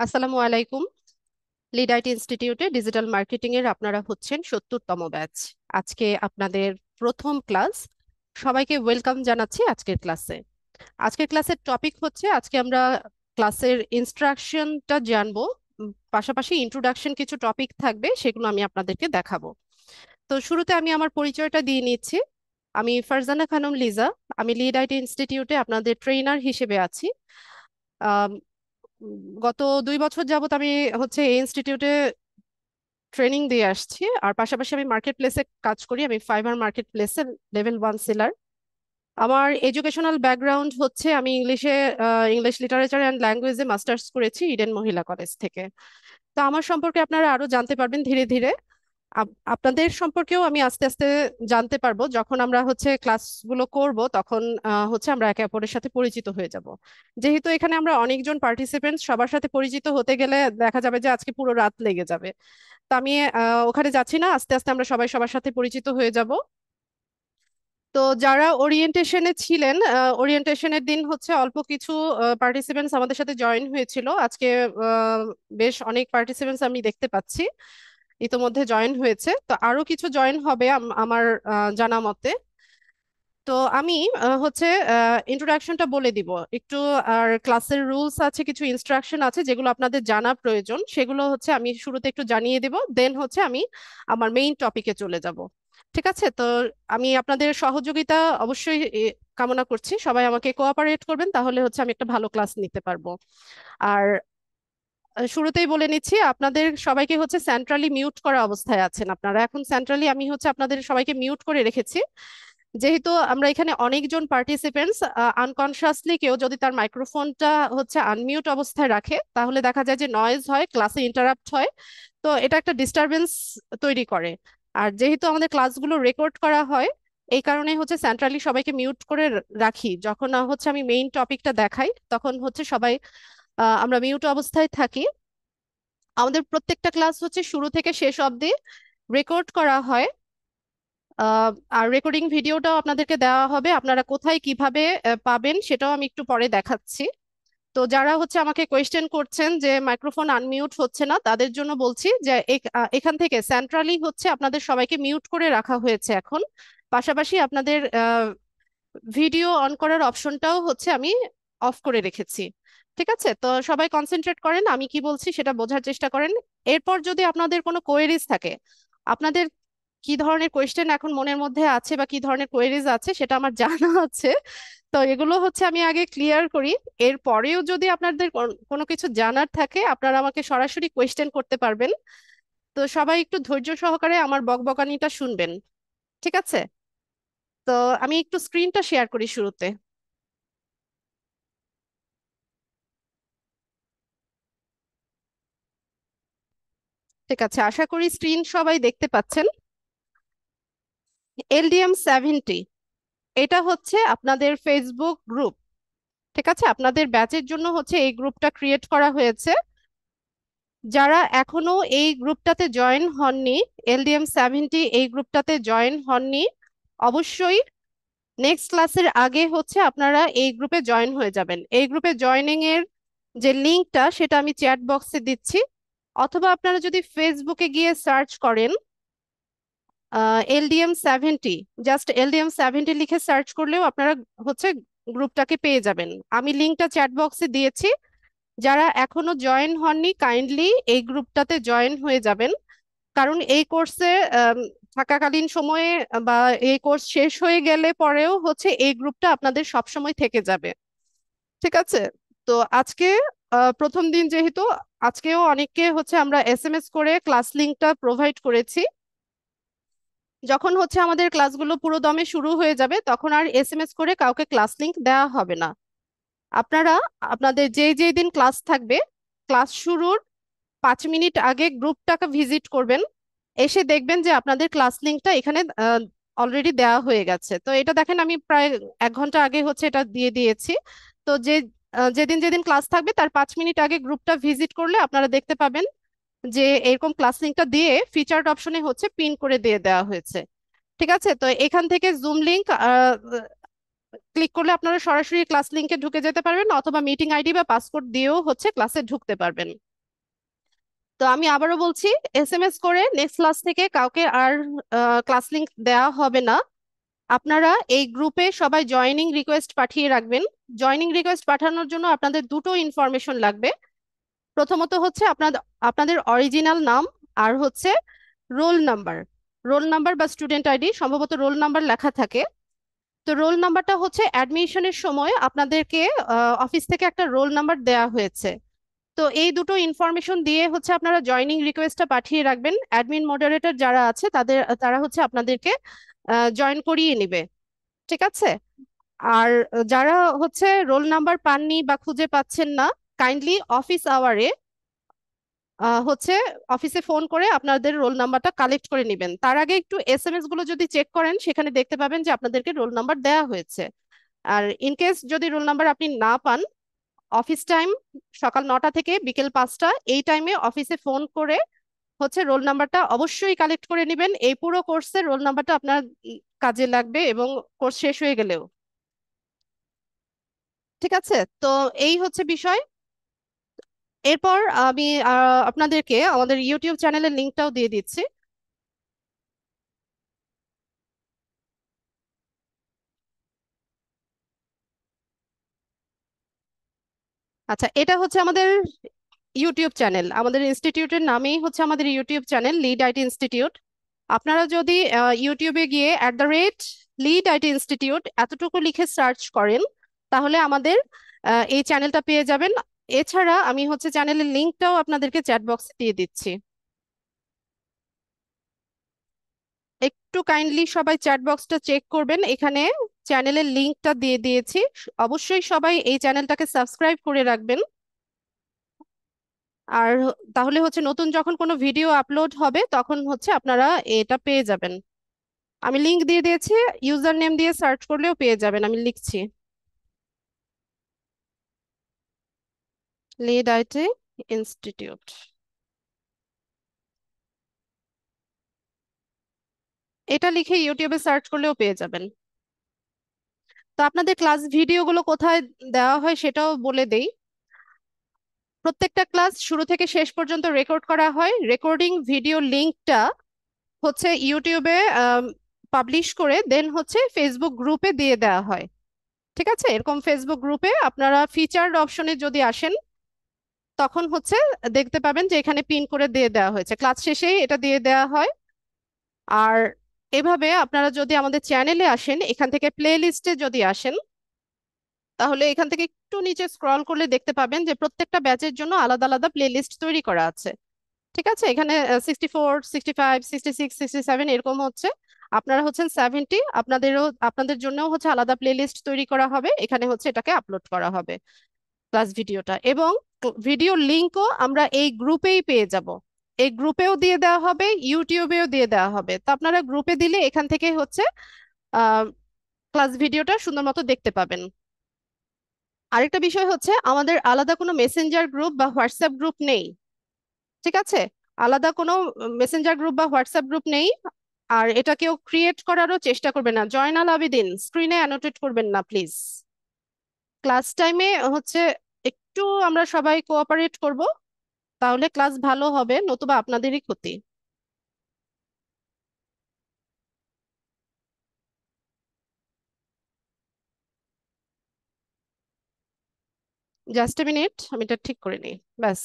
আসসালামু আলাইকুম। Lead IT ইনস্টিটিউটে ডিজিটাল মার্কেটিং এর আপনারা হচ্ছেন 70তম ব্যাচ। আজকে আপনাদের প্রথম ক্লাস। সবাইকে ওয়েলকাম জানাচ্ছি আজকের ক্লাসে। আজকের ক্লাসের টপিক হচ্ছে, আজকে আমরা ক্লাসের ইনস্ট্রাকশনটা জানবো। পাশাপাশি ইন্ট্রোডাকশন কিছু টপিক থাকবে, সেগুলো আমি আপনাদেরকে দেখাবো। তো শুরুতে আমি আমার পরিচয়টা দিয়ে নিচ্ছি। আমি ফারজানা খানম লিজা। আমি লিড আইটি ইনস্টিটিউটে আপনাদের ট্রেনার হিসেবে আছি। আম, গত 2 বছর যাবত আমি হচ্ছে এই ইনস্টিটিউটে ট্রেনিং দিয়ে আসছি। আর পাশাপাশি আমি মার্কেট প্লেসে কাজ করি। আমি ফাইবার মার্কেট প্লেসের লেভেল 1 সেলার। আমার এডুকেশনাল ব্যাকগ্রাউন্ড হচ্ছে, আমি ইংলিশ লিটারেচার অ্যান্ড ল্যাঙ্গুয়েজে মাস্টার্স করেছি ইডেন মহিলা কলেজ থেকে। তো আমার সম্পর্কে আপনারা আরো জানতে পারবেন ধীরে ধীরে। আপনাদের সম্পর্কেও আমি আস্তে আস্তে জানতে পারবো। যখন আমরা হচ্ছে ক্লাসগুলো করব, তখন হচ্ছে আমরা একে অপরের সাথে পরিচিত হয়ে যাব। যেহেতু এখানে আমরা অনেকজন পার্টিসিপেন্ট, সবার সাথে পরিচিত হতে গেলে দেখা যাবে যে আজকে পুরো রাত লেগে যাবে। তো আমি ওখানে যাচ্ছি না, আস্তে আস্তে আমরা সবাই সবার সাথে পরিচিত হয়ে যাব। তো যারা ওরিয়েন্টেশনে ছিলেন, ওরিয়েন্টেশনের দিন হচ্ছে অল্প কিছু পার্টিসিপেন্টস আমাদের সাথে জয়েন হয়েছিল। আজকে আহ, বেশ অনেক পার্টিসিপেন্টস আমি দেখতে পাচ্ছি ইতোমধ্যে জয়েন হয়েছে। তো আরো কিছু জয়েন হবে আমার জানা মতে। তো আমি হচ্ছে ইন্ট্রোডাকশনটা বলে দিব একটু। আর ক্লাসের রুলস আছে, কিছু ইনস্ট্রাকশন আছে যেগুলো আপনাদের জানা প্রয়োজন, সেগুলো হচ্ছে আমি শুরুতে একটু জানিয়ে দেব, দেন হচ্ছে আমি আমার মেইন টপিকে চলে যাব। ঠিক আছে? তো আমি আপনাদের সহযোগিতা অবশ্যই কামনা করছি। সবাই আমাকে কোঅপারেট করবেন, তাহলে হচ্ছে আমি একটা ভালো ক্লাস নিতে পারবো। আর শুরুতেই বলে নিচ্ছি, আপনাদের সবাইকে হচ্ছে সেন্ট্রালি মিউট করা অবস্থায় আছেন আপনারা এখন। সেন্ট্রালি আমি হচ্ছে আপনাদের সবাইকে মিউট করে রেখেছি। যেহেতু আমরা এখানে অনেকজন পার্টিসিপেন্টস, আনকনসিয়াসলি কেউ যদি তার মাইক্রোফোনটা হচ্ছে আনমিউট অবস্থায় রাখে, তাহলে দেখা যায় যে নয়েজ হয়, ক্লাসে ইন্টারাপ্ট হয়। তো এটা একটা ডিস্টারবেন্স তৈরি করে। আর যেহেতু আমাদের ক্লাসগুলো রেকর্ড করা হয়, এই কারণে হচ্ছে সেন্ট্রালি সবাইকে মিউট করে রাখি। যখন হচ্ছে আমি মেইন টপিকটা দেখাই, তখন হচ্ছে সবাই আমরা মিউট অবস্থায় থাকি। আমাদের প্রত্যেকটা ক্লাস হচ্ছে শুরু থেকে শেষ অবধি রেকর্ড করা হয়। আর রেকর্ডিং ভিডিওটাও আপনাদেরকে দেওয়া হবে। আপনারা কোথায় কিভাবে পাবেন সেটাও আমি একটু পরে দেখাচ্ছি। তো যারা হচ্ছে আমাকে কোয়েশ্চেন করছেন যে মাইক্রোফোন আনমিউট হচ্ছে না, তাদের জন্য বলছি যে এখান থেকে সেন্ট্রালি হচ্ছে আপনাদের সবাইকে মিউট করে রাখা হয়েছে এখন। পাশাপাশি আপনাদের ভিডিও অন করার অপশনটাও হচ্ছে আমি অফ করে রেখেছি। ঠিক আছে? তো সবাই কনসেন্ট্রেট করেন, আমি কি বলছি সেটা বোঝার চেষ্টা করেন। এরপর যদি আপনাদের কোনো কোয়েরিজ থাকে, আপনাদের কি ধরনের কোয়েশ্চেন এখন মনের মধ্যে আছে বা কি ধরনের কোয়েরিজ আছে সেটা আমার জানা আছে। তো এগুলো হচ্ছে আমি আগে ক্লিয়ার করি। এরপরেও যদি আপনাদের কোনো কিছু জানার থাকে, আপনারা আমাকে সরাসরি কোয়েশ্চেন করতে পারবেন। তো সবাই একটু ধৈর্য সহকারে আমার বকবকানিটা শুনবেন। ঠিক আছে? তো আমি একটু স্ক্রিনটা শেয়ার করি শুরুতে। ঠিক আছে, আশা করি স্ক্রিন সবাই দেখতে পাচ্ছেন। LDM 70, এটা হচ্ছে আপনাদের ফেসবুক গ্রুপ। ঠিক আছে? আপনাদের ব্যাচের জন্য হচ্ছে এই গ্রুপটা ক্রিয়েট করা হয়েছে। যারা এখনো এই গ্রুপটাতে জয়েন হননি, LDM 70 এই গ্রুপটাতে জয়েন হননি, অবশ্যই নেক্সট ক্লাসের আগে হচ্ছে আপনারা এই গ্রুপে জয়েন হয়ে যাবেন। এই গ্রুপে জয়েনিং এর যে লিংকটা, সেটা আমি চ্যাট বক্সে দিচ্ছি। অথবা আপনারা যদি ফেসবুকে গিয়ে সার্চ করেন LDM 70, জাস্ট LDM 70 লিখে সার্চ করলেও আপনারা হচ্ছে গ্রুপটাকে পেয়ে যাবেন। আমি লিংকটা চ্যাট বক্সে দিয়েছি। যারা এখনো জয়েন হননি, কাইন্ডলি এই গ্রুপটাতে জয়েন হয়ে যাবেন। কারণ এই কোর্সে থাকাকালীন সময়ে বা এই কোর্স শেষ হয়ে গেলে পরেও হচ্ছে এই গ্রুপটা আপনাদের সব সময় থেকে যাবে। ঠিক আছে? তো আজকে প্রথম দিন যেহেতু, আজকেও অনেককে হচ্ছে আমরা SMS করে ক্লাস লিংকটা প্রোভাইড করেছি। যখন হচ্ছে আমাদের ক্লাসগুলো পুরো দমে শুরু হয়ে যাবে, তখন আর SMS করে কাউকে ক্লাস লিংক দেওয়া হবে না। আপনারা আপনাদের যেই যেই দিন ক্লাস থাকবে, ক্লাস শুরুর 5 মিনিট আগে গ্রুপটাকে ভিজিট করবেন। এসে দেখবেন যে আপনাদের ক্লাস লিংকটা এখানে অলরেডি দেওয়া হয়ে গেছে। তো এটা দেখেন, আমি প্রায় 1 ঘন্টা আগে হচ্ছে এটা দিয়ে দিয়েছি। তো যেদিন যেদিন ক্লাস থাকবে তার 5 মিনিট আগে গ্রুপটা ভিজিট করলে আপনারা দেখতে পাবেন যে এরকম ক্লাস লিংকটা দিয়ে ফিচার্ড অপশনে হচ্ছে পিন করে দিয়ে দেওয়া হয়েছে। ঠিক আছে? তো এখান থেকে জুম লিংক ক্লিক করলে আপনারা সরাসরি ক্লাস লিংকে ঢুকে যেতে পারবেন, অথবা মিটিং আইডি বা পাসওয়ার্ড দিয়েও হচ্ছে ক্লাসে ঢুকতে পারবেন। তো আমি আবারও বলছি, এসএমএস করে নেক্সট ক্লাস থেকে কাউকে আর ক্লাস লিংক দেওয়া হবে না। আপনারা এই গ্রুপে সবাই জয়েনিং রিকোয়েস্ট পাঠিয়ে রাখবেন। জয়েনিং রিকোয়েস্ট পাঠানোর জন্য আপনাদের দুটো ইনফরমেশন লাগবে। প্রথমত হচ্ছে আপনাদের আপনাদের অরিজিনাল নাম, আর হচ্ছে রোল নাম্বার। রোল নাম্বার বা স্টুডেন্ট আইডি, সম্ভবত রোল নাম্বার লেখা থাকে। তো রোল নাম্বারটা হচ্ছে অ্যাডমিশনের সময় আপনাদেরকে অফিস থেকে একটা রোল নাম্বার দেওয়া হয়েছে। তো এই দুটো ইনফরমেশন দিয়ে হচ্ছে আপনারা জয়নিং রিকোয়েস্টটা পাঠিয়ে রাখবেন। অ্যাডমিন মডারেটর যারা আছে তারা হচ্ছে আপনাদেরকে জয়েন করিয়ে নিবে। ঠিক আছে? আর যারা হচ্ছে রোল নাম্বার পাননি বা খুঁজে পাচ্ছেন না, কাইন্ডলি অফিস আওয়ারে হচ্ছে অফিসে ফোন করে আপনাদের রোল নাম্বারটা কালেক্ট করে নেবেন। তার আগে একটু এসএমএস গুলো যদি চেক করেন, সেখানে দেখতে পাবেন যে আপনাদেরকে রোল নাম্বার দেওয়া হয়েছে। আর ইন কেস যদি রোল নাম্বার আপনি না পান, অফিস টাইম সকাল 9টা থেকে বিকেল 5টা, এই টাইমে অফিসে ফোন করে হচ্ছে রোল নাম্বারটা অবশ্যই কালেক্ট করে নেবেন। এই পুরো কোর্সের রোল নাম্বারটা আপনার কাজে লাগবে, এবং কোর্স শেষ হয়ে গেলেও। ঠিক আছে? তো এই হচ্ছে বিষয়। এরপর আমি আপনাদেরকে আমাদের ইউটিউব চ্যানেলের লিঙ্কটাও দিয়ে দিচ্ছি। আচ্ছা, এটা হচ্ছে আমাদের ইউটিউব চ্যানেল। আমাদের ইনস্টিটিউটের নামেই হচ্ছে আমাদের YouTube channel, lead IT institute. আপনারা যদি ইউটিউবে গিয়ে লিড আইটি ইনস্টিটিউট এতটুকু লিখে সার্চ করেন, তাহলে আমাদের এই চ্যানেলটা পেয়ে যাবেন। এছাড়া আমি হচ্ছে চ্যানেলের লিঙ্কটাও আপনাদেরকে চ্যাট বক্সে দিয়ে দিচ্ছি। একটু কাইন্ডলি সবাই চ্যাট বক্সটা চেক করবেন, এখানে চ্যানেলের লিঙ্কটা দিয়ে দিয়েছি। অবশ্যই সবাই এই চ্যানেলটাকে সাবস্ক্রাইব করে রাখবেন। আর তাহলে হচ্ছে নতুন যখন কোনো ভিডিও আপলোড হবে, তখন হচ্ছে আপনারা এটা পেয়ে যাবেন। আমি লিংক দিয়ে দিয়েছি, ইউজার নেম দিয়ে সার্চ করলেও পেয়ে যাবেন। আমি লিখছি, লিড আইটি ইনস্টিটিউট। এটা লিখে ইউটিউবে সার্চ করলেও পেয়ে যাবেন। তো আপনাদের ক্লাস ভিডিওগুলো কোথায় দেওয়া হয় সেটাও বলে দেই। প্রত্যেকটা ক্লাস শুরু থেকে শেষ পর্যন্ত রেকর্ড করা হয়। রেকর্ডিং ভিডিও লিংকটা হচ্ছে ইউটিউবে পাবলিশ করে দেন হচ্ছে ফেসবুক গ্রুপে দিয়ে দেওয়া হয়। ঠিক আছে? এরকম ফেসবুক গ্রুপে আপনারা ফিচার্ড অপশনে যদি আসেন, তখন হচ্ছে দেখতে পাবেন যে এখানে পিন করে দিয়ে দেওয়া হয়েছে, ক্লাস শেষেই এটা দিয়ে দেওয়া হয়। আর এভাবে আপনারা যদি আমাদের চ্যানেলে আসেন, এখান থেকে প্লে লিস্টে যদি আসেন, তাহলে এখান থেকে একটু নিচে স্ক্রল করলে দেখতে পাবেন যে প্রত্যেকটা ব্যাচের জন্য আলাদা আলাদা প্লে লিস্ট তৈরি করা আছে। ঠিক আছে? এখানে 64, 65, 66, 67 এরকম হচ্ছে। আপনারা হচ্ছেন 70, আপনাদের জন্যও হচ্ছে আলাদা প্লে লিস্ট তৈরি করা হবে। এখানে হচ্ছে এটাকে আপলোড করা হবে ক্লাস ভিডিওটা, এবং ভিডিও লিংকও আমরা এই গ্রুপেই পেয়ে যাব। এই গ্রুপেও দিয়ে দেওয়া হবে, ইউটিউবেও দিয়ে দেওয়া হবে। তো আপনারা গ্রুপে দিলে এখান থেকে হচ্ছে আহ ক্লাস ভিডিওটা সুন্দর মতো দেখতে পাবেন। আরেকটা বিষয় হচ্ছে, আমাদের আলাদা কোনো মেসেঞ্জার গ্রুপ বা হোয়াটসঅ্যাপ গ্রুপ নেই। ঠিক আছে? আলাদা কোনো মেসেঞ্জার গ্রুপ বা হোয়াটসঅ্যাপ গ্রুপ নেই। আর এটা কেউ ক্রিয়েট করারও চেষ্টা করবে না। জয়নাল আবেদিন, স্ক্রিনে অ্যানোটেট করবেন না প্লিজ। ক্লাস টাইমে হচ্ছে একটু আমরা সবাই কোঅপারেট করব, তাহলে ক্লাস ভালো হবে, নতুবা আপনাদেরই ক্ষতি। জাস্ট এ মিনিট, আমি এটা ঠিক করে নিই। ব্যাস।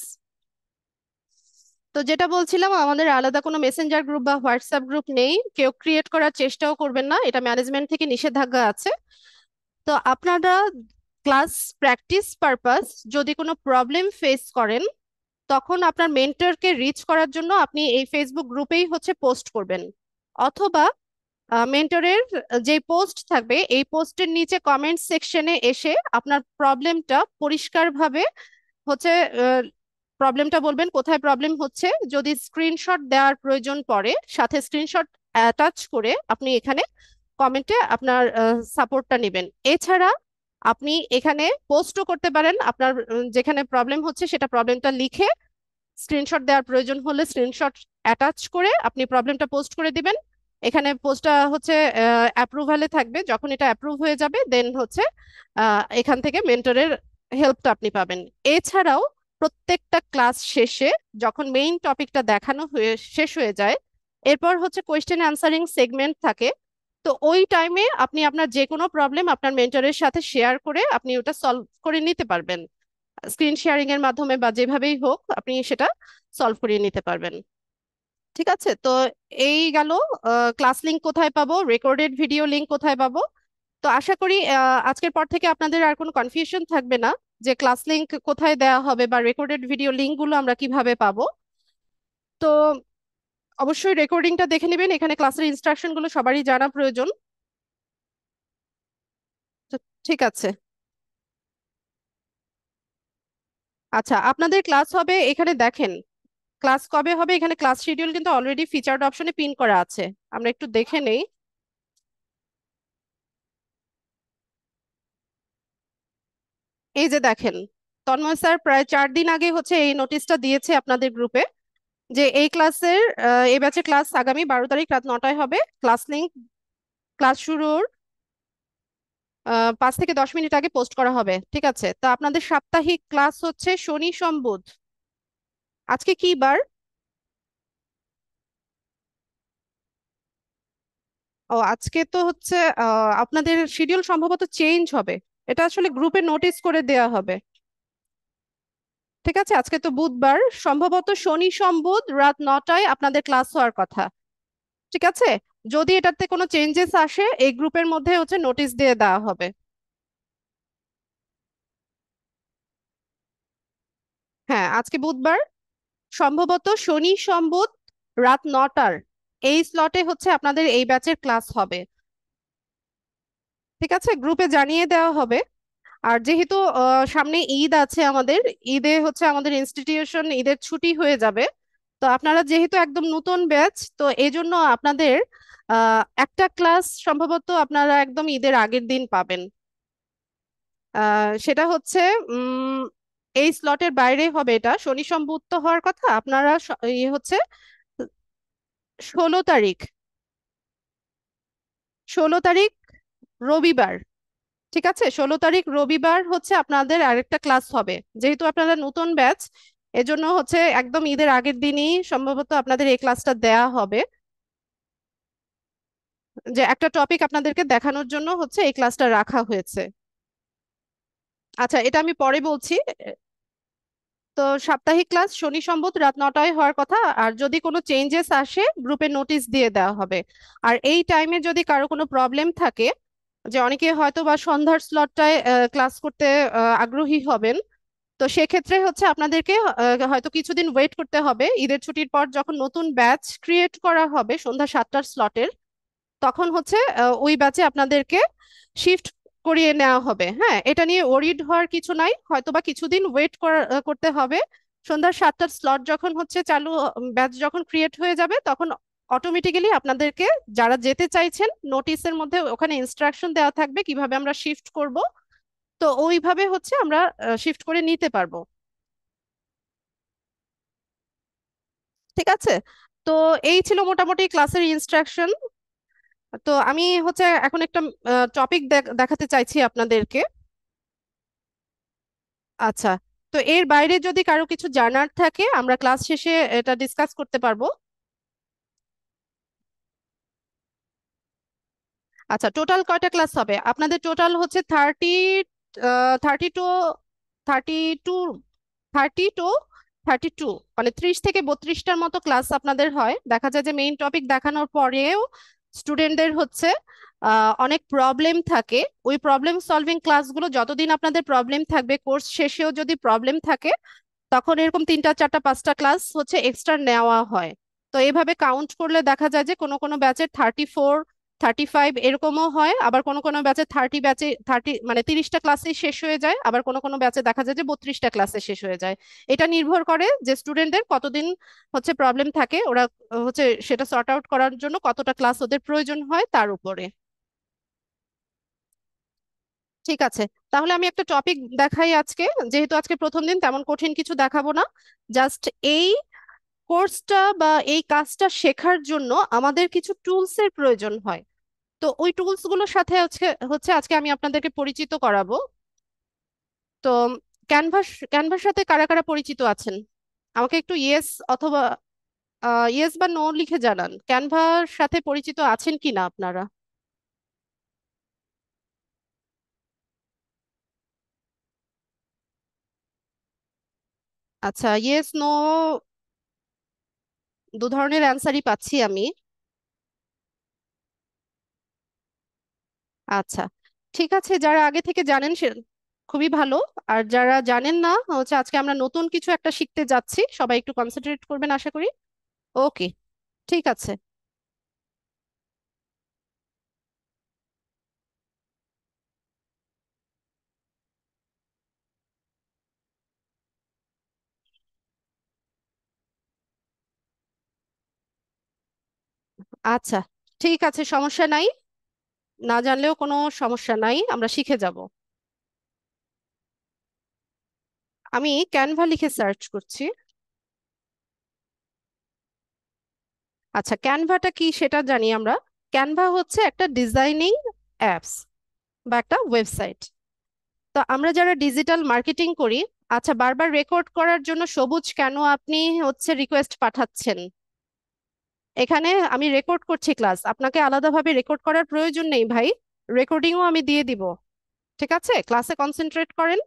তো যেটা বলছিলাম, আমাদের আলাদা কোনো মেসেঞ্জার গ্রুপ বা হোয়াটসঅ্যাপ গ্রুপ নেই। কেউ ক্রিয়েট করার চেষ্টাও করবেন না, এটা ম্যানেজমেন্ট থেকে নিষেধাজ্ঞা আছে। তো আপনারা ক্লাস প্র্যাকটিস পারপাস যদি কোনো প্রবলেম ফেস করেন, তখন আপনার মেন্টরকে রিচ করার জন্য আপনি এই ফেসবুক গ্রুপেই হচ্ছে পোস্ট করবেন। অথবা মেন্টরের যে পোস্ট থাকবে, এই পোস্টের নিচে কমেন্ট সেকশনে এসে আপনার প্রবলেমটা পরিষ্কারভাবে হচ্ছে প্রবলেমটা বলবেন, কোথায় প্রবলেম হচ্ছে। যদি স্ক্রিনশট দেওয়ার প্রয়োজন পড়ে, সাথে স্ক্রিনশট অ্যাটাচ করে আপনি এখানে কমেন্টে আপনার সাপোর্টটা নেবেন। এছাড়া আপনি এখানে পোস্টও করতে পারেন, আপনার যেখানে প্রবলেম হচ্ছে সেটা প্রবলেমটা লিখে স্ক্রিনশট দেওয়ার প্রয়োজন হলে স্ক্রিনশট অ্যাটাচ করে আপনি প্রবলেমটা পোস্ট করে দিবেন। এখানে পোস্টটা হচ্ছে অ্যাপ্রুভালে থাকবে। যখন এটা অ্যাপ্রুভ হয়ে যাবে, দেন হচ্ছে এখান থেকে মেন্টরের হেল্পটা আপনি পাবেন। এছাড়াও প্রত্যেকটা ক্লাস শেষে যখন মেইন টপিকটা দেখানো হয়ে শেষ হয়ে যায়, এরপর হচ্ছে কোয়েশ্চেন অ্যান্সারিং সেগমেন্ট থাকে। তো ওই টাইমে আপনি আপনার যে কোনো প্রবলেম আপনার মেন্টরের সাথে শেয়ার করে আপনি ওটা সলভ করে নিতে পারবেন। স্ক্রিন শেয়ারিং এর মাধ্যমে বা যেভাবেই হোক আপনি সেটা সলভ করে নিতে পারবেন। ঠিক আছে, তো এই গেল। ক্লাস লিংক কোথায় পাবো, রেকর্ডেড ভিডিও লিংক কোথায় পাবো? তো আশা করি আজকের পর থেকে আপনাদের আর কোনো কনফিউশন থাকবে না যে ক্লাস লিংক কোথায় দেওয়া হবে বা রেকর্ডেড ভিডিও লিংক গুলো আমরা কিভাবে পাবো। তো অবশ্যই রেকর্ডিংটা দেখে নেবেন, এখানে ক্লাসের ইনস্ট্রাকশন গুলো সবারই জানা প্রয়োজন। তো ঠিক আছে। আচ্ছা, আপনাদের ক্লাস হবে এখানে দেখেন, ক্লাস কবে হবে এখানে ক্লাস শিডিউল কিন্তু অলরেডি ফিচার্ড অপশনে পিন করা আছে। আমরা একটু দেখে নেই। এই যে দেখেন, তন্ময় স্যার প্রায় 4 দিন আগে হচ্ছে এই নোটিশটা দিয়েছে আপনাদের গ্রুপে যে এই ক্লাসের এই ব্যাচের ক্লাস আগামী 12 তারিখ রাত 9টায় হবে। ক্লাস লিংক ক্লাস শুরুর 5 থেকে 10 মিনিট আগে পোস্ট করা হবে। ঠিক আছে, তো আপনাদের সাপ্তাহিক ক্লাস হচ্ছে শনি সোম বুধ। আজকে কি বার? ও, আজকে তো হচ্ছে আপনাদের শিডিউল সম্ভবত চেঞ্জ হবে। এটা আসলে গ্রুপে নোটিশ করে দেয়া হবে। ঠিক আছে, আজকে তো বুধবার, সম্ভবত শনি সোম বুধ রাত 9টায় আপনাদের ক্লাস হওয়ার কথা। ঠিক আছে, যদি এটাতে কোনো চেঞ্জেস আসে এই গ্রুপের মধ্যে হচ্ছে নোটিশ দিয়ে দেওয়া হবে। হ্যাঁ, আজকে বুধবার, সম্ভবত শনি সোম বুধ রাত 9টার এই স্লটে হচ্ছে আপনাদের এই ব্যাচের ক্লাস হবে। ঠিক আছে, গ্রুপে জানিয়ে দেওয়া হবে। আর যেহেতু সামনে ঈদ আছে আমাদের, ঈদে হচ্ছে আমাদের ইনস্টিটিউশন ঈদের ছুটি হয়ে যাবে। তো আপনারা যেহেতু একদম নতুন ব্যাচ, তো এই জন্য আপনাদের একটা ক্লাস সম্ভবত আপনারা একদম ঈদের আগের দিন পাবেন। সেটা হচ্ছে উম এই স্লটের বাইরে হবে, এটা শনি সোম বুধ তো হওয়ার কথা। আপনারা ইয়ে হচ্ছে 16 তারিখ, 16 তারিখ রবিবার। ঠিক আছে, 16 তারিখ রবিবার হচ্ছে আপনাদের আরেকটা ক্লাস হবে। যেহেতু আপনারা নতুন ব্যাচ, এজন্য হচ্ছে একদম ঈদের আগের দিনই সম্ভবত আপনাদের এই ক্লাসটা দেয়া হবে। যে একটা টপিক আপনাদেরকে দেখানোর জন্য হচ্ছে এই ক্লাসটা রাখা হয়েছে। আচ্ছা, এটা আমি পরে বলছি। তো সাপ্তাহিক ক্লাস শনি সোম বুধ রাত 9টায় হওয়ার কথা। আর যদি কোনো চেঞ্জেস আসে গ্রুপে নোটিশ দিয়ে দেওয়া হবে। আর এই টাইমে যদি কারো কোনো প্রবলেম থাকে, যে অনেকে হয়তো বা সন্ধ্যার স্লটটায় ক্লাস করতে আগ্রহী হবেন, তো সেক্ষেত্রে হচ্ছে আপনাদেরকে হয়তো কিছুদিন ওয়েট করতে হবে। ঈদের ছুটির পর যখন নতুন ব্যাচ ক্রিয়েট করা হবে সন্ধ্যা 7টার স্লটের, তখন হচ্ছে ওই ব্যাচে আপনাদেরকে শিফট করিয়ে নেওয়া হবে। হ্যাঁ, এটা নিয়ে ওরিড হওয়ার কিছু নাই, হয়তো বা কিছুদিন ওয়েট করতে হবে। সন্ধ্যা 7টার স্লট যখন হচ্ছে চালু, ব্যাচ যখন ক্রিয়েট হয়ে যাবে তখন অটোমেটিক্যালি আপনাদেরকে, যারা যেতে চাইছেন, নোটিশের মধ্যে ওখানে ইনস্ট্রাকশন দেওয়া থাকবে কিভাবে আমরা শিফট করব। তো ওইভাবে হচ্ছে আমরা শিফট করে নিতে পারবো। ঠিক আছে, তো এই ছিল মোটামুটি ক্লাসের ইনস্ট্রাকশন। তো আমি হচ্ছে এখন একটা টপিক দেখাতে চাইছি আপনাদেরকে। আচ্ছা, তো এর বাইরে যদি কারো কিছু জানার থাকে আমরা ক্লাস শেষে এটা ডিসকাস করতে পারবো। আচ্ছা, টোটাল কয়টা ক্লাস হবে আপনাদের? টোটাল হচ্ছে 32, 32, 30 to 32, মানে 30 থেকে 32টার মতো ক্লাস আপনাদের হয়। দেখা যায় যে মেইন টপিক দেখানোর পরেও স্টুডেন্টদের হচ্ছে অনেক প্রবলেম থাকে। ওই প্রবলেম সলভিং ক্লাসগুলো যতদিন আপনাদের প্রবলেম থাকবে, কোর্স শেষেও যদি প্রবলেম থাকে, তখন এরকম 3টা 4টা 5টা ক্লাস হচ্ছে এক্সট্রা নেওয়া হয়। তো এইভাবে কাউন্ট করলে দেখা যায় যে কোনো কোনো ব্যাচে 34, 35 এরকমও হয়, আবার কোনো কোনো ব্যাচে 30 মানে 30টা ক্লাসে শেষ হয়ে যায়, আবার কোনো কোনো ব্যাচে দেখা যায় যে 32টা ক্লাসে শেষ হয়ে যায়। এটা নির্ভর করে যে স্টুডেন্টদের কতদিন হচ্ছে প্রবলেম থাকে, ওরা হচ্ছে সেটা সর্ট আউট করার জন্য কতটা ক্লাস ওদের প্রয়োজন হয় তার উপরে। ঠিক আছে, তাহলে আমি একটা টপিক দেখাই আজকে। যেহেতু আজকে প্রথম দিন, তেমন কঠিন কিছু দেখাবো না। জাস্ট এই কোর্সটা বা এই কাজটা শেখার জন্য আমাদের কিছু টুলস এর প্রয়োজন হয়। তো ওই টুলস গুলোর সাথে হচ্ছে হচ্ছে আজকে আমি আপনাদেরকে পরিচিত করাবো। তো ক্যানভার সাথে কারা কারা পরিচিত আছেন? আমাকে একটু ইয়েস অথবা ইয়েস বা নো লিখে জানান, ক্যানভার সাথে পরিচিত আছেন কিনা আপনারা। আচ্ছা, ইয়েস নো দু ধরনের অ্যান্সারই পাচ্ছি আমি। আচ্ছা, ঠিক আছে, যারা আগে থেকে জানেন সে খুবই ভালো। আর যারা জানেন না, হচ্ছে আজকে আমরা নতুন কিছু একটা শিখতে যাচ্ছি, সবাই একটু কনসেন্ট্রেট করবেন আশা করি। ওকে, ঠিক আছে। আচ্ছা, ঠিক আছে, সমস্যা নাই। না জানলেও কোনো সমস্যা নাই, আমরা শিখে যাব। আমি ক্যানভা লিখে সার্চ করছি। আচ্ছা, ক্যানভাটা কি সেটা জানি আমরা। ক্যানভা হচ্ছে একটা ডিজাইনিং অ্যাপস বা একটা ওয়েবসাইট। তো আমরা যারা ডিজিটাল মার্কেটিং করি, আচ্ছা, বারবার রেকর্ড করার জন্য সবুজ কেন আপনি হচ্ছে রিকোয়েস্ট পাঠাচ্ছেন? এখানে আমি রেকর্ড করছি ক্লাস, আপনাকে আলাদাভাবে রেকর্ড করার প্রয়োজন নেই ভাই। রেকর্ডিংও আমি দিয়ে দিব। ঠিক আছে, ক্লাসে কনসেন্ট্রেট করেন।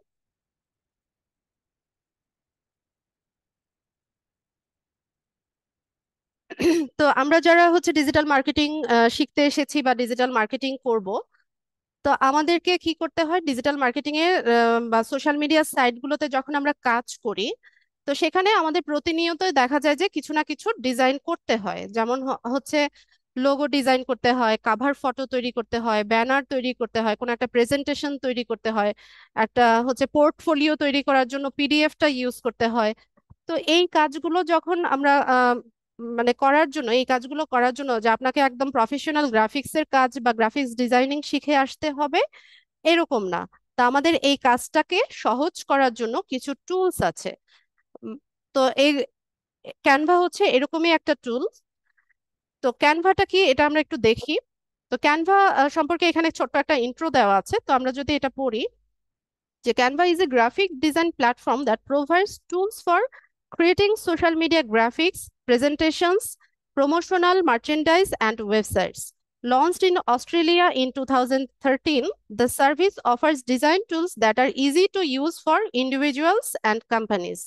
তো আমরা যারা হচ্ছে ডিজিটাল মার্কেটিং শিখতে এসেছি বা ডিজিটাল মার্কেটিং করব, তো আমাদেরকে কি করতে হয় ডিজিটাল মার্কেটিং এ বা সোশ্যাল মিডিয়া সাইটগুলোতে যখন আমরা কাজ করি, তো সেখানে আমাদের প্রতিনিয়ত দেখা যায় যে কিছু না কিছু ডিজাইন করতে হয়। যেমন হচ্ছে লোগো ডিজাইন করতে হয়, কাভার ফটো তৈরি করতে হয়, ব্যানার তৈরি করতে হয়, কোনো একটা প্রেজেন্টেশন তৈরি করতে হয়, একটা হচ্ছে পোর্টফোলিও তৈরি করার জন্য পিডিএফটা ইউজ করতে হয়। তো এই কাজগুলো যখন আমরা মানে করার জন্য, এই কাজগুলো করার জন্য যে আপনাকে একদম প্রফেশনাল গ্রাফিক্সের কাজ বা গ্রাফিক্স ডিজাইনিং শিখে আসতে হবে এরকম না। তা আমাদের এই কাজটাকে সহজ করার জন্য কিছু টুলস আছে। উম, তো এই ক্যানভা হচ্ছে এরকমই একটা টুল। তো ক্যানভাটা কি এটা আমরা একটু দেখি। তো ক্যানভা সম্পর্কে এখানে ছোট্ট একটা ইন্ট্রো দেওয়া আছে, তো আমরা যদি এটা পড়ি, যে Canva is a graphic design platform that provides tools for creating social media graphics, presentations, promotional merchandise, and websites. Launched in Australia in 2013, the service offers design tools that are easy to use for individuals and companies.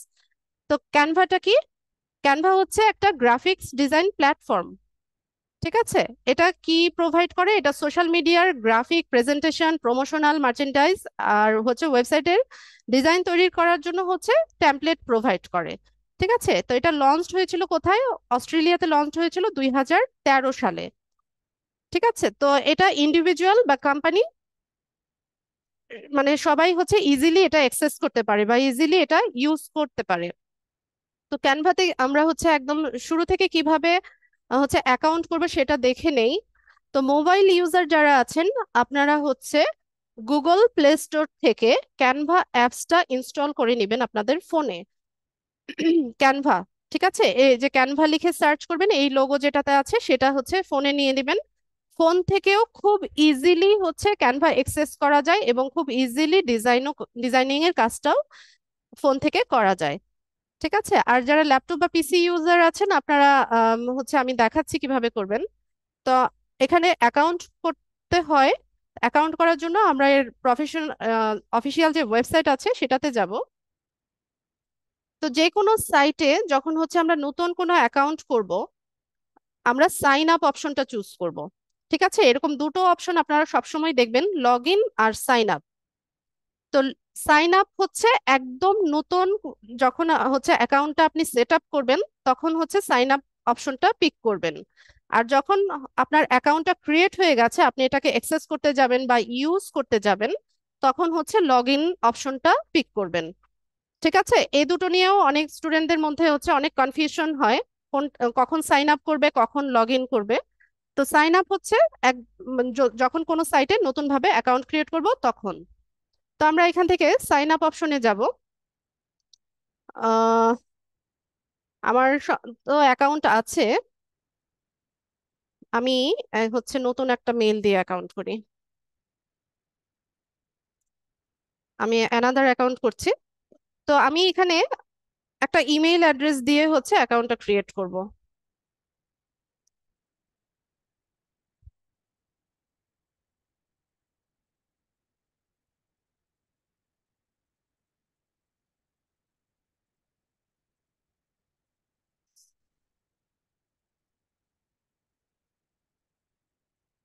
তো ক্যানভাটা কি? Canva হচ্ছে একটা graphics design platform. ঠিক আছে, এটা কি provide করে? এটা সোশ্যাল মিডিয়ার গ্রাফিক প্রেজেন্টেশন, প্রমোশনাল মার্চেন্ডাইজ আর হচ্ছে ওয়েবসাইটের ডিজাইন তৈরি করার জন্য হচ্ছে টেমপ্লেট প্রোভাইড করে। ঠিক আছে, তো এটা লঞ্চ হয়েছিল কোথায়? অস্ট্রেলিয়াতে লঞ্চ হয়েছিল 2013 সালে। ঠিক আছে, তো এটা ইন্ডিভিজুয়াল বা কোম্পানি মানে সবাই হচ্ছে ইজিলি এটা অ্যাক্সেস করতে পারে বা ইজিলি এটা ইউজ করতে পারে। তো ক্যানভাতে আমরা হচ্ছে একদম শুরু থেকে কিভাবে হচ্ছে অ্যাকাউন্ট করবে সেটা দেখে নেই। তো মোবাইল ইউজার যারা আছেন, আপনারা হচ্ছে গুগল প্লে স্টোর থেকে ক্যানভা অ্যাপসটা ইনস্টল করে নেবেন আপনাদের ফোনে। ক্যানভা, ঠিক আছে, এই যে ক্যানভা লিখে সার্চ করবেন, এই লোগো যেটাতে আছে সেটা হচ্ছে ফোনে নিয়ে নেবেন। ফোন থেকেও খুব ইজিলি হচ্ছে ক্যানভা অ্যাক্সেস করা যায় এবং খুব ইজিলি ডিজাইনিং এর কাজটাও ফোন থেকে করা যায়। ঠিক আছে, আর যারা ল্যাপটপ বা পিসি ইউজার আছেন আপনারা হচ্ছে আমি দেখাচ্ছি কিভাবে করবেন। তো এখানে অ্যাকাউন্ট করতে হয়। অ্যাকাউন্ট করার জন্য আমরা এর অফিসিয়াল যে ওয়েবসাইট আছে সেটাতে যাব। তো যে কোনো সাইটে যখন হচ্ছে আমরা নতুন কোনো অ্যাকাউন্ট করব, আমরা সাইন আপ অপশনটা চুজ করব। ঠিক আছে, এরকম দুটো অপশন আপনারা সবসময় দেখবেন, লগ ইন আর সাইন আপ। তো সাইন আপ হচ্ছে একদম নতুন, যখন হচ্ছে অ্যাকাউন্টটা আপনি সেট আপ করবেন তখন হচ্ছে সাইন আপ অপশনটা পিক করবেন। আর যখন আপনার অ্যাকাউন্টটা ক্রিয়েট হয়ে গেছে, আপনি এটাকে অ্যাক্সেস করতে যাবেন বা ইউজ করতে যাবেন, তখন হচ্ছে লগ ইন অপশনটা পিক করবেন। ঠিক আছে, এই দুটো নিয়েও অনেক স্টুডেন্টদের মধ্যে হচ্ছে অনেক কনফিউশন হয়, কখন সাইন আপ করবে কখন লগ ইন করবে। তো সাইন আপ হচ্ছে এক যখন কোনো সাইটে নতুন ভাবে অ্যাকাউন্ট ক্রিয়েট করব তখন। তো আমরা এখান থেকে সাইন আপ অপশনে যাব। আহ, আমার তো অ্যাকাউন্ট আছে। আমি হচ্ছে নতুন একটা মেল দিয়ে অ্যাকাউন্ট করি। আমি অ্যানাদার অ্যাকাউন্ট করছি। তো আমি এখানে একটা ইমেইল অ্যাড্রেস দিয়ে হচ্ছে অ্যাকাউন্টটা ক্রিয়েট করব।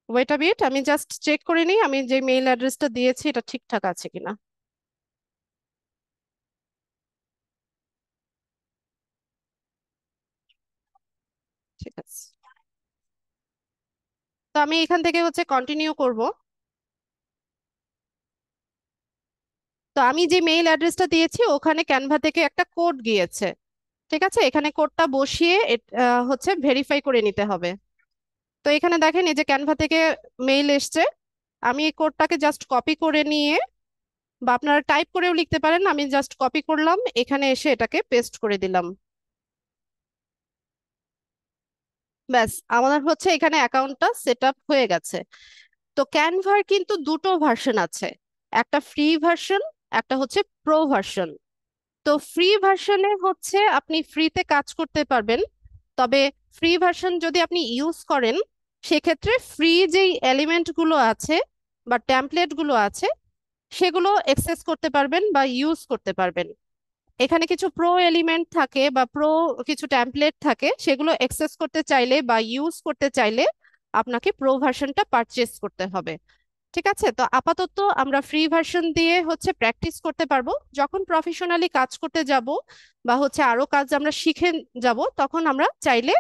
ওয়েট আ বিট, আমি জাস্ট চেক করে নিই আমি যে মেইল অ্যাড্রেসটা দিয়েছি এটা ঠিকঠাক আছে কিনা। ঠিক আছে, তো আমি এখান থেকে হচ্ছে কন্টিনিউ করব। তো আমি যে মেইল অ্যাড্রেসটা দিয়েছি ওখানে ক্যানভা থেকে একটা কোড গিয়েছে। ঠিক আছে, এখানে কোডটা বসিয়ে হচ্ছে ভেরিফাই করে নিতে হবে। তো এখানে দেখেন এই যে ক্যানভা থেকে মেইল এসছে। আমি এই কোডটাকে জাস্ট কপি করে নিয়ে, বা আপনারা টাইপ করেও লিখতে পারেন, আমি জাস্ট কপি করলাম, এখানে এসে এটাকে পেস্ট করে দিলাম। ব্যাস, আমাদের হচ্ছে এখানে অ্যাকাউন্টটা সেট আপ হয়ে গেছে। তো ক্যানভার কিন্তু দুটো ভার্সন আছে, একটা ফ্রি ভার্সন, একটা হচ্ছে প্রো ভার্সন। তো ফ্রি ভার্সনে হচ্ছে আপনি ফ্রিতে কাজ করতে পারবেন। তবে ফ্রি ভার্সন যদি আপনি ইউজ করেন, সেক্ষেত্রে ফ্রি যেই এলিমেন্ট গুলো আছে বা টেমপ্লেট গুলো আছে সেগুলো অ্যাক্সেস করতে পারবেন বা ইউজ করতে পারবেন। এখানে কিছু প্রো এলিমেন্ট থাকে বা প্রো কিছু টেমপ্লেট থাকে, সেগুলো অ্যাক্সেস করতে চাইলে বা ইউজ করতে চাইলে আপনাকে প্রো ভার্সনটা পারচেস করতে হবে। ঠিক আছে, তো আপাতত আমরা ফ্রি ভার্সন দিয়ে হচ্ছে প্র্যাকটিস করতে পারবো। যখন প্রফেশনালি কাজ করতে যাব বা হচ্ছে আরো কাজ আমরা শিখে যাব, তখন আমরা চাইলে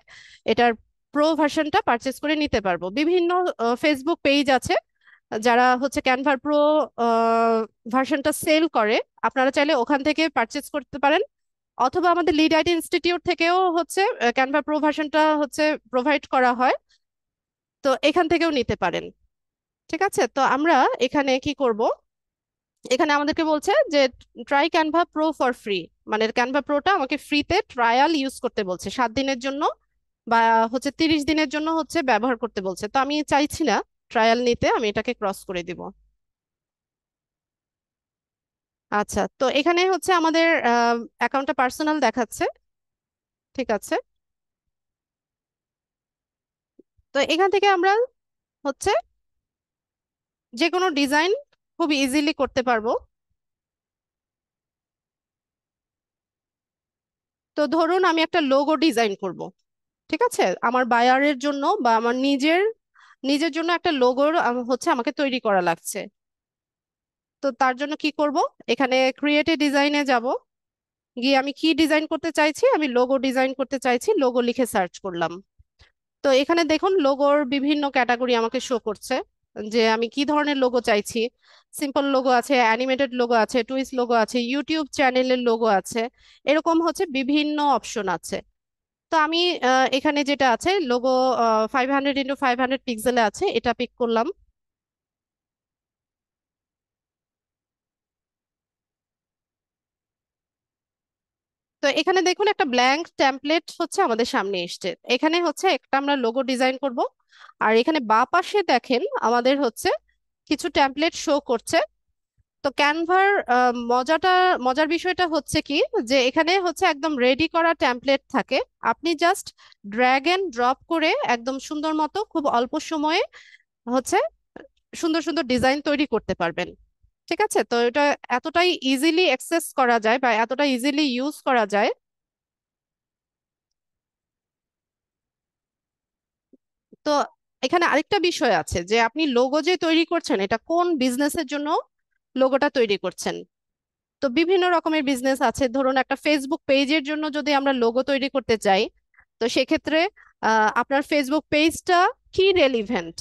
এটার প্রো ভার্সনটা পারচেস করে নিতে পারবো। বিভিন্ন ফেসবুক পেজ আছে যারা হচ্ছে ক্যানভার প্রো ভার্সনটা সেল করে, আপনারা চাইলে ওখান থেকে পারচেস করতে পারেন। অথবা আমাদের লিড আইটি ইনস্টিটিউট থেকেও হচ্ছে ক্যানভা প্রো ভার্সনটা হচ্ছে প্রোভাইড করা হয়, তো এখান থেকেও নিতে পারেন। ঠিক আছে, তো আমরা এখানে কি করব, এখানে আমাদেরকে বলছে যে try Canva pro for free, মানে ক্যানভা প্রোটা আমাকে ফ্রিতে ট্রায়াল ইউজ করতে বলছে 7 দিনের জন্য, বা হচ্ছে 30 দিনের জন্য হচ্ছে ব্যবহার করতে বলছে। তো আমি চাইছি না ট্রায়াল নিতে, আমি এটাকে ক্রস করে দিব। আচ্ছা, তো এখানে হচ্ছে আমাদের অ্যাকাউন্টটা পার্সোনাল দেখাচ্ছে। ঠিক আছে, তো এখান থেকে আমরা হচ্ছে যে কোনো ডিজাইন খুব ইজিলি করতে পারবো। তো ধরুন আমি একটা লোগো ডিজাইন করব। ঠিক আছে, আমার বায়ারের জন্য বা আমার নিজের নিজের জন্য একটা লোগোর হচ্ছে আমাকে তৈরি করা লাগছে। তো তার জন্য কি করব, এখানে ক্রিয়েট এ ডিজাইনে যাব, গিয়ে আমি কি ডিজাইন করতে চাইছি, আমি লোগো ডিজাইন করতে চাইছি, লোগো লিখে সার্চ করলাম। তো এখানে দেখুন লোগোর বিভিন্ন ক্যাটাগরি আমাকে শো করছে, যে আমি কি ধরনের লোগো চাইছি। সিম্পল লোগো আছে, অ্যানিমেটেড লোগো আছে, টুইস্ট লোগো আছে, ইউটিউব চ্যানেলের লোগো আছে, এরকম হচ্ছে বিভিন্ন অপশন আছে। তো আমি এখানে যেটা আছে লোগো 500 × 500 পিক্সেলে আছে, এটা পিক করলাম। তো এখানে দেখুন একটা ব্ল্যাঙ্ক টেমপ্লেট হচ্ছে আমাদের সামনে এসছে। এখানে হচ্ছে একটা আমরা লোগো ডিজাইন করব। আর এখানে বাঁ পাশে দেখেন আমাদের হচ্ছে কিছু টেমপ্লেট শো করছে। তো ক্যানভার মজার বিষয়টা হচ্ছে কি, যে এখানে হচ্ছে একদম রেডি করা টেমপ্লেট থাকে। আপনি জাস্ট ড্র্যাগ এন্ড ড্রপ করে একদম সুন্দর মতো খুব অল্প সময়ে হচ্ছে সুন্দর সুন্দর ডিজাইন তৈরি করতে পারবেন। ঠিক আছে, তো এটা এতটাই ইজিলি অ্যাক্সেস করা যায় বা এতটা ইজিলি ইউজ করা যায়। তো এখানে আরেকটা বিষয় আছে যে আপনি লোগো যে তৈরি করছেন এটা কোন বিজনেসের জন্য লোগোটা তৈরি করছেন। তো বিভিন্ন রকমের বিজনেস আছে, ধরুন একটা ফেসবুক পেজের জন্য যদি আমরা লোগো তৈরি করতে চাই, তো সেক্ষেত্রে আপনার ফেসবুক পেজটা কি রেলিভেন্ট,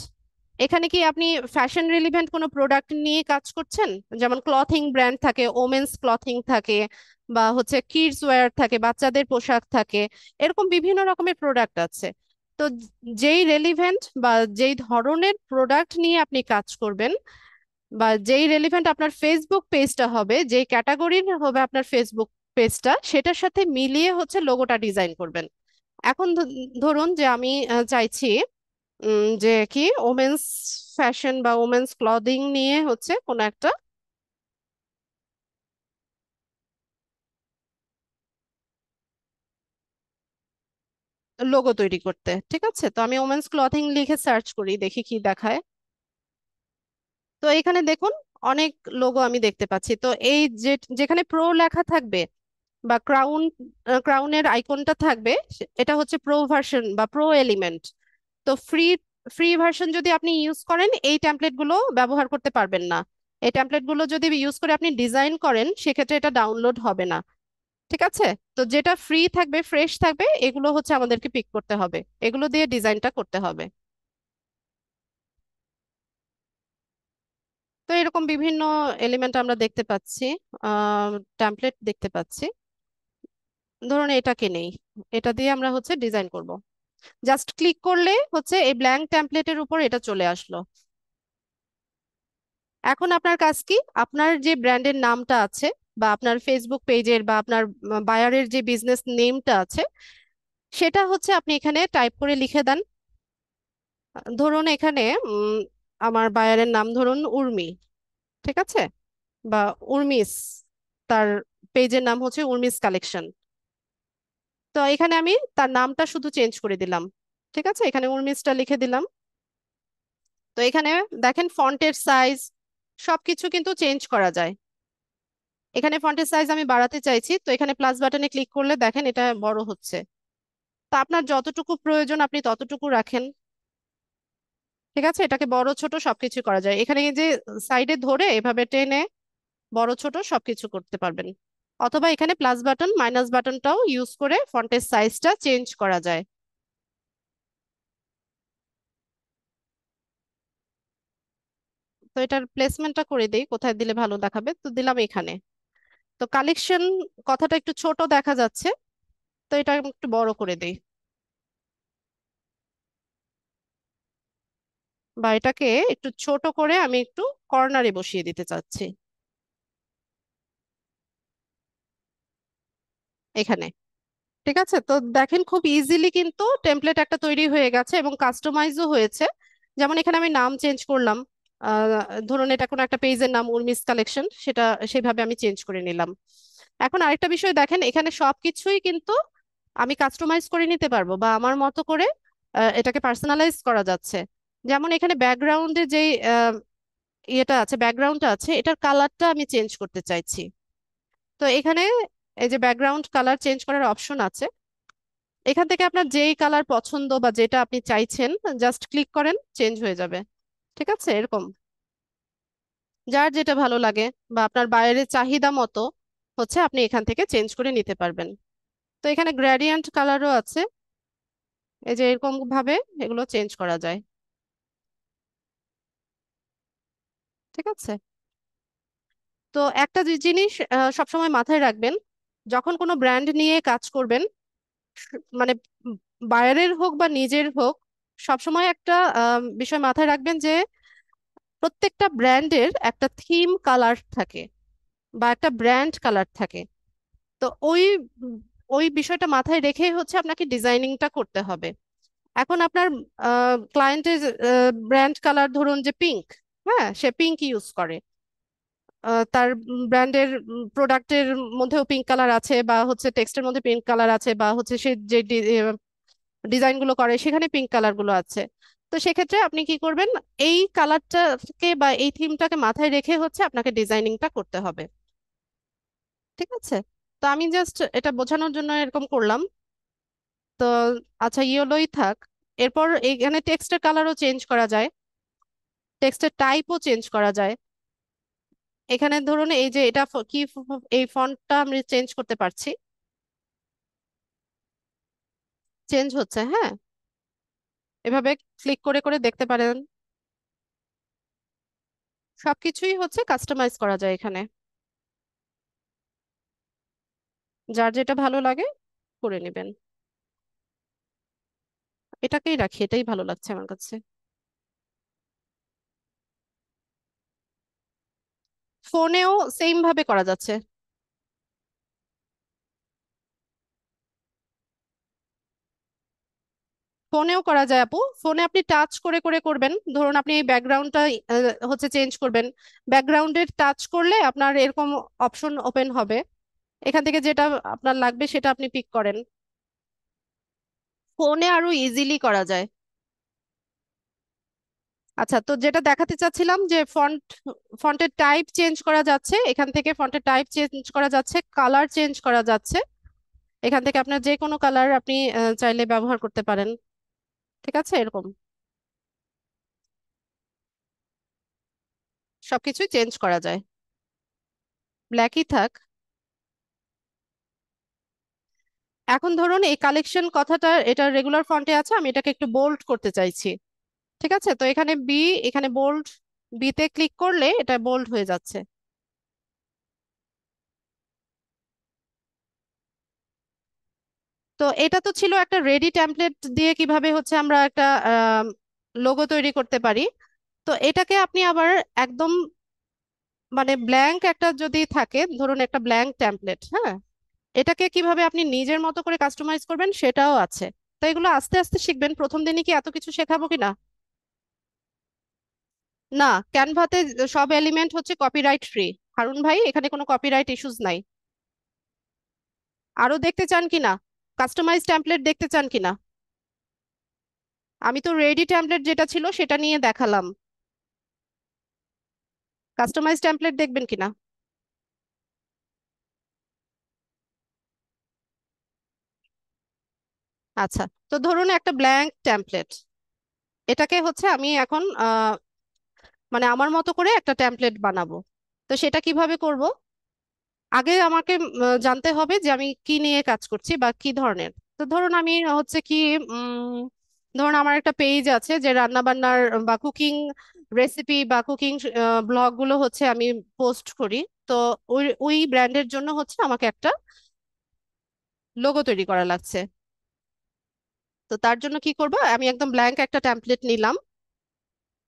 এখানে কি আপনি ফ্যাশন রিলিভেন্ট কোনো প্রোডাক্ট নিয়ে কাজ করছেন, যেমন ক্লথিং ব্র্যান্ড থাকে, ওমেন্স ক্লথিং থাকে, বা হচ্ছে কিডস ওয়্যার থাকে, বাচ্চাদের পোশাক থাকে, এরকম বিভিন্ন রকমের প্রোডাক্ট আছে। তো যেই রেলিভেন্ট বা যেই ধরনের প্রোডাক্ট নিয়ে আপনি কাজ করবেন, বা যেই রেলিভেন্ট আপনার ফেসবুক পেজটা হবে, যেই ক্যাটাগরির হবে আপনার ফেসবুক পেজটা, সেটার সাথে মিলিয়ে হচ্ছে লোগোটা ডিজাইন করবেন। এখন ধরুন যে আমি চাইছি যে কি ওমেন্স ফ্যাশন বা ওমেন্স ক্লদিং নিয়ে হচ্ছে কোনো একটা লোগো তৈরি করতে। ঠিক আছে, তো আমি ওমেন্স ক্লথিং লিখে সার্চ করি, দেখি কি দেখায়। তো এখানে দেখুন অনেক লোগো আমি দেখতে পাচ্ছি। তো এই যে যেখানে প্রো লেখা থাকবে বা ক্রাউনের আইকনটা থাকবে, এটা হচ্ছে প্রো ভার্সন বা প্রো এলিমেন্ট। তো ফ্রি ভার্সন যদি আপনি ইউজ করেন এই টেমপ্লেট গুলো ব্যবহার করতে পারবেন না। এই টেমপ্লেট গুলো যদি ইউজ করে আপনি ডিজাইন করেন সেক্ষেত্রে এটা ডাউনলোড হবে না। ঠিক আছে, তো যেটা ফ্রি থাকবে ফ্রেশ থাকবে এগুলো হচ্ছে আমাদেরকে পিক করতে হবে, এগুলো দিয়ে ডিজাইনটা করতে হবে। তো এরকম বিভিন্ন এলিমেন্ট আমরা দেখতে পাচ্ছি, টেমপ্লেট দেখতে পাচ্ছি। ধরুন এটাকে নেই, এটা দিয়ে আমরা হচ্ছে ডিজাইন করব। জাস্ট ক্লিক করলে হচ্ছে এই ব্ল্যাঙ্ক টেমপ্লেটের উপর এটা চলে আসলো। এখন আপনার কাজ কি, আপনার যে ব্র্যান্ডের নামটা আছে বা আপনার ফেসবুক পেজের বা আপনার বায়ারের যে বিজনেস নেমটা আছে সেটা হচ্ছে আপনি এখানে টাইপ করে লিখে দেন। ধরুন এখানে উম, আমার বায়ারের নাম ধরুন উর্মি। ঠিক আছে, বা উর্মিস, তার পেজের নাম হচ্ছে উর্মিস কালেকশন। তো এখানে আমি তার নামটা শুধু চেঞ্জ করে দিলাম। ঠিক আছে, এখানে উর্মিসটা লিখে দিলাম। তো এখানে দেখেন ফন্টের সাইজ সবকিছু কিন্তু চেঞ্জ করা যায়। এখানে ফন্টের সাইজ আমি বাড়াতে চাইছি, তো এখানে প্লাস বাটনে ক্লিক করলে দেখেন এটা বড় হচ্ছে। তা আপনার যতটুকু প্রয়োজন আপনি ততটুকু রাখেন। ঠিক আছে, এটাকে বড় ছোট সবকিছু করা যায়। এখানে এই যে সাইডে ধরে এভাবে টেনে বড় ছোট সবকিছু করতে পারবেন। অথবা এখানে প্লাস বাটন মাইনাস বাটনটাও ইউজ করে ফন্টের সাইজটা চেঞ্জ করা যায়। তো এটার প্লেসমেন্টটা করে দেই, কোথায় দিলে ভালো দেখাবে, তো দিলাম এখানে। তো কালেকশন কথাটা একটু ছোট দেখা যাচ্ছে, তো এটা আমি একটু বড় করে দেই, বা এটাকে একটু ছোট করে আমি একটু কর্নারে বসিয়ে দিতে চাচ্ছি এখানে। ঠিক আছে, তো দেখেন খুব ইজিলি কিন্তু টেমপ্লেট একটা তৈরি হয়ে গেছে এবং কাস্টমাইজও হয়েছে। যেমন এখানে আমি নাম চেঞ্জ করলাম, আহ, ধরুন এটা কোনো একটা পেজের নাম উর্মিস কালেকশন, সেটা সেইভাবে আমি চেঞ্জ করে নিলাম। এখন আরেকটা বিষয় দেখেন, এখানে সবকিছুই কিন্তু আমি কাস্টমাইজ করে নিতে পারবো বা আমার মতো করে এটাকে পার্সোনালাইজ করা যাচ্ছে। যেমন এখানে ব্যাকগ্রাউন্ডে যে ইয়েটা আছে, ব্যাকগ্রাউন্ডটা আছে, এটার কালারটা আমি চেঞ্জ করতে চাইছি। তো এখানে এই যে ব্যাকগ্রাউন্ড কালার চেঞ্জ করার অপশন আছে, এখান থেকে আপনার যেই কালার পছন্দ বা যেটা আপনি চাইছেন জাস্ট ক্লিক করেন, চেঞ্জ হয়ে যাবে। ঠিক আছে, এরকম যার যেটা ভালো লাগে বা আপনার বাইরের চাহিদা মতো হচ্ছে আপনি এখান থেকে চেঞ্জ করে নিতে পারবেন। তো এখানে গ্রেডিয়েন্ট কালারও আছে, এই যে এরকম ভাবে এগুলো চেঞ্জ করা যায়। ঠিক আছে, তো একটা জিনিস সবসময় মাথায় রাখবেন, যখন কোনো ব্র্যান্ড নিয়ে কাজ করবেন, মানে বাইরের হোক বা নিজের হোক, সবসময় একটা বিষয় মাথায় রাখবেন যে প্রত্যেকটা ব্র্যান্ডের একটা থিম কালার থাকে বা একটা ব্র্যান্ড কালার থাকে। তো উম, ওই বিষয়টা মাথায় রেখেই হচ্ছে আপনাকে ডিজাইনিংটা করতে হবে। এখন আপনার ক্লায়েন্টের ব্র্যান্ড কালার ধরুন যে পিঙ্ক, হ্যাঁ সে পিঙ্ক ইউজ করে, তার ব্র্যান্ডের প্রোডাক্টের মধ্যেও পিঙ্ক কালার আছে বা হচ্ছে টেক্সটের মধ্যে পিঙ্ক কালার আছে বা হচ্ছে সে যে ডিজাইন গুলো করে সেখানে পিঙ্ক কালার গুলো আছে। তো সেক্ষেত্রে আপনি কি করবেন, এই কালারটাকে বা এই থিমটাকে মাথায় রেখে হচ্ছে আপনাকে ডিজাইনিংটা করতে হবে। ঠিক আছে, তো আমি জাস্ট এটা বোঝানোর জন্য এরকম করলাম। তো আচ্ছা ইয়েলোই থাক। এরপর এখানে টেক্সটের কালারও চেঞ্জ করা যায়, টেক্সটের টাইপও চেঞ্জ করা যায়। এখানে ধরুন এই যে এটা এই ফন্টটা আমি চেঞ্জ করতে পারছি, চেঞ্জ হচ্ছে, হ্যাঁ এভাবে ক্লিক করে করে দেখতে পারেন। সবকিছুই হচ্ছে কাস্টমাইজ করা যায় এখানে, যার যেটা ভালো লাগে করে নেবেন। এটাকেই রাখি, এটাই ভালো লাগছে আমার কাছে। ফোনেও সেম ভাবে করা যাচ্ছে, ফোনেও করা যায় আপু। ফোনে আপনি টাচ করে করে করবেন, ধরুন আপনি এই ব্যাকগ্রাউন্ডটা হচ্ছে চেঞ্জ করবেন, ব্যাকগ্রাউন্ডের টাচ করলে আপনার এরকম অপশন ওপেন হবে, এখান থেকে যেটা আপনার লাগবে সেটা আপনি পিক করেন। ফোনে আরো ইজিলি করা যায়। আচ্ছা, তো যেটা দেখাতে চাচ্ছিলাম যে ফন্টের টাইপ চেঞ্জ করা যাচ্ছে, এখান থেকে ফন্টের টাইপ চেঞ্জ করা যাচ্ছে, কালার চেঞ্জ করা যাচ্ছে। এখান থেকে আপনার যে কোনো কালার আপনি চাইলে ব্যবহার করতে পারেন। ঠিক আছে, এরকম সবকিছুই চেঞ্জ করা যায়। ব্ল্যাকই থাক। এখন ধরুন এই কালেকশন কথাটা এটা রেগুলার ফন্টে আছে, আমি এটাকে একটু বোল্ড করতে চাইছি। ঠিক আছে, তো এখানে বি, এখানে বোল্ড, বিতে ক্লিক করলে এটা বোল্ড হয়ে যাচ্ছে। তো এটা তো ছিল একটা রেডি টেমপ্লেট দিয়ে কিভাবে হচ্ছে আমরা একটা লোগো তৈরি করতে পারি। তো এটাকে আপনি আবার একদম মানে ব্ল্যাঙ্ক একটা যদি থাকে, ধরুন একটা ব্ল্যাঙ্ক টেমপ্লেট, হ্যাঁ, এটাকে কিভাবে আপনি নিজের মতো করে কাস্টমাইজ করবেন সেটাও আছে। তো এগুলো আস্তে আস্তে শিখবেন, প্রথম দিনই কি এত কিছু শেখাবো কিনা? না, ক্যানভাতে সব এলিমেন্ট হচ্ছে কপিরাইট ফ্রি। হারুন ভাই, এখানে কোনো কপিরাইট ইস্যুস নাই। আরো দেখতে চান কিনা? কাস্টমাইজ টেমপ্লেট দেখতে চান কিনা? আমি তো রেডি টেমপ্লেট যেটা ছিল সেটা নিয়ে দেখালাম। কাস্টমাইজ টেমপ্লেট দেখবেন কিনা? আচ্ছা, তো ধরুন একটা ব্ল্যাঙ্ক টেমপ্লেট, এটাকে হচ্ছে আমি এখন মানে আমার মতো করে একটা টেমপ্লেট বানাবো। তো সেটা কিভাবে করব? আগে আমাকে জানতে হবে যে আমি কি নিয়ে কাজ করছি বা কি ধরনের। তো ধরুন আমি হচ্ছে কি, উম, ধরুন আমার একটা পেজ আছে যে রান্না বান্নার বা কুকিং রেসিপি বা কুকিং ব্লগ গুলো হচ্ছে আমি পোস্ট করি। তো ওই ওই ব্র্যান্ডের জন্য হচ্ছে আমাকে একটা লোগো তৈরি করা লাগছে। তো তার জন্য কি করব, আমি একদম ব্ল্যাঙ্ক একটা টেমপ্লেট নিলাম।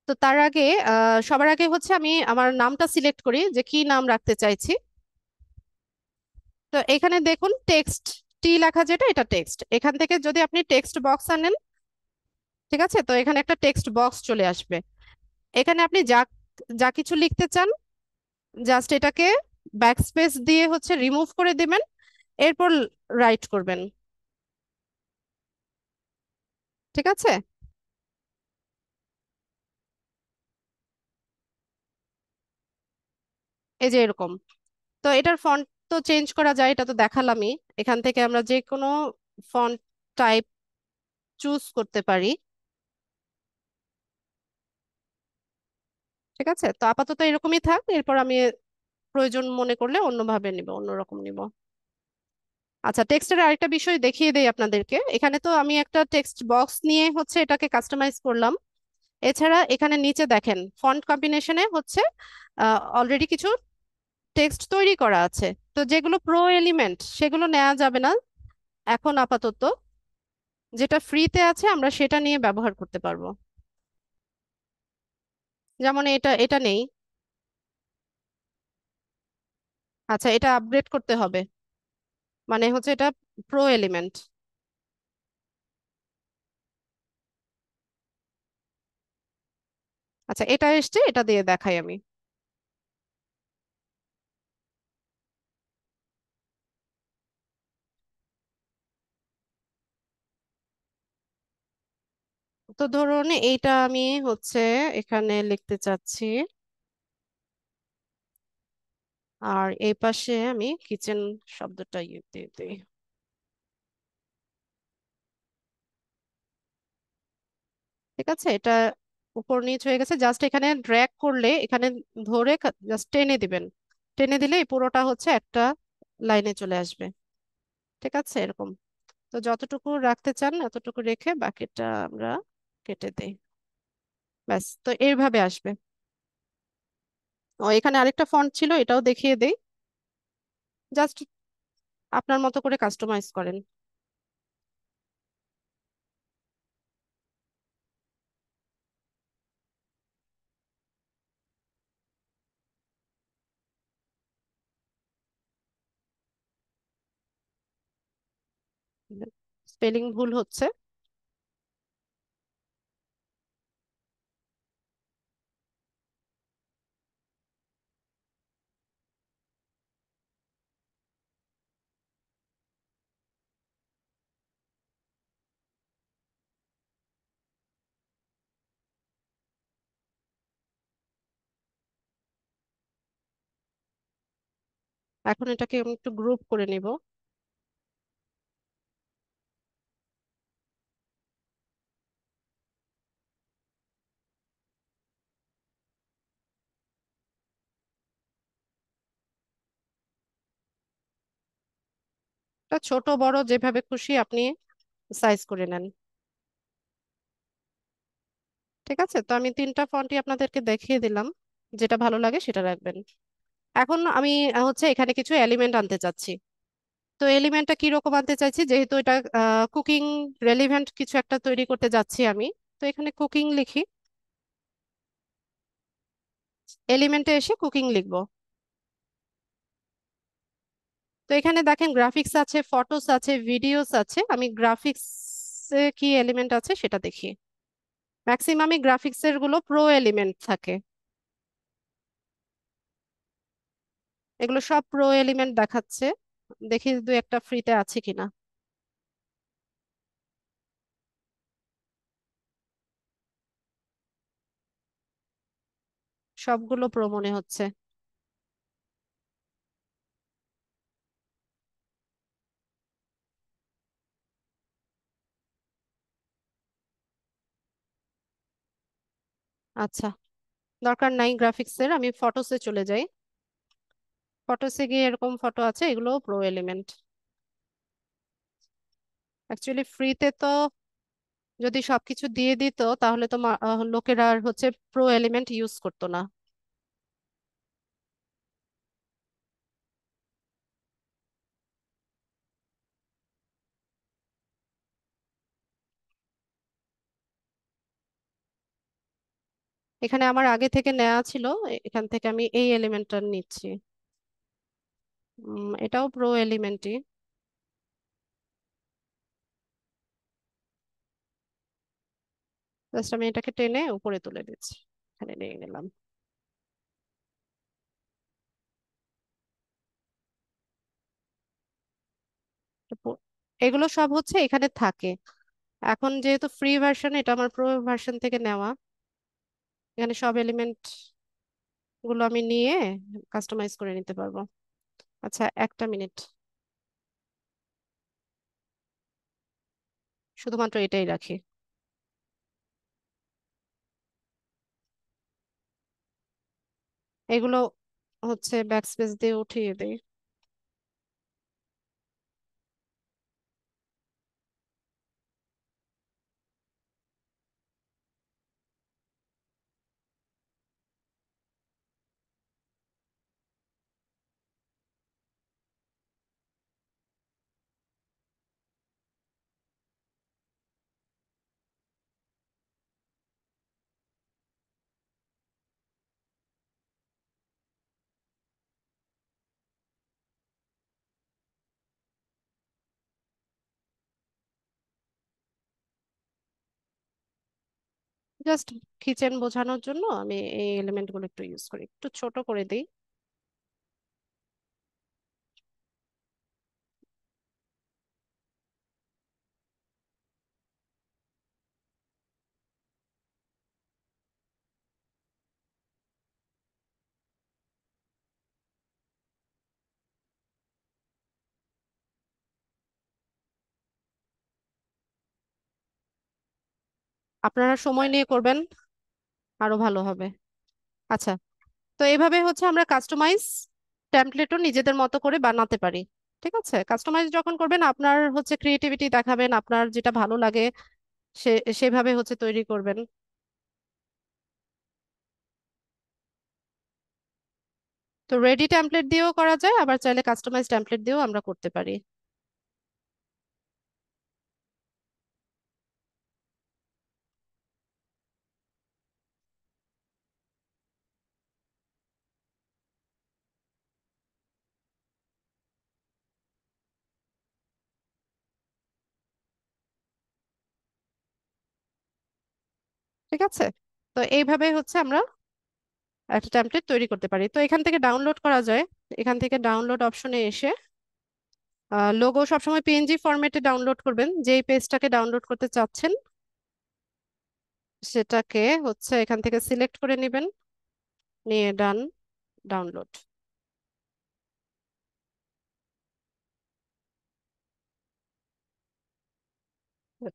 তো তার আগে সবার আগে হচ্ছে আমি আমার নামটা সিলেক্ট করি যে কি নাম রাখতে চাইছি। তো এখানে দেখুন টেক্সট, টি লেখা যেটা এটা টেক্সট। এখান থেকে যদি আপনি টেক্সট বক্স আনেন, ঠিক আছে, তো এখানে একটা টেক্সট বক্স চলে আসবে। এখানে আপনি যা যা কিছু লিখতে চান জাস্ট এটাকে ব্যাকস্পেস দিয়ে হচ্ছে রিমুভ করে দিবেন, এরপর রাইট করবেন। ঠিক আছে, এই যে এরকম। তো এটার ফন্ট তো চেঞ্জ করা যায়, এটা তো দেখালামই। এখান থেকে আমরা যে কোনো ফন্ট টাইপ চুজ করতে পারি। ঠিক আছে, তো আপাতত এরকমই থাক, এরপর আমি প্রয়োজন মনে করলে অন্যভাবে নিব, অন্যরকম নিব। আচ্ছা, টেক্সটের আরেকটা বিষয় দেখিয়ে দেই আপনাদেরকে। এখানে তো আমি একটা টেক্সট বক্স নিয়ে হচ্ছে এটাকে কাস্টমাইজ করলাম। এছাড়া এখানে নিচে দেখেন ফন্ট কম্বিনেশনে হচ্ছে অলরেডি কিছু টেক্সট তৈরি করা আছে। তো যেগুলো প্রো এলিমেন্ট সেগুলো নেওয়া যাবে না এখন আপাতত। যেটা ফ্রিতে আছে আমরা সেটা নিয়ে ব্যবহার করতে পারবো। যেমন এটা এটা নেই। আচ্ছা, এটা আপগ্রেড করতে হবে, মানে হচ্ছে এটা প্রো এলিমেন্ট। আচ্ছা, এটা এসছে, এটা দিয়ে দেখাই আমি। তো ধরুন এইটা আমি হচ্ছে এখানে লিখতে চাচ্ছি, আর এই পাশে আমি কিচেন শব্দটা ইয়ে দিয়ে দিই। ঠিক আছে, এটা উপর নিচ হয়ে গেছে, জাস্ট এখানে ড্র্যাগ করলে এখানে ধরে জাস্ট টেনে দিবেন। টেনে দিলে এই পুরোটা হচ্ছে একটা লাইনে চলে আসবে। ঠিক আছে, এরকম। তো যতটুকু রাখতে চান এতটুকু রেখে বাকিটা আমরা কেটে দেই। ব্যাস, তো এইভাবে আসবে। ও, এখানে আরেকটা ফন্ট ছিল, এটাও দেখিয়ে দেই। জাস্ট আপনার মতো করে কাস্টমাইজ করেন। স্পেলিং ভুল হচ্ছে। এখন এটাকে আমি একটু গ্রুপ করে নিব। এটা ছোট বড় যেভাবে খুশি আপনি সাইজ করে নেন। ঠিক আছে, তো আমি তিনটা ফন্টই আপনাদেরকে দেখিয়ে দিলাম, যেটা ভালো লাগে সেটা রাখবেন। এখন আমি হচ্ছে এখানে কিছু এলিমেন্ট আনতে চাচ্ছি। তো এলিমেন্টটা কি রকম আনতে চাইছি, যেহেতু এটা কুকিং রেলিভেন্ট কিছু একটা তৈরি করতে যাচ্ছি আমি, তো এখানে কুকিং লিখি, এলিমেন্টে এসে কুকিং লিখবো। তো এখানে দেখেন গ্রাফিক্স আছে, ফটোস আছে, ভিডিওস আছে। আমি গ্রাফিক্স কি এলিমেন্ট আছে সেটা দেখি। ম্যাক্সিমামই গ্রাফিক্সের গুলো প্রো এলিমেন্ট থাকে, এগুলো সব প্রো এলিমেন্ট দেখাচ্ছে। দেখি দু একটা ফ্রিতে আছে কিনা। সবগুলো প্রো মনে হচ্ছে। আচ্ছা, দরকার নাই গ্রাফিক্সের, আমি ফটোসে চলে যাই। ফটোসে গিয়ে এরকম ফটো আছে, এগুলো প্রো এলিমেন্ট। অ্যাকচুয়ালি ফ্রিতে তো যদি সবকিছু দিয়ে দিত তাহলে তো লোকেরা আর হচ্ছে প্রো এলিমেন্ট ইউজ করতো না। এখানে আমার আগে থেকে নেওয়া ছিল, এখান থেকে আমি এই এলিমেন্টটা নিচ্ছি। এটাও প্রো এলিমেন্টই। জাস্ট আমি এটাকে টেনে উপরে তুলে দিচ্ছি, এখানে নিয়ে নিলাম। তো এগুলো সব হচ্ছে এখানে থাকে। এখন যেহেতু ফ্রি ভার্সন, এটা আমার প্রো ভার্সন থেকে নেওয়া, এখানে সব এলিমেন্ট গুলো আমি নিয়ে কাস্টমাইজ করে নিতে পারবো। আচ্ছা, একটা মিনিট, শুধুমাত্র এটাই রাখি। এগুলো হচ্ছে ব্যাকস্পেস দিয়ে উঠিয়ে দেই। জাস্ট কিচেন বোঝানোর জন্য আমি এই এলিমেন্ট গুলো একটু ইউজ করি, একটু ছোট করে দিই। আপনারা সময় নিয়ে করবেন, আরো ভালো হবে। আচ্ছা, তো এইভাবে হচ্ছে আমরা কাস্টমাইজ টেমপ্লেটও নিজেদের মতো করে বানাতে পারি। ঠিক আছে, কাস্টমাইজ যখন করবেন আপনার হচ্ছে ক্রিয়েটিভিটি দেখাবেন, আপনার যেটা ভালো লাগে সে সেভাবে হচ্ছে তৈরি করবেন। তো রেডি টেমপ্লেট দিয়েও করা যায়, আবার চাইলে কাস্টমাইজ টেমপ্লেট দিয়েও আমরা করতে পারি। ঠিক আছে, তো এইভাবে হচ্ছে আমরা একটা টেমপ্লেট তৈরি করতে পারি। তো এখান থেকে ডাউনলোড করা যায়। এখান থেকে ডাউনলোড অপশনে এসে লোগো সবসময় পিএনজি ফরম্যাটে ডাউনলোড করবেন, যেই পেজটাকে ডাউনলোড করতে চাচ্ছেন সেটাকে হচ্ছে এখান থেকে সিলেক্ট করে নেবেন, নিয়ে ডান, ডাউনলোড।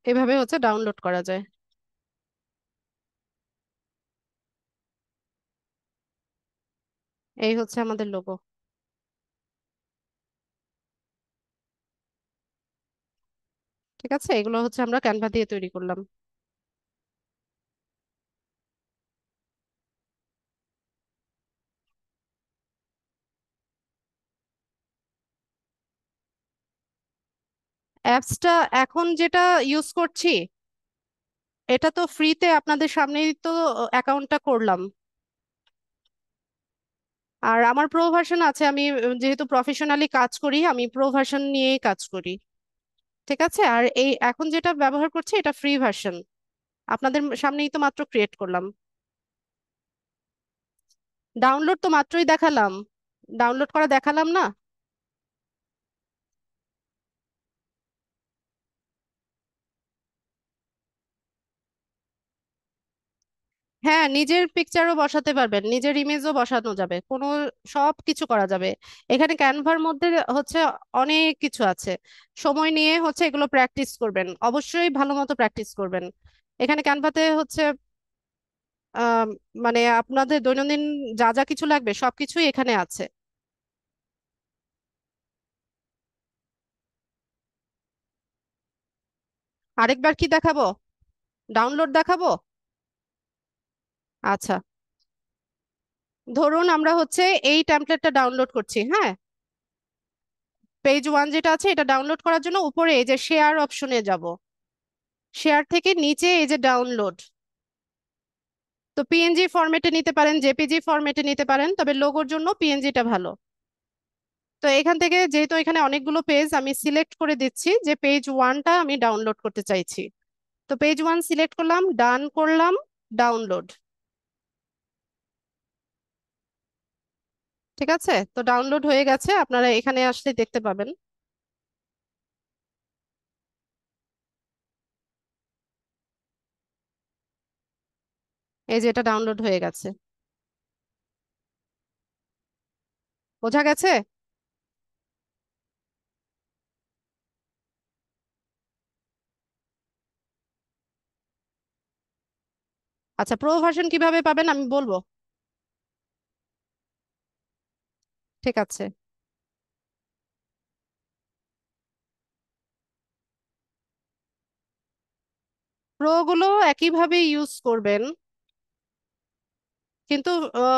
এভাবে হচ্ছে ডাউনলোড করা যায়। এই হচ্ছে আমাদের লোগো। ঠিক আছে, এগুলো হচ্ছে আমরা ক্যানভা দিয়ে তৈরি করলাম। অ্যাপসটা এখন যেটা ইউজ করছি, এটা তো ফ্রিতে, আপনাদের সামনেই তো অ্যাকাউন্টটা করলাম। আর আমার প্রো ভার্সন আছে, আমি যেহেতু প্রফেশনালি কাজ করি, আমি প্রো ভার্সন নিয়েই কাজ করি। ঠিক আছে, আর এই এখন যেটা ব্যবহার করছি এটা ফ্রি ভার্সন। আপনাদের সামনেই তো মাত্র ক্রিয়েট করলাম। ডাউনলোড তো মাত্রই দেখালাম, ডাউনলোড করা দেখালাম না। হ্যাঁ, নিজের পিকচারও বসাতে পারবেন, নিজের ইমেজও বসানো যাবে, কোনো সব কিছু করা যাবে। এখানে ক্যানভার মধ্যে হচ্ছে অনেক কিছু আছে। সময় নিয়ে হচ্ছে এগুলো প্র্যাকটিস করবেন, অবশ্যই ভালো মতো প্র্যাকটিস করবেন। এখানে ক্যানভাতে হচ্ছে আহ মানে আপনাদের দৈনন্দিন যা যা কিছু লাগবে সবকিছুই এখানে আছে। আরেকবার কি দেখাবো? ডাউনলোড দেখাবো? আচ্ছা, ধরুন আমরা হচ্ছে এই টেমপ্লেটটা ডাউনলোড করছি, হ্যাঁ। পেজ 1 যেটা আছে এটা ডাউনলোড করার জন্য উপরে এই যে শেয়ার অপশনে যাব। শেয়ার থেকে নিচে এই যে ডাউনলোড। তো পিএনজি ফরম্যাটে নিতে পারেন, জেপিজি ফরম্যাটে নিতে পারেন, তবে লোগোর জন্য পিএনজিটা ভালো। তো এখান থেকে যেহেতু এখানে অনেকগুলো পেজ, আমি সিলেক্ট করে দিচ্ছি যে পেজ 1টা আমি ডাউনলোড করতে চাইছি। তো পেজ 1 সিলেক্ট করলাম, ডান করলাম, ডাউনলোড। ঠিক আছে, তো ডাউনলোড হয়ে গেছে, আপনারা এখানে আসলে দেখতে পাবেন। এই যে এটা ডাউনলোড হয়ে গেছে। বোঝা গেছে? আচ্ছা, প্রো ভার্সন কিভাবে পাবেন আমি বলবো। ঠিক আছে, প্রো গুলো একইভাবে ইউজ করবেন, কিন্তু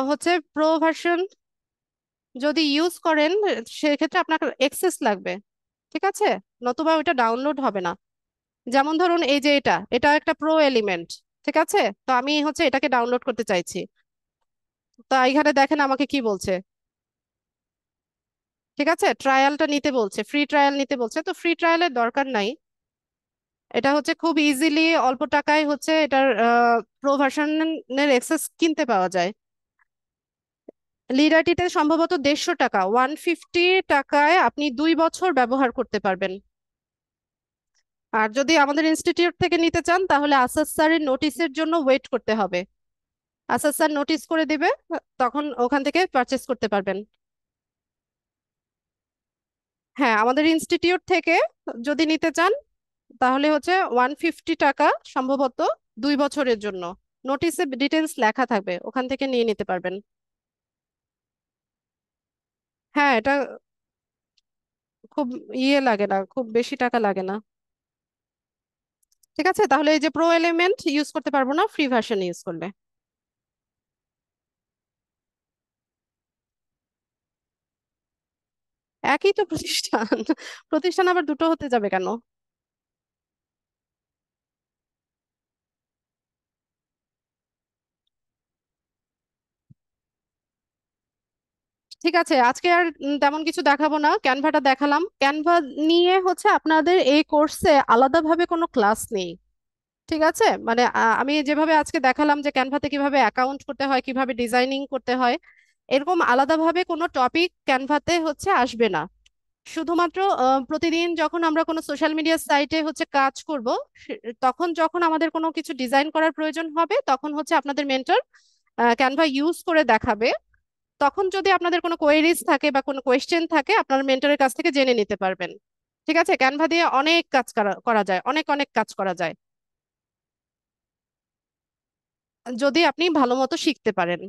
হচ্ছে প্রো ভার্সন যদি ইউজ করেন সেক্ষেত্রে আপনার এক্সেস লাগবে। ঠিক আছে, নতুবা ওইটা ডাউনলোড হবে না। যেমন ধরুন এই যে এটা এটা একটা প্রো এলিমেন্ট। ঠিক আছে, তো আমি হচ্ছে এটাকে ডাউনলোড করতে চাইছি। তো এখানে দেখেন আমাকে কি বলছে। ঠিক আছে, ট্রায়ালটা নিতে বলছে, ফ্রি ট্রায়াল নিতে বলছে, তো ফ্রি ট্রায়ালের দরকার নাই। এটা হচ্ছে খুব ইজিলি অল্প টাকায় হচ্ছে এটার প্রো ভার্সনের এক্সেস কিনতে পাওয়া যায়। লিডারটিতে সম্ভবত 150 টাকা, 150 টাকায় আপনি 2 বছর ব্যবহার করতে পারবেন। আর যদি আমাদের ইনস্টিটিউট থেকে নিতে চান তাহলে আসাদ স্যারের নোটিশের জন্য ওয়েট করতে হবে। আসাদ স্যার নোটিশ করে দিবে, তখন ওখান থেকে পারচেস করতে পারবেন। হ্যাঁ, আমাদের ইনস্টিটিউট থেকে যদি নিতে চান তাহলে হচ্ছে 150 টাকা সম্ভবত, 2 বছরের জন্য। নোটিশে ডিটেলস লেখা থাকবে, ওখান থেকে নিয়ে নিতে পারবেন। হ্যাঁ, এটা খুব লাগে না, খুব বেশি টাকা লাগে না। ঠিক আছে, তাহলে এই যে প্রো এলিমেন্ট ইউজ করতে পারবো না ফ্রি ভার্সন ইউজ করলে। একই তো প্রতিষ্ঠান। প্রতিষ্ঠান আবার দুটো হতে যাবে কেন? ঠিক আছে, আজকে আর তেমন কিছু দেখাবো না, ক্যানভাটা দেখালাম। ক্যানভা নিয়ে হচ্ছে আপনাদের এই কোর্সে আলাদাভাবে কোনো ক্লাস নেই। ঠিক আছে, মানে আমি যেভাবে আজকে দেখালাম যে ক্যানভাতে কিভাবে অ্যাকাউন্ট করতে হয়, কিভাবে ডিজাইনিং করতে হয়, এরকম আলাদাভাবে কোনো টপিক ক্যানভাতে হচ্ছে আসবে না। শুধুমাত্র প্রতিদিন যখন আমরা কোনো সোশ্যাল মিডিয়া সাইটে হচ্ছে কাজ করব, তখন যখন আমাদের কোনো কিছু ডিজাইন করার প্রয়োজন হবে তখন হচ্ছে আপনাদের মেন্টর ক্যানভা ইউজ করে দেখাবে। তখন যদি আপনাদের কোনো কোয়েরিজ থাকে বা কোনো কোয়েশ্চেন থাকে আপনার মেন্টরের কাছ থেকে জেনে নিতে পারবেন। ঠিক আছে, ক্যানভা দিয়ে অনেক কাজ করা করা যায়, অনেক অনেক কাজ করা যায় যদি আপনি ভালো মতো শিখতে পারেন।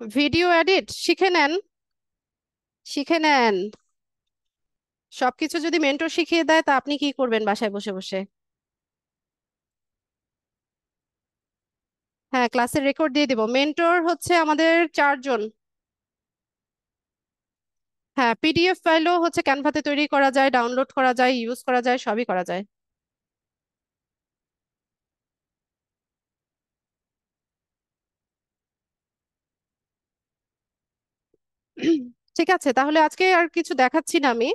ভিডিও এডিট শিখে নেন, শিখে নেন। সবকিছু যদি মেন্টর শিখিয়ে দেয় তা আপনি কি করবেন বাসায় বসে বসে? হ্যাঁ, ক্লাসের রেকর্ড দিয়ে দিব। মেন্টর হচ্ছে আমাদের 4 জন। হ্যাঁ, পিডিএফ ফাইলও হচ্ছে ক্যানভাতে তৈরি করা যায়, ডাউনলোড করা যায়, ইউজ করা যায়, সবই করা যায়। ঠিক আছে, তাহলে আজকে আর কিছু দেখাচ্ছি না আমি।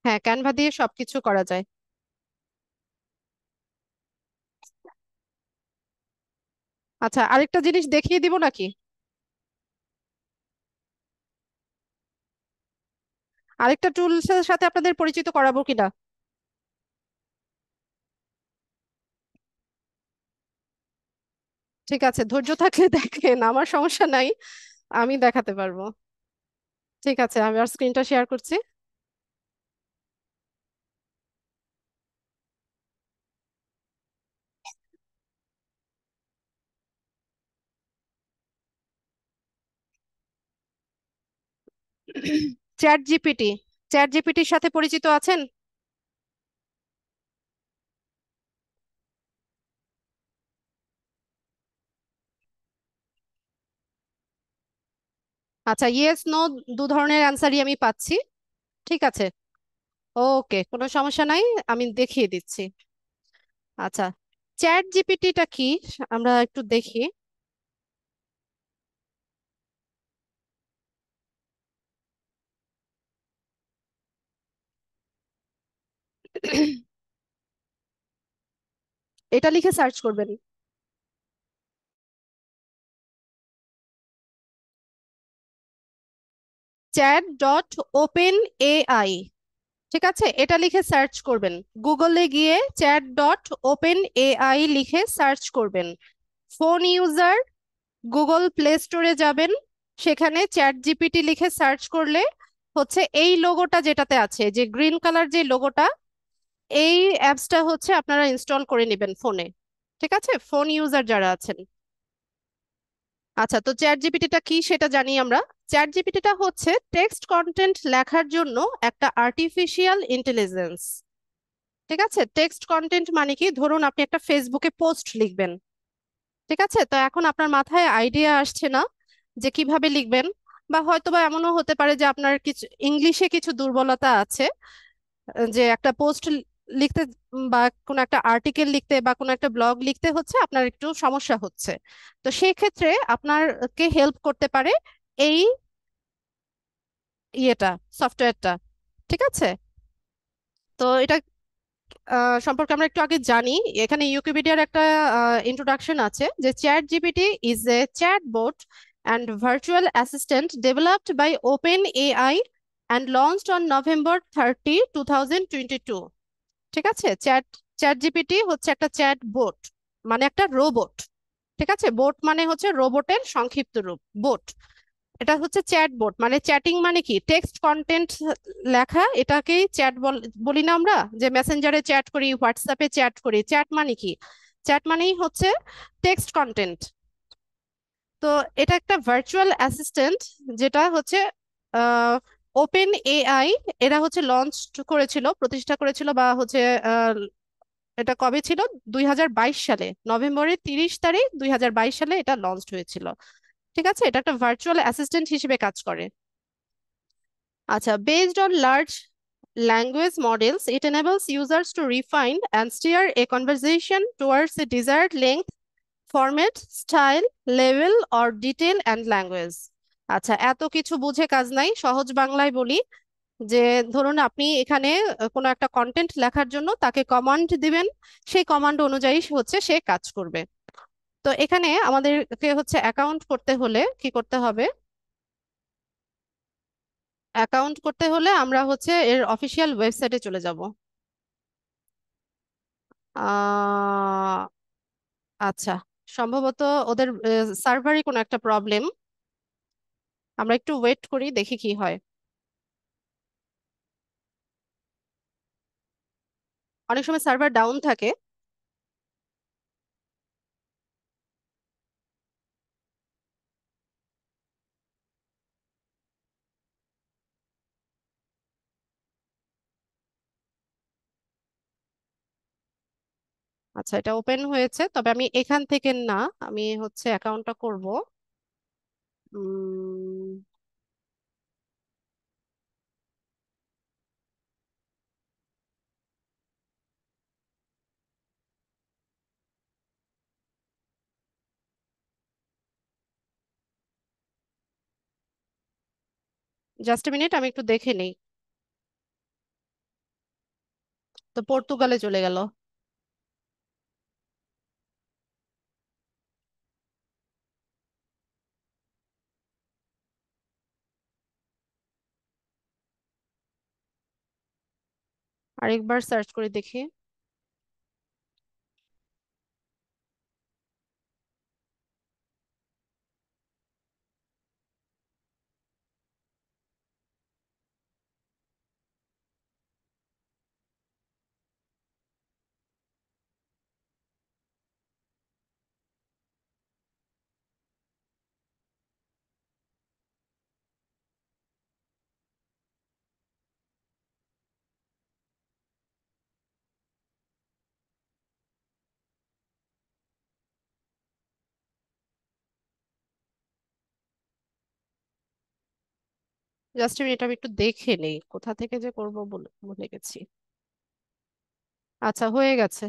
হ্যাঁ, ক্যানভা দিয়ে সবকিছু করা যায়। আচ্ছা, আরেকটা জিনিস দেখিয়ে দিব নাকি? আরেকটা টুলসের সাথে আপনাদের পরিচিত করাবো কিনা? ঠিক আছে, ধৈর্য থাকলে দেখেন, আমার সমস্যা নাই, আমি দেখাতে পারবো। ঠিক আছে, আমি আর স্ক্রিনটা শেয়ার করছি। চ্যাট জিপিটি, চ্যাট জিপিটির সাথে পরিচিত আছেন? আচ্ছা, ইয়েস নো দু ধরনের অ্যান্সারই আমি পাচ্ছি। ঠিক আছে, ওকে, কোনো সমস্যা নাই, আমি দেখিয়ে দিচ্ছি। আচ্ছা, চ্যাট জিপিটিটা কি আমরা একটু দেখি। এটা লিখে সার্চ করবেন, chat.openai। ঠিক আছে, এটা লিখে সার্চ করবেন। গুগলে গিয়ে chat.openai লিখে সার্চ করবেন। ফোন ইউজার গুগল প্লে স্টোরে যাবেন, সেখানে চ্যাট জিপিটি লিখে সার্চ করলে হচ্ছে এই লোগোটা যেটাতে আছে, যে গ্রিন কালার যে লোগোটা, এই অ্যাপসটা হচ্ছে আপনারা ইনস্টল করে নেবেন ফোনে। ঠিক আছে, ফোন ইউজার যারা আছেন। আচ্ছা, তো চ্যাট জিপিটিটা কি সেটা জানি আমরা। চ্যাট জিপিটিটা হচ্ছে টেক্সট কন্টেন্ট লেখার জন্য একটা আর্টিফিশিয়াল ইন্টেলিজেন্স। ঠিক আছে, টেক্সট কন্টেন্ট মানে কি, ধরুন আপনি একটা ফেসবুকে পোস্ট লিখবেন। ঠিক আছে, তো এখন আপনার মাথায় আইডিয়া আসছে না যে কিভাবে লিখবেন, বা হয়তোবা এমনও হতে পারে যে আপনার কিছু ইংলিশে কিছু দুর্বলতা আছে, যে একটা পোস্ট লিখতে বা কোনো একটা আর্টিকেল লিখতে বা কোনো একটা ব্লগ লিখতে হচ্ছে আপনার একটু সমস্যা হচ্ছে। তো সেই ক্ষেত্রে আপনারকে হেল্প করতে পারে এই ইয়েটা, সফটওয়্যারটা। ঠিক আছে, তো এটা সম্পর্কে আমরা একটু আগে জানি। এখানে ইউকিপিডিয়ার একটা ইন্ট্রোডাকশন আছে যে ChatGPT is a chatbot and virtual assistant developed by OpenAI and launched on November 30, 2022। ঠিক আছে, চ্যাট চ্যাট জিপিটি হচ্ছে একটা চ্যাট বোট, মানে একটা রোবট। ঠিক আছে, বোট মানে হচ্ছে রোবটের সংক্ষিপ্ত রূপ, বোট। এটা হচ্ছে চ্যাট বোট, মানে চ্যাটিং মানে কি, টেক্সট কন্টেন্ট লেখা, এটাকেই চ্যাট বলি না আমরা, যে মেসেঞ্জারে চ্যাট করি, হোয়াটসঅ্যাপে চ্যাট করি, চ্যাট মানে কি, চ্যাট মানেই হচ্ছে টেক্সট কন্টেন্ট। তো এটা একটা ভার্চুয়াল অ্যাসিস্ট্যান্ট, যেটা হচ্ছে ওপেন এআই এরা হচ্ছে লঞ্চ করেছিল, প্রতিষ্ঠা করেছিল, বা হচ্ছে আহ, এটা কবে ছিল, 2022 সালে, November 30 তারিখ 2022 সালে এটা লঞ্চ হয়েছিল। ঠিক আছে, এটা একটা ভার্চুয়াল অ্যাসিস্ট্যান্ট হিসেবে কাজ করে। আচ্ছা, based on large language models, it enables users to refine and steer a conversation towards a desired length, format, style, level, or detail and language. আচ্ছা, এত কিছু বুঝে কাজ নাই, সহজ বাংলায় বলি যে ধরুন আপনি এখানে কোনো একটা কন্টেন্ট লেখার জন্য তাকে কমান্ড দিবেন, সেই কমান্ড অনুযায়ী হচ্ছে সে কাজ করবে। তো এখানে আমাদেরকে হচ্ছে অ্যাকাউন্ট করতে হলে কি করতে হবে? অ্যাকাউন্ট করতে হলে আমরা হচ্ছে এর অফিসিয়াল ওয়েবসাইটে চলে যাব। আহ আচ্ছা, সম্ভবত ওদের সার্ভারে কোনো একটা প্রবলেম। আমরা একটু ওয়েট করি, দেখি কি হয়। অনেক সময় সার্ভার ডাউন থাকে। আচ্ছা, এটা ওপেন হয়েছে, তবে আমি এখান থেকে না, আমি হচ্ছে অ্যাকাউন্টটা করব। জাস্ট মিনিট, আমি একটু দেখে নেই। তো পর্তুগালে চলে গেল। আরেকবার সার্চ করে দেখি। জাস্ট মিনিট, আমি একটু দেখে নেই কোথা থেকে যে করব, বলে ভুলে গেছি। আচ্ছা, হয়ে গেছে।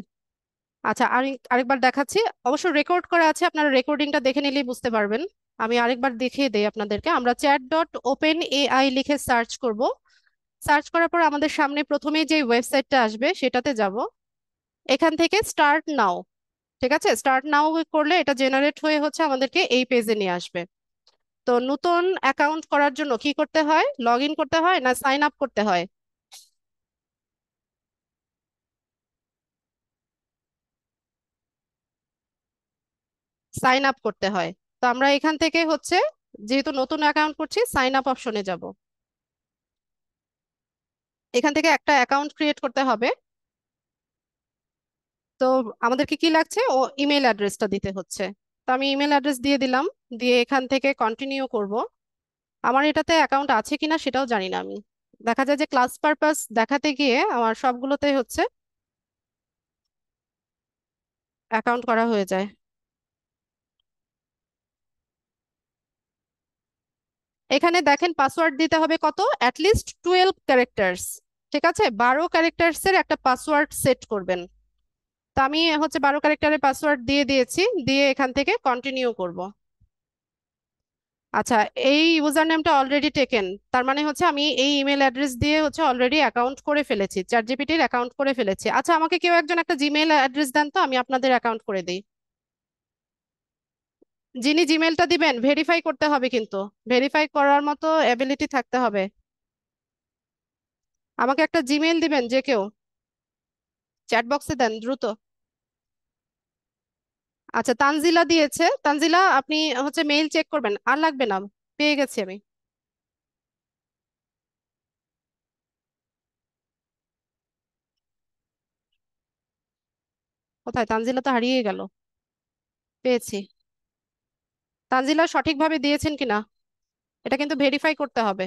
আচ্ছা, আরেকবার দেখাচ্ছি। অবশ্য রেকর্ড করা আছে, আপনারা রেকর্ডিংটা দেখে নিলেই বুঝতে পারবেন। আমি আরেকবার দেখিয়ে দেই আপনাদেরকে। আমরা chat.openai লিখে সার্চ করব। সার্চ করার পর আমাদের সামনে প্রথমেই যে ওয়েবসাইটটা আসবে সেটাতে যাব। এখান থেকে স্টার্ট নাও, ঠিক আছে, স্টার্ট নাও করলে এটা জেনারেট হয়ে হচ্ছে আমাদেরকে এই পেজে নিয়ে আসবে। তো নতুন অ্যাকাউন্ট করার জন্য কি করতে হয়? লগ ইন করতে হয় না সাইন আপ করতে হয়? সাইন আপ করতে হয়। তো আমরা এখান থেকে হচ্ছে, যেহেতু নতুন অ্যাকাউন্ট করছি, সাইন আপ অপশনে যাব। এখান থেকে একটা অ্যাকাউন্ট ক্রিয়েট করতে হবে। তো আমাদেরকে কি লাগছে? ও ইমেল অ্যাড্রেসটা দিতে হচ্ছে। তো আমি ইমেল অ্যাড্রেস দিয়ে দিলাম। দিয়ে এখান থেকে কন্টিনিউ করব। আমার এটাতে অ্যাকাউন্ট আছে কিনা সেটাও জানি না আমি। দেখা যায় যে ক্লাস পারপাস দেখাতে গিয়ে আমার সবগুলোতে হচ্ছে অ্যাকাউন্ট করা হয়ে যায়। এখানে দেখেন পাসওয়ার্ড দিতে হবে কত, অ্যাটলিস্ট 12 ক্যারেক্টার্স। ঠিক আছে, 12 ক্যারেক্টার্স এর একটা পাসওয়ার্ড সেট করবেন। তো আমি হচ্ছে 12 ক্যারেক্টারের পাসওয়ার্ড দিয়ে দিয়েছি। দিয়ে এখান থেকে কন্টিনিউ করব। আচ্ছা, এই ইউজার নেমটা অলরেডি টেকেন। তার মানে হচ্ছে আমি এই ইমেল অ্যাড্রেস দিয়ে হচ্ছে অলরেডি অ্যাকাউন্ট করে ফেলেছি, চ্যাট জিপিটির অ্যাকাউন্ট করে ফেলেছি। আচ্ছা, আমাকে কেউ একজন একটা জিমেল অ্যাড্রেস দেন তো, আমি আপনাদের অ্যাকাউন্ট করে দিই। যিনি জিমেলটা দিবেন ভেরিফাই করতে হবে কিন্তু, ভেরিফাই করার মতো এবিলিটি থাকতে হবে। আমাকে একটা জিমেল দিবেন যে কেউ, চ্যাট বক্সে দেন দ্রুত। আচ্ছা, তানজিলা দিয়েছে। তানজিলা, আপনি হচ্ছে মেইল চেক করবেন, আর লাগবে না, পেয়ে গেছি আমি। কোথায়? তানজিলা তো হারিয়ে গেল। পেয়েছি। তানজিলা সঠিকভাবে দিয়েছেন কিনা এটা কিন্তু ভেরিফাই করতে হবে।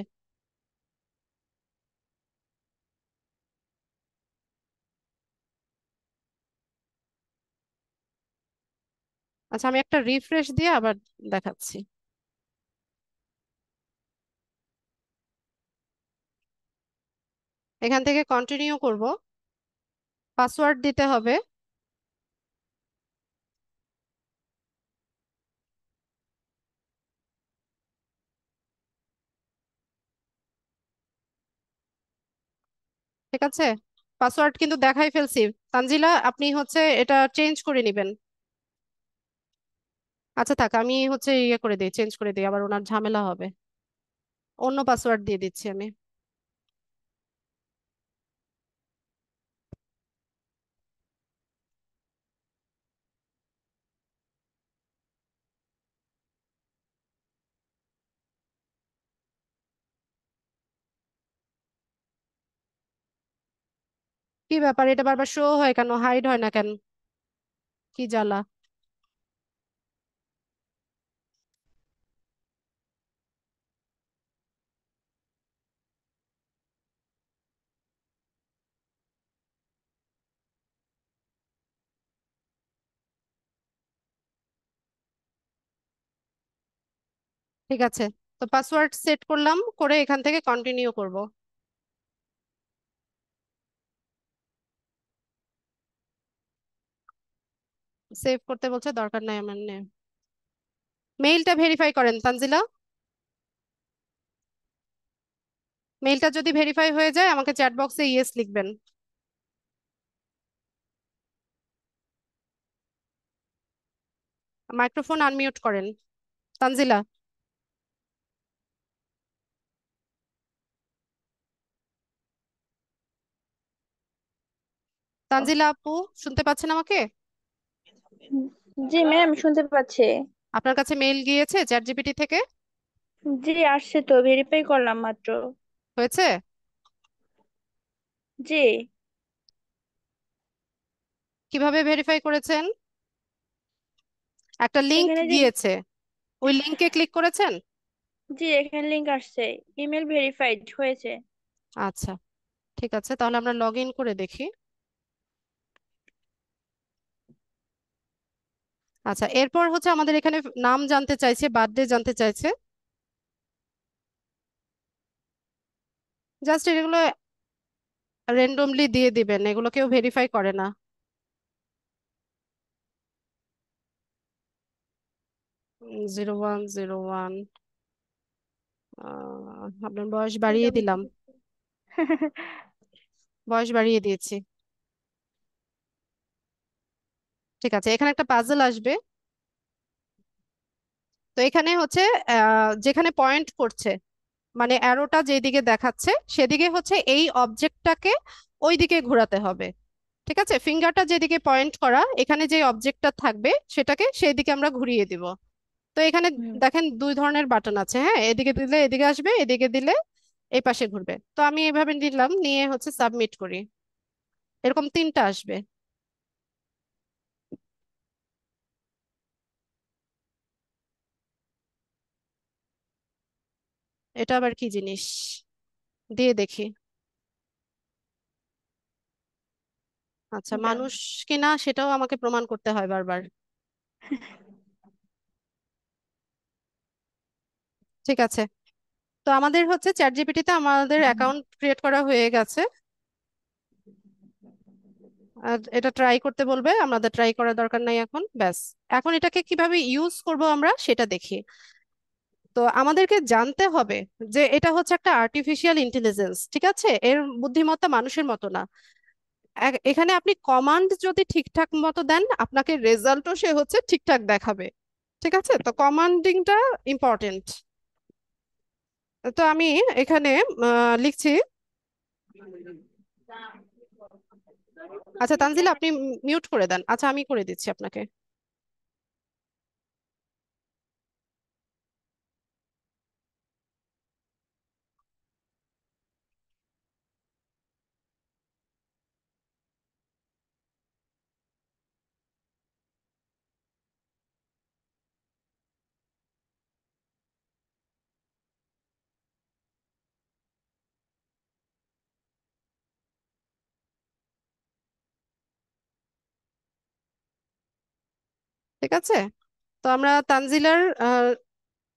আচ্ছা, আমি একটা রিফ্রেশ দিয়ে আবার দেখাচ্ছি। এখান থেকে কন্টিনিউ করব। পাসওয়ার্ড দিতে হবে। ঠিক আছে, পাসওয়ার্ড কিন্তু দেখাই ফেলছি। তানজিলা, আপনি হচ্ছে এটা চেঞ্জ করে নেবেন। আচ্ছা থাক, আমি হচ্ছে ইয়ে করে দিই, চেঞ্জ করে দিই, আবার ওনার ঝামেলা হবে। অন্য পাসওয়ার্ড দিয়ে দিচ্ছি আমি। কি ব্যাপার, এটা বারবার শো হয় কেন, হাইড হয় না কেন? কি জ্বালা। ঠিক আছে, তো পাসওয়ার্ড সেট করলাম, করে এখান থেকে কন্টিনিউ করব। সেভ করতে বলছে, দরকার নাই আমার নেই। মেইলটা ভেরিফাই করেন তানজিলা। মেইলটা যদি ভেরিফাই হয়ে যায় আমাকে চ্যাট বক্সে ইয়েস লিখবেন। মাইক্রোফোন আনমিউট করেন তানজিলা। তানজিলা আপু, শুনতে পাচ্ছেন আমাকে? জি ম্যাম, শুনতে পাচ্ছি। আপনার কাছে মেইল গিয়েছে চ্যাট জিপিটি থেকে? জি, আসছে তো, ভেরিফাই করলাম মাত্র। হয়েছে? জি। কিভাবে ভেরিফাই করেছেন? একটা লিংক এখানে যে, গিয়েছে, ওই লিংকে ক্লিক করেছেন? জি এখানে লিংক আসছে। ইমেল ভেরিফাইড হয়েছে। আচ্ছা, ঠিক আছে, তাহলে আমরা লগ ইন করে দেখি। আচ্ছা, এরপর হচ্ছে আমাদের এখানে নাম জানতে চাইছে, বার্থডে জানতে চাইছে। জাস্ট এগুলো র্যান্ডমলি দিয়ে দিবেন, এগুলো কেউ ভেরিফাই করে না। 0101। আপনার বয়স বাড়িয়ে দিলাম, বয়স বাড়িয়ে দিয়েছি। ঠিক আছে, এখানে একটা পাজল আসবে। তো এখানে হচ্ছে যেখানে পয়েন্ট করছে, মানে অ্যারোটা যেদিকে দেখাচ্ছে সেদিকে হচ্ছে এই অবজেক্টটাকে ওই দিকে ঘোরাতে হবে। ঠিক আছে, ফিঙ্গারটা যেদিকে পয়েন্ট করা, এখানে যে অবজেক্টটা থাকবে সেটাকে সেই দিকে আমরা ঘুরিয়ে দিব। তো এখানে হুম। দেখেন দুই ধরনের বাটন আছে, হ্যাঁ, এদিকে দিলে এদিকে আসবে, এদিকে দিলে এই পাশে ঘুরবে। তো আমি এভাবে নিলাম, নিয়ে হচ্ছে সাবমিট করি। এরকম তিনটা আসবে। এটা আবার কি জিনিস, দিয়ে দেখি। আচ্ছা, ডান। মানুষ কিনা সেটাও আমাকে প্রমাণ করতে হয় বারবার। ঠিক আছে, তো আমাদের হচ্ছে চ্যাট জিপিটিতে আমাদের অ্যাকাউন্ট ক্রিয়েট করা হয়ে গেছে। আর এটা ট্রাই করতে বলবে, আমাদের ট্রাই করার দরকার নাই এখন, ব্যাস। এখন এটাকে কিভাবে ইউজ করব আমরা সেটা দেখি। তো আমাদেরকে জানতে হবে যে এটা হচ্ছে একটা আর্টিফিশিয়াল ইন্টেলিজেন্স, ঠিক আছে, এর বুদ্ধিমত্তা মানুষের মতো না। এখানে আপনি কমান্ড যদি ঠিকঠাক মতো দেন, আপনাকে রেজাল্টও সে হচ্ছে ঠিকঠাক দেখাবে। ঠিক আছে, তো কমান্ডিংটা ইম্পর্টেন্ট। তো আমি এখানে লিখছি। আচ্ছা তানজিলা, আপনি মিউট করে দেন। আচ্ছা, আমি করে দিচ্ছি আপনাকে। ঠিক আছে, তো আমরা তানজিলার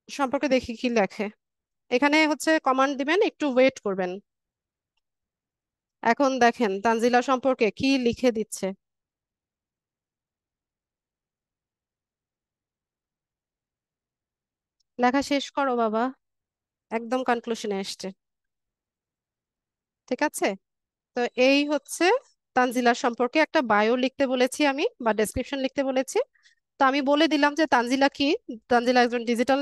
সম্পর্কে দেখি কি লেখে। এখানে হচ্ছে কমান্ড দিবেন, একটু ওয়েট করবেন। এখন দেখেন তানজিলা সম্পর্কে কি লিখে দিচ্ছে। লেখা শেষ করো বাবা, একদম কনক্লুশনে এসছে। ঠিক আছে, তো এই হচ্ছে তানজিলার সম্পর্কে একটা বায়ো লিখতে বলেছি আমি, বা ডেসক্রিপশন লিখতে বলেছি। তো আমি বলে দিলাম যে তানজিলা কি, তানজিলা একজন ডিজিটাল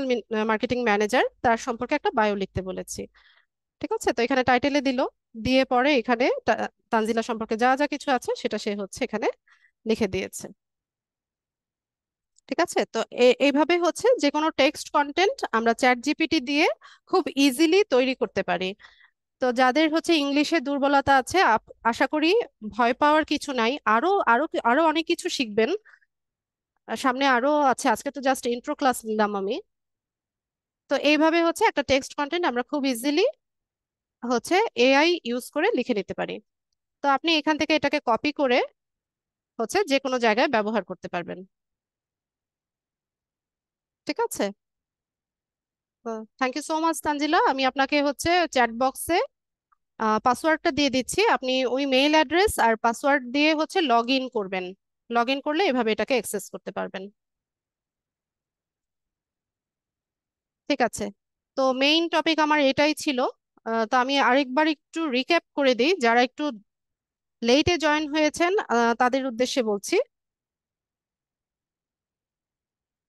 মার্কেটিং ম্যানেজার, তার সম্পর্কে একটা বায়ো লিখতে বলেছি। ঠিক আছে, তো এখানে টাইটেলে দিল, দিয়ে পরে এখানে তানজিলা সম্পর্কে যা যা কিছু আছে সেটা সে হচ্ছে এখানে লিখে দিয়েছে। ঠিক আছে, তো এইভাবে হচ্ছে যে কোনো টেক্সট কন্টেন্ট আমরা চ্যাট জিপিটি দিয়ে খুব ইজিলি তৈরি করতে পারি। তো যাদের হচ্ছে ইংলিশে দুর্বলতা আছে, আশা করি ভয় পাওয়ার কিছু নাই, আরো আরো আরো অনেক কিছু শিখবেন। সামনে আরো আছে, আজকে তো জাস্ট ইন্ট্রো ক্লাস নিলাম আমি। তো এইভাবে হচ্ছে একটা টেক্সট কন্টেন্ট আমরা খুব ইজিলি হচ্ছে এআই ইউজ করে লিখে নিতে পারি। তো আপনি এখান থেকে এটাকে কপি করে হচ্ছে যে কোনো জায়গায় ব্যবহার করতে পারবেন। ঠিক আছে, তো thank you so much Tanzila. আমি আপনাকে হচ্ছে চ্যাট বক্সে পাসওয়ার্ডটা দিয়ে দিচ্ছি, আপনি ওই মেইল অ্যাড্রেস আর পাসওয়ার্ড দিয়ে হচ্ছে লগ ইন করবেন। লগ ইন করলে এভাবে এটাকে অ্যাক্সেস করতে পারবেন। ঠিক আছে, তো মেইন টপিক আমার এটাই ছিল। তো আমি আরেকবার একটু রিক্যাপ করে দিই, যারা একটু লেটে জয়েন হয়েছেন তাদের উদ্দেশ্যে বলছি।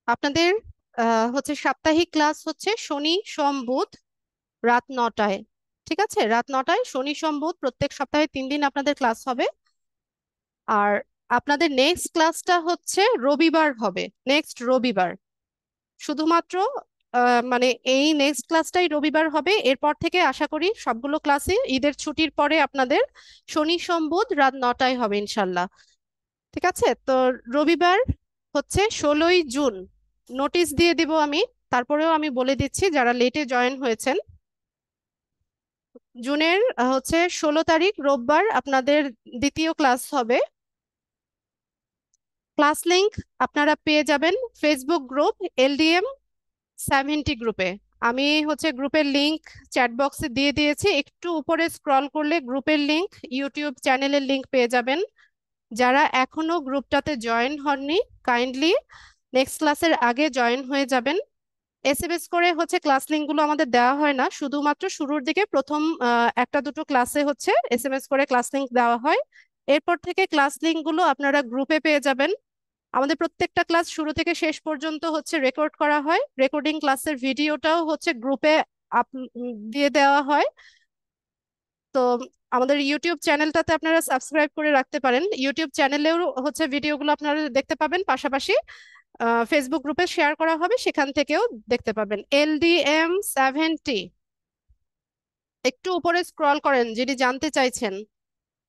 আপনাদের হচ্ছে সাপ্তাহিক ক্লাস হচ্ছে শনি সোম বুধ রাত 9টায়। ঠিক আছে, রাত 9টায় শনি সোম বুধ প্রত্যেক সপ্তাহে 3 দিন আপনাদের ক্লাস হবে। আর আপনাদের নেক্সট ক্লাসটা হচ্ছে রবিবার হবে, নেক্সট রবিবার। শুধুমাত্র মানে এই নেক্সট ক্লাসটাই রবিবার হবে, এরপর থেকে আশা করি সবগুলো ক্লাসই ঈদের ছুটির পরে আপনাদের শনি সোম বুধ রাত 9টায় হবে ইনশাল্লাহ। ঠিক আছে, তো রবিবার হচ্ছে 16ই জুন, নোটিশ দিয়ে দিব আমি। তারপরেও আমি বলে দিচ্ছি যারা লেটে জয়েন হয়েছেন, জুনের হচ্ছে 16 তারিখ রোববার আপনাদের দ্বিতীয় ক্লাস হবে। ক্লাস লিংক আপনারা পেয়ে যাবেন ফেসবুক গ্রুপ LDM 70 গ্রুপে। আমি হচ্ছে গ্রুপের লিংক চ্যাট বক্সে দিয়ে দিয়েছি, একটু উপরে স্ক্রল করলে গ্রুপের লিংক, ইউটিউব চ্যানেলের লিংক পেয়ে যাবেন। যারা এখনো গ্রুপটাতে জয়েন হননি, কাইন্ডলি নেক্সট ক্লাসের আগে জয়েন হয়ে যাবেন। এসএমএস করে হচ্ছে ক্লাস লিংক গুলো আমাদের দেওয়া হয় না, শুধুমাত্র শুরুর দিকে প্রথম একটা দুটো ক্লাসে হচ্ছে এসএমএস করে ক্লাস লিংক দেওয়া হয়। এরপর থেকে ক্লাস লিংক গুলো আপনারা গ্রুপে পেয়ে যাবেন। আমাদের প্রত্যেকটা ক্লাস শুরু থেকে শেষ পর্যন্ত হচ্ছে রেকর্ড করা হয়, রেকর্ডিং ক্লাসের ভিডিওটাও হচ্ছে গ্রুপে আপ দিয়ে দেওয়া হয়। তো আমাদের ইউটিউব চ্যানেলটাতে আপনারা সাবস্ক্রাইব করে রাখতে পারেন, ইউটিউব চ্যানেলেও হচ্ছে ভিডিওগুলো আপনারা দেখতে পাবেন, পাশাপাশি ফেসবুক গ্রুপে শেয়ার করা হবে, সেখান থেকেও দেখতে পাবেন। LDM 70, একটু উপরে স্ক্রল করেন যদি জানতে চাইছেন,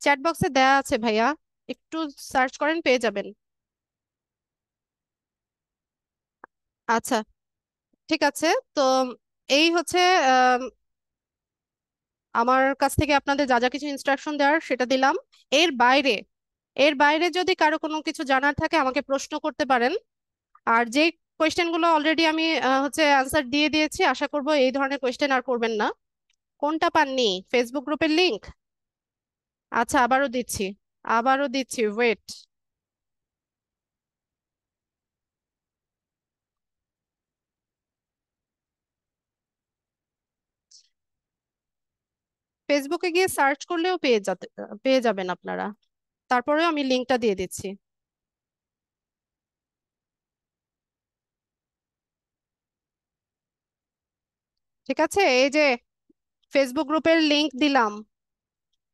চ্যাট বক্সে দেয়া আছে ভাইয়া, একটু সার্চ করেন পেয়ে যাবেন। আচ্ছা, ঠিক আছে, তো এই হচ্ছে আম, আমার কাছ থেকে আপনাদের যা যা কিছু ইনস্ট্রাকশন দেওয়ার সেটা দিলাম। এর বাইরে এর বাইরে যদি কারো কোনো কিছু জানার থাকে আমাকে প্রশ্ন করতে পারেন। আর যে কোয়েশ্চেনগুলো অলরেডি আমি হচ্ছে অ্যান্সার দিয়ে দিয়েছি, আশা করব এই ধরনের কোয়েশ্চেন আর করবেন না। কোনটা পাননি, ফেসবুক গ্রুপের লিংক? আচ্ছা, আবারও দিচ্ছি, আবারও দিচ্ছি, ওয়েট। ফেসবুকে গিয়ে সার্চ করলেও পেয়ে যাবেন আপনারা। তারপরেও আমি লিংকটা দিয়ে দিচ্ছি। ঠিক আছে, এই যে ফেসবুক গ্রুপের লিংক দিলাম,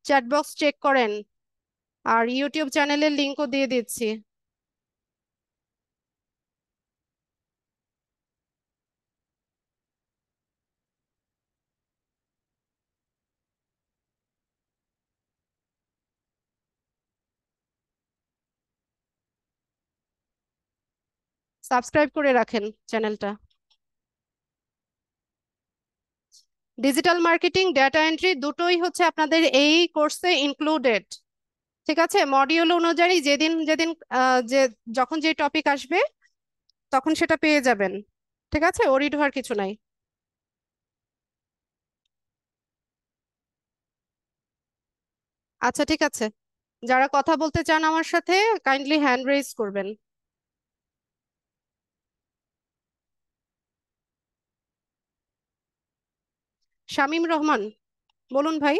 চ্যাট বক্স চেক করেন, আর ইউটিউব চ্যানেলের লিংকও দিয়ে দিচ্ছি। সাবস্ক্রাইব করে রাখেন চ্যানেলটা। ডিজিটাল মার্কেটিং, ডেটা এন্ট্রি দুটোই হচ্ছে আপনাদের এই কোর্সে ইনক্লুডেড। ঠিক আছে, মডিউল অনুযায়ী যেদিন যেদিন যে যখন যে টপিক আসবে তখন সেটা পেয়ে যাবেন। ঠিক আছে, ওরিড হওয়ার কিছু নাই। আচ্ছা, ঠিক আছে, যারা কথা বলতে চান আমার সাথে কাইন্ডলি হ্যান্ড রেজ করবেন। শামীম রহমান, বলুন ভাই।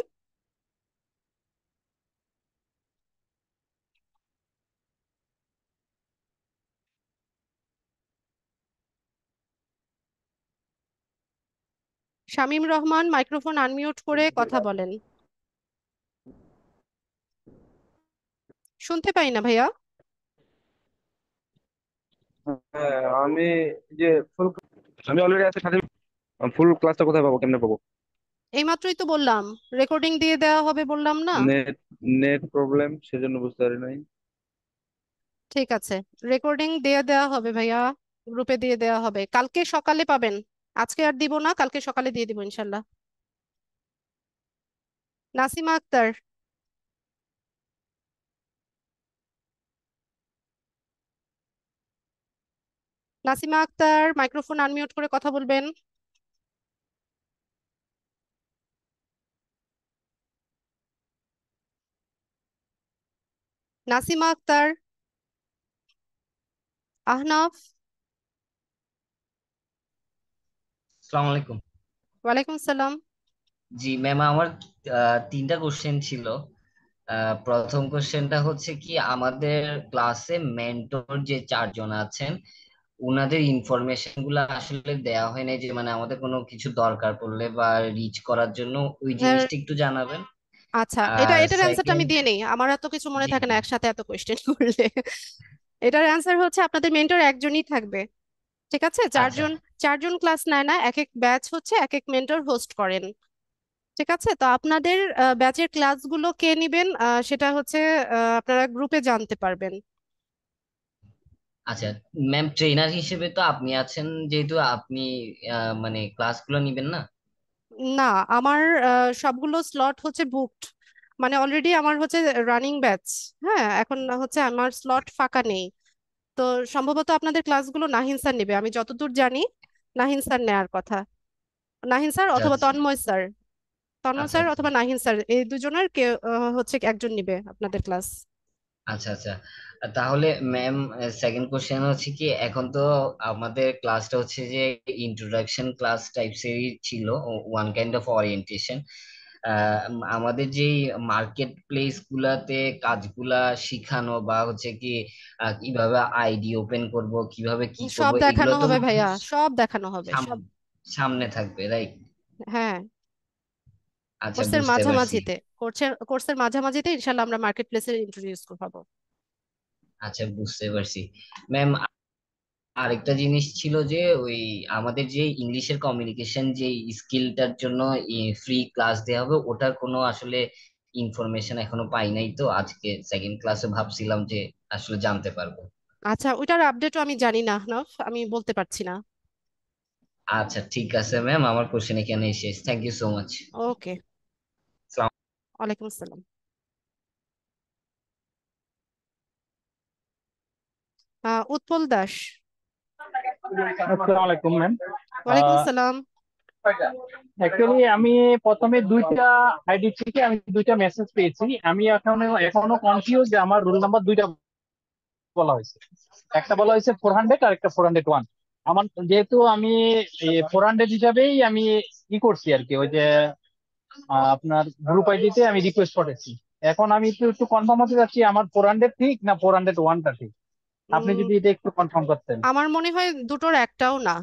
শামীম রহমান, মাইক্রোফোন আনমিউট করে কথা বলেন। শুনতে পাই না ভাইয়া। হ্যাঁ, আমি যে ফুল আমি অলরেডি আছি সাথে। ফুল ক্লাসটা কোথায় পাবো, কেমনে পাবো? এইমাত্রই তো বললাম, রেকর্ডিং দিয়ে দেওয়া হবে বললাম না? নেট নেট প্রবলেম, সেজন্য বুঝতে পারি নাই। ঠিক আছে, রেকর্ডিং দিয়ে দেওয়া হবে ভাইয়া, গ্রুপে দিয়ে দেওয়া হবে, কালকে সকালে পাবেন। আজকে আর দিব না, কালকে সকালে দিয়ে দিব ইনশাল্লাহ। নাসিমা আক্তার। নাসিমা আক্তার, মাইক্রোফোন আনমিউট করে কথা বলবেন। নাসিমা আক্তার। আহনাফ। আসসালামু আলাইকুম। ওয়ালাইকুম সালাম। জি ম্যাম, আমার তিনটা কোশ্চেন ছিল। প্রথম কোশ্চেনটা হচ্ছে কি, আমাদের ক্লাসে মেন্টর যে চারজন আছেন, ওনাদের ইনফরমেশন গুলো আসলে দেয়া হয় না, যে মানে আমাদের কোনো কিছু দরকার পড়লে বা রিচ করার জন্য ওই হ্যাঁ, জিনিসটা একটু জানাবেন। আচ্ছা, আর এটার অ্যান্সারটা আমি সেকেন্ড। দিয়ে নেই, আমার এত কিছু মনে জি থাকে না জি। একসাথে এত কোয়েশ্চেন করলে। এটার অ্যান্সার হচ্ছে আপনাদের মেন্টর একজনই থাকবে। ঠিক আছে, আচ্ছা চারজন। চারজন ক্লাস নেয় না, এক এক ব্যাচ হচ্ছে এক এক মেন্টর হোস্ট করেন। ঠিক আছে, তো আপনাদের ব্যাচের ক্লাসগুলো কে নিবেন সেটা হচ্ছে আপনারা গ্রুপে জানতে পারবেন। আচ্ছা। ম্যাম, ট্রেনার হিসেবে তো আপনি আছেন, যেহেতু আপনি মানে ক্লাসগুলো নিবেন না? না, আমার সবগুলো স্লট হচ্ছে বুকড, মানে অলরেডি আমার হচ্ছে রানিং ব্যাচ। হ্যাঁ, এখন হচ্ছে আমার স্লট ফাঁকা নেই। তো সম্ভবত আপনাদের ক্লাসগুলো নাহিন স্যার নেবে, আমি যতদূর জানি নাহিন স্যার নেয়ার কথা। নাহিন স্যার আচ্ছা অথবা আচ্ছা। তন্ময় স্যার। তন্ময় আচ্ছা স্যার আচ্ছা। অথবা নাহিন স্যার, এই দুজনের কেউ হচ্ছে একজন নিবে আপনাদের ক্লাস। আচ্ছা আচ্ছা। তাহলে ম্যাম, সেকেন্ড কোশ্চেন হচ্ছে কি, এখন তো আমাদের ক্লাসটা হচ্ছে যে ইন্ট্রোডাকশন ক্লাস টাইপস এরই ছিল, ওয়ান কাইন্ড অফ ওরিয়েন্টেশন। আমাদের যেই মার্কেট প্লেস গুলাতে কাজগুলা শিখানো বা হচ্ছে কি কিভাবে আইডি ওপেন করব, কিভাবে কি করব, সব এগুলো দেখানো তো হবে ভাইয়া, সব দেখানো হবে সব। সামনে থাকবে, রাইট? হ্যাঁ, আচ্ছা, কোর্সের বুঝতে পারছি। মাঝামাঝিতে, কোর্সের মাঝামাঝিতে ইনশাল্লাহ আমরা মার্কেট প্লেসে ইন্ট্রোডিউস করবো। আচ্ছা, বুঝতে পারছি। ম্যাম, আরেকটা জিনিস ছিল যে ওই আমাদের যে ইংলিশের কমিউনিকেশন যে স্কিলটার জন্য ফ্রি ক্লাস দেওয়া হবে, ওটার কোনো আসলে ইনফরমেশন এখনো পাই নাই, তো আজকে সেকেন্ড ক্লাসে ভাবছিলাম যে আসলে জানতে পারবো। আচ্ছা, ওইটার আপডেটও আমি জানি না আহনাফ, আমি বলতে পারছি না। আচ্ছা ঠিক আছে ম্যাম, আমার কোশ্চেন এখানেই শেষ। Thank you so much. Okay. ওয়ালাইকুম আসসালাম। উৎপল দাস। আসসালামু আলাইকুম ম্যাম। ওয়ালাইকুম আসসালাম। অ্যাকচুয়ালি আমি প্রথমে দুইটা আইডি থেকে আমি দুইটা মেসেজ পেয়েছি। আমি এখনো কনফিউজ যে আমার রোল নাম্বার দুইটা বলা হয়েছে। একটা বলা হয়েছে 400 আর একটা 401। আমার যেহেতু আমি 400 হিসাবেই আমি করছি আর কি, ওই যে আপনার গ্রুপ আইডিতে আমি রিকোয়েস্ট করেছি। এখন আমি একটু একটু কনফার্ম হতে যাচ্ছি আমার 400 ঠিক না 401টা ঠিক। আপনি উম, যদি এটা একটু কনফার্ম করতেন। আমার মনে হয় দুটোর একটাও না,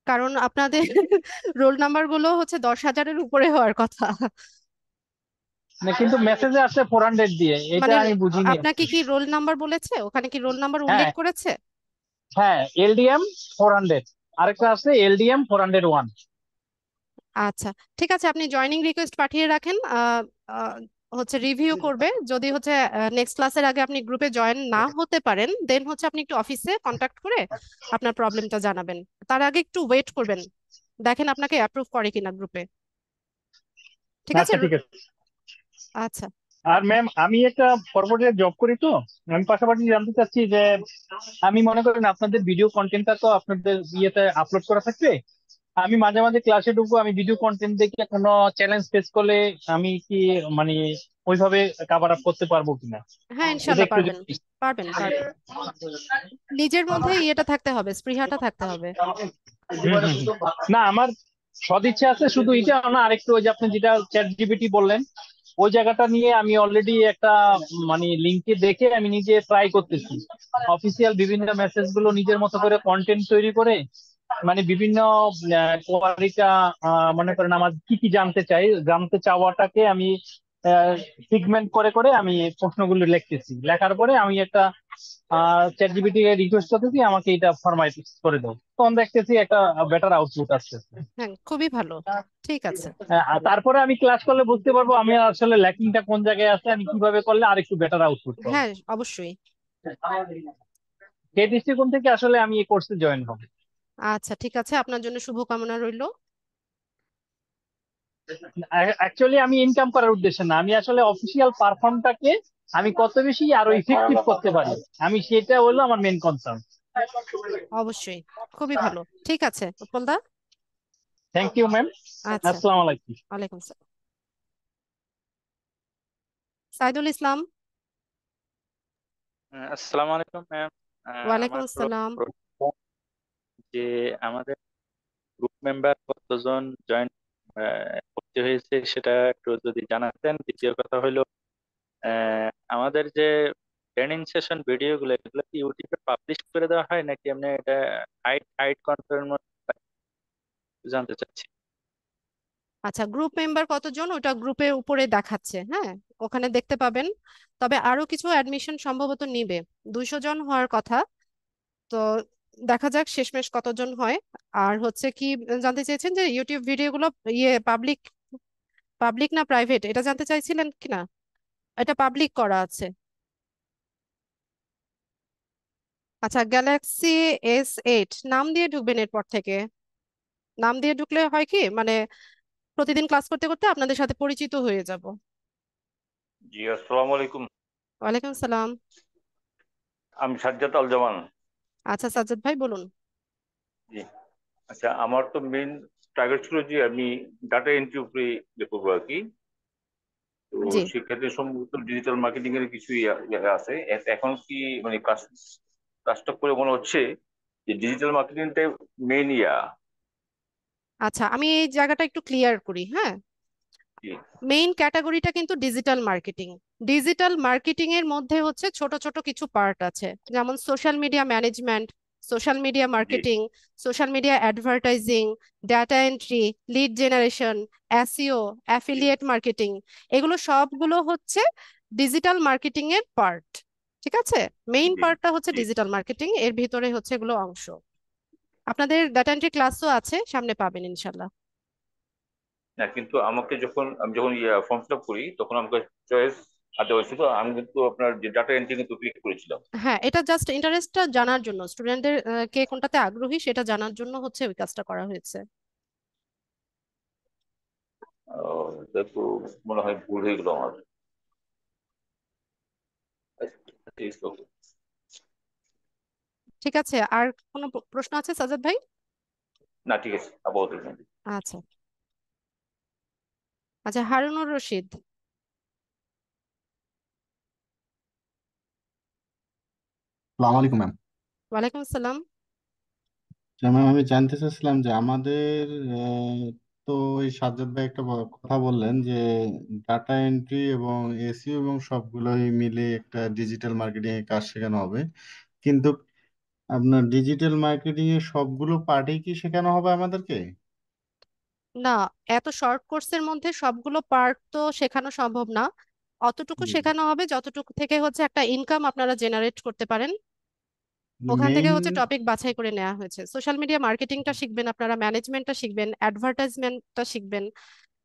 কারণ আপনাদের রোল নাম্বার গুলো হচ্ছে 10,000-এর উপরে হওয়ার কথা। না, কিন্তু মেসেজে আসছে 400 দিয়ে, এটা মানে আমি বুঝিনি আর আপনাকে কি। কি রোল নাম্বার বলেছে, ওখানে কি রোল নাম্বার উল্লেখ হ্যাঁ, করেছে? হ্যাঁ, এলডিএম 400, আরেকটা আছে এলডিএম 401। আচ্ছা, ঠিক আছে, আপনি জয়নিং রিকোয়েস্ট পাঠিয়ে রাখেন। আহ, হচ্ছে রিভিউ করবে, যদি হচ্ছে নেক্সট ক্লাসের আগে আপনি গ্রুপে জয়েন না হতে পারেন, দেন হচ্ছে আপনি একটু অফিসে কন্ট্যাক্ট করে আপনার প্রবলেমটা জানাবেন। তার আগে একটু ওয়েট করবেন, দেখেন আপনাকে অ্যাপ্রুভ করে কিনা গ্রুপে। ঠিক আছে। আচ্ছা ঠিক আছে। আচ্ছা। আর ম্যাম, আমি একটা ফরওয়ার্ডে জব করি, তো আমি পাশাপাশি জানতে চাচ্ছি যে আমি মনে করেন আপনাদের ভিডিও কন্টেন্টটা তো আপনাদের ইয়েতে আপলোড করা থাকবে। আমি মাঝে মাঝে ক্লাসে ঢুকবো, আমি ভিডিও কন্টেন্ট দেখে কোনো চ্যালেঞ্জ ফেস করলে আমি কি মানে ওইভাবে কাভার আপ করতে পারবো কিনা, হ্যাঁ, এটা ইনশাল্লাহ একটু পারবেন, পারবেন পারবেন। নিজের মধ্যে ইয়েটা থাকতে হবে, স্পৃহাটা থাকতে হবে। না, আমার সদিচ্ছা আছে, শুধু এটা না, আরেকটু ওই যে আপনি যেটা চ্যাট জিপিটি বললেন, ওই জায়গাটা নিয়ে আমি অলরেডি একটা মানে লিঙ্কে দেখে আমি নিজে ট্রাই করতেছি। অফিসিয়াল বিভিন্ন মেসেজ গুলো নিজের মতো করে কন্টেন্ট তৈরি করে মানে বিভিন্ন কোয়ারিটা, মনে করেন আমার কি কি জানতে চাই, জানতে চাওয়াটাকে আমি সিগমেন্ট করে করে আমি প্রশ্নগুলো লিখতেছি, লেখার পরে আমি একটা চ্যাট জিপিটি কে রিকোয়েস্ট করতেছি আমাকে এটা ফরম্যাট করে দাও, তখন দেখতেছি একটা বেটার আউটপুট আসতেছে। হ্যাঁ, খুবই ভালো। ঠিক আছে। আর তারপরে আমি ক্লাস করলে বুঝতে পারবো আমি আসলে ল্যাকিংটা কোন জায়গায় আছে, আমি কিভাবে করলে আরেকটু বেটার আউটপুট পাবো। হ্যাঁ, অবশ্যই। সেই দৃষ্টিকোণ থেকে আসলে আমি এই কোর্সে জয়েন হব। আচ্ছা, ঠিক আছে, আপনার জন্য শুভকামনা রইল। অ্যাকচুয়ালি আমি ইনকাম করার উদ্দেশ্যে না, আমি আসলে অফিসিয়াল পারফর্মটাকে আমি কত বেশি আরো ইফেক্টিভ করতে পারি, আমি সেটা হলো আমার মেন কনসার্ন। অবশ্যই, খুবই ভালো। ঠিক আছে উৎপল দা। Thank you ma'am. আচ্ছা, আসসালামু আলাইকুম। ওয়ালাইকুম আসসালাম। সাইদুল ইসলাম। আসসালামু আলাইকুম ম্যাম। ওয়ালাইকুম আমার আসসালাম। প্রশ্ন যে আমাদের গ্রুপ মেম্বার কতজন জয়েন করতে হয়েছে সেটা একটু যদি জানাতেন। দ্বিতীয় কথা হলো আহ, আমাদের যে ট্রেনিং সেশন ভিডিও গুলো এগুলো কি ইউটিউবে পাবলিশ করে দেওয়া হয় নাকি এমনি এটা হাইড হাইড কন্টেন্টের মধ্যে জানতে চাচ্ছি। আচ্ছা, গ্রুপ মেম্বার কতজন ওটা গ্রুপের উপরে দেখাচ্ছে, হ্যাঁ, ওখানে দেখতে পাবেন। তবে আরো কিছু অ্যাডমিশন সম্ভবত নিবে, 200 জন হওয়ার কথা। তো দেখা যাক শেষমেশ কতজন হয়। আর হচ্ছে কি জানতে চেয়েছেন যে ইউটিউব ভিডিওগুলো পাবলিক পাবলিক না প্রাইভেট, এটা জানতে চাইছিলেন কিনা? এটা পাবলিক করা আছে। আচ্ছা, গ্যালাক্সি S8 নাম দিয়ে ঢুকবেন এরপর থেকে। নাম দিয়ে ঢুকলে হয় কি, মানে প্রতিদিন ক্লাস করতে করতে আপনাদের সাথে পরিচিত হয়ে যাব। জি আসসালামু আলাইকুম। ওয়ালাইকুম সালাম। আমি সাজ্জাদ আল জামান। আচ্ছা, সাজ্জাদ ভাই বলুন। জি, আচ্ছা আমার তো মেইন টার্গেট ছিল যে আমি ডাটা এন্ট্রি উপরে করবো আর কি। তো জি। সেক্ষেত্রে সম্ভবত ডিজিটাল মার্কেটিং এর কিছু আছে। এখন কি মানে কাজটা করে মনে হচ্ছে যে ডিজিটাল মার্কেটিংটাই মেইন আচ্ছা, আমি এই জায়গাটা একটু ক্লিয়ার করি, হ্যাঁ। জি মেইন ক্যাটাগরিটা কিন্তু ডিজিটাল মার্কেটিং। ডিজিটাল মার্কেটিং এর মধ্যে হচ্ছে ছোট ছোট কিছু পার্ট আছে, যেমন social media management, social media জি marketing, social media advertising, data entry, lead generation, SEO, জি অ্যাফিলিয়েট মার্কেটিং। এগুলো সবগুলো হচ্ছে ডিজিটাল মার্কেটিং এর পার্ট। ঠিক আছে, মেইন জি পার্টটা হচ্ছে জি। ডিজিটাল মার্কেটিং, এর ভিতরে হচ্ছে এগুলো অংশ। আপনাদের ডাটা এন্ট্রি ক্লাসও আছে, সামনে পাবেন ইনশাল্লাহ। না কিন্তু আমি যখন ফর্ম ফিল আপ করি তখন আমাকে চয়েস হাতে হয়েছিল, তো আমি কিন্তু আপনার যে ডাটা এন্ট্রি কিন্তু ক্লিক করেছিলাম। হ্যাঁ, এটা জাস্ট ইন্টারেস্টটা জানার জন্য, স্টুডেন্টদের কে কোনটাতে আগ্রহী সেটা জানার জন্য হচ্ছে ওই কাজটা করা হয়েছে। এটা তো মনে হয় ভুল হয়ে গেল আমার। আচ্ছা, ঠিক আছে, আর কোনো প্রশ্ন আছে সাজাদ ভাই? না ঠিক আছে আপাতত। আচ্ছা। আচ্ছা, হারুনুর রশিদ। আসসালামু আলাইকুম ম্যাম। ওয়ালাইকুম আসসালাম। ম্যাম আমি জানতে চাচ্ছিলাম যে আমাদের তো ওই সাজ্জাদ ভাই একটা কথা বললেন যে ডাটা এন্ট্রি এবং এসইও এবং সবগুলোই মিলে একটা ডিজিটাল মার্কেটিং এর কাজ শেখানো হবে, কিন্তু আপনার ডিজিটাল মার্কেটিং এর সবগুলো পার্টই কি শেখানো হবে আমাদেরকে? না, এত শর্ট কোর্সের মধ্যে সবগুলো পার্ট তো শেখানো সম্ভব না। অতটুকু জি। শেখানো হবে যতটুকু থেকে হচ্ছে একটা ইনকাম আপনারা জেনারেট করতে পারেন। ওখান থেকে মেইন। হচ্ছে টপিক বাছাই করে নেওয়া হয়েছে। সোশ্যাল মিডিয়া মার্কেটিংটা শিখবেন আপনারা, ম্যানেজমেন্টটা শিখবেন, অ্যাডভার্টাইজমেন্টটা শিখবেন,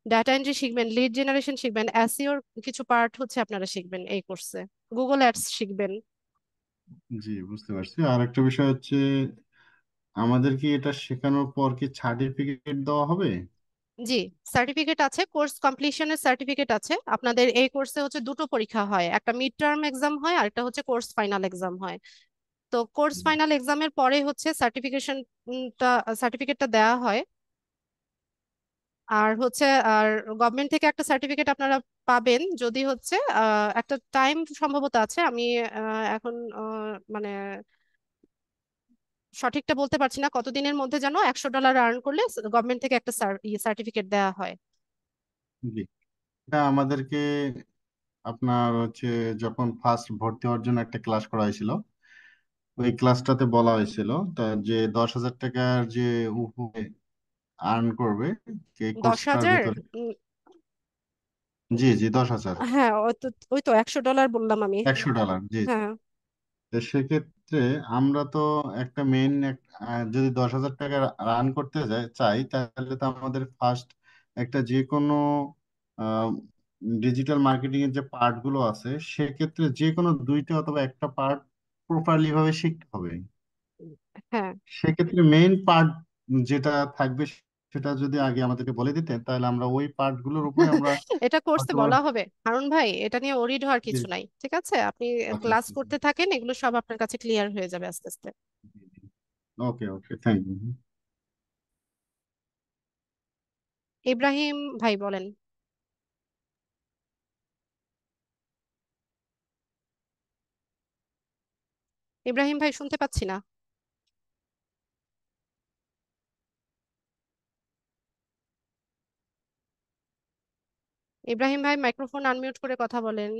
ডাটা এন্ট্রি শিখবেন, লিড জেনারেশন শিখবেন, এসইওর কিছু পার্ট হচ্ছে আপনারা শিখবেন এই কোর্সে, গুগল অ্যাডস শিখবেন। জি, বুঝতে পারছি। আর একটা বিষয় হচ্ছে আমাদের কি এটা শেখানোর পর কি সার্টিফিকেট দেওয়া হবে? জি, সার্টিফিকেট আছে, কোর্স কমপ্লিশনের সার্টিফিকেট আছে। আপনাদের এই কোর্সে হচ্ছে দুটো পরীক্ষা হয়, একটা মিড টার্ম এক্সাম হয় আর একটা হচ্ছে কোর্স ফাইনাল এক্সাম হয়। তো কোর্স ফাইনাল এক্সামের পরে হচ্ছে সার্টিফিকেটটা দেওয়া হয়। আর হচ্ছে আর গভর্নমেন্ট থেকে একটা সার্টিফিকেট আপনারা পাবেন যদি হচ্ছে একটা টাইম সম্ভবত আছে, আমি এখন মানে সঠিকটা বলতে পারছি না, কতদিনের মধ্যে যেন $100 আর্ন করলে গভর্নমেন্ট থেকে একটা সার্টিফিকেট দেওয়া হয়। জি। এটা আমাদেরকে আপনার হচ্ছে যখন ফার্স্ট ভর্তি হওয়ার জন্য একটা ক্লাস করা হয়েছিল, ওই ক্লাসটাতে বলা হয়েছিল তা যে 10,000 টাকার যে উপরে আর্ন করবে এই দশ কোর্সটার হাজার ভেতরে। জি জি, 10,000। হ্যাঁ, ওই তো $100 বললাম আমি। $100, জি জি। হ্যাঁ, তো সেক্ষেত্রে আমরা তো একটা মেইন যদি 10,000 টাকা রান করতে চাই, তাহলে তো আমাদের ফার্স্ট একটা যে কোনো ডিজিটাল মার্কেটিং এর যে পার্ট গুলো আছে, সেক্ষেত্রে যে কোনো দুইটা অথবা একটা পার্ট প্রপারলি ভাবে শিখতে হবে। হ্যাঁ। সেক্ষেত্রে মেইন পার্ট যেটা থাকবে সেটা যদি আগে আমাদেরকে বলে দিতেন, তাহলে আমরা ওই পার্ট গুলোর উপরে আমরা এটা কোর্সে হয়তোবা। বলা হবে হারুন ভাই, এটা নিয়ে ওরিড হওয়ার জি, কিছু নাই, ঠিক আছে? আপনি আচ্ছা ক্লাস আচ্ছা। করতে থাকেন, এগুলো সব আপনার কাছে ক্লিয়ার হয়ে যাবে আস্তে আস্তে। ওকে ওকে, থ্যাংক ইউ। ইব্রাহিম ভাই বলেন। ইব্রাহিম ভাই শুনতে পাচ্ছি না। ইব্রাহিম ভাই মাইক্রোফোন আনমিউট করে কথা বলেন।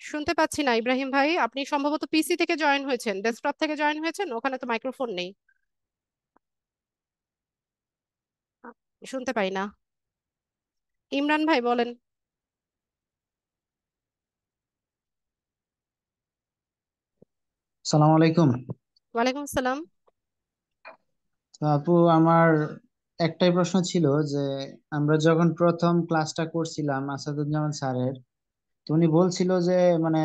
শুনতে পাচ্ছি না ইব্রাহিম ভাই, আপনি সম্ভবত পিসি থেকে জয়েন হয়েছেন, ডেস্কটপ থেকে জয়েন হয়েছেন, ওখানে তো মাইক্রোফোন নেই। শুনতে পাই না। ইমরান ভাই বলেন। সালাম আলাইকুম। ওয়ালাইকুম আসসালাম। তো আপু, আমার একটাই প্রশ্ন ছিল যে আমরা যখন প্রথম ক্লাসটা করছিলাম আসাদুজ্জামান স্যারের, তো উনি বলছিল যে মানে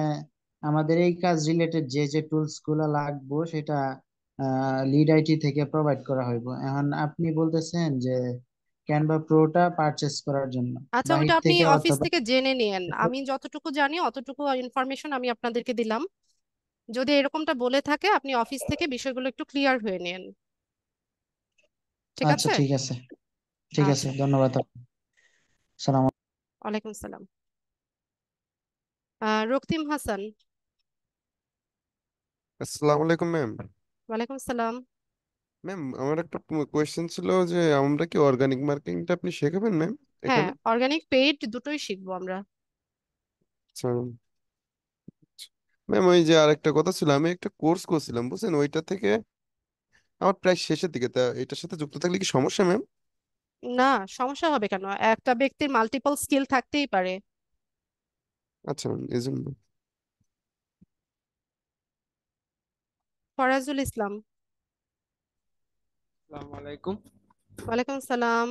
আমাদের এই কাজ রিলেটেড যে যে টুলস গুলা লাগবে সেটা লিড আইটি থেকে প্রোভাইড করা হইব। এখন আপনি বলতেছেন যে ক্যানভা প্রোটা পারচেস করার জন্য আচ্ছা, ওইটা বাহির আপনি থেকে অফিস অথবা। থেকে জেনে নিয়েন, আমি যতটুকু জানি অতটুকু ইনফরমেশন আমি আপনাদেরকে দিলাম। যদি এরকমটা বলে থাকে, আপনি অফিস থেকে বিষয়গুলো একটু ক্লিয়ার হয়ে নিন, ঠিক আচ্ছা, আছে? ঠিক আছে, ঠিক আছে, আচ্ছা। ধন্যবাদ আপু। সালাম। ওয়ালাইকুম সালাম। রক্তিম হাসান। আসসালামু আলাইকুম ম্যাম। ওয়ালাইকুম সালাম। ম্যাম, আমার একটা কোয়েশ্চেন ছিল যে আমরা কি অর্গানিক মার্কেটিংটা আপনি শেখাবেন ম্যাম হ্যাঁ, এখানে? অর্গানিক পেইড দুটোই শিখবো আমরা। আচ্ছা ম্যাম, ওই যে আরেকটা কথা ছিল, আমি একটা কোর্স করছিলাম বুঝছেন, ওইটা থেকে আমার প্রায় শেষের দিকে, তা এটার সাথে যুক্ত থাকলে কি সমস্যা ম্যাম? না, সমস্যা হবে কেন? একটা ব্যক্তির মাল্টিপল স্কিল থাকতেই পারে। আচ্ছা ম্যাম, এই জন্য। ফরাজুল ইসলাম। আসসালামু আলাইকুম। ওয়ালাইকুম সালাম।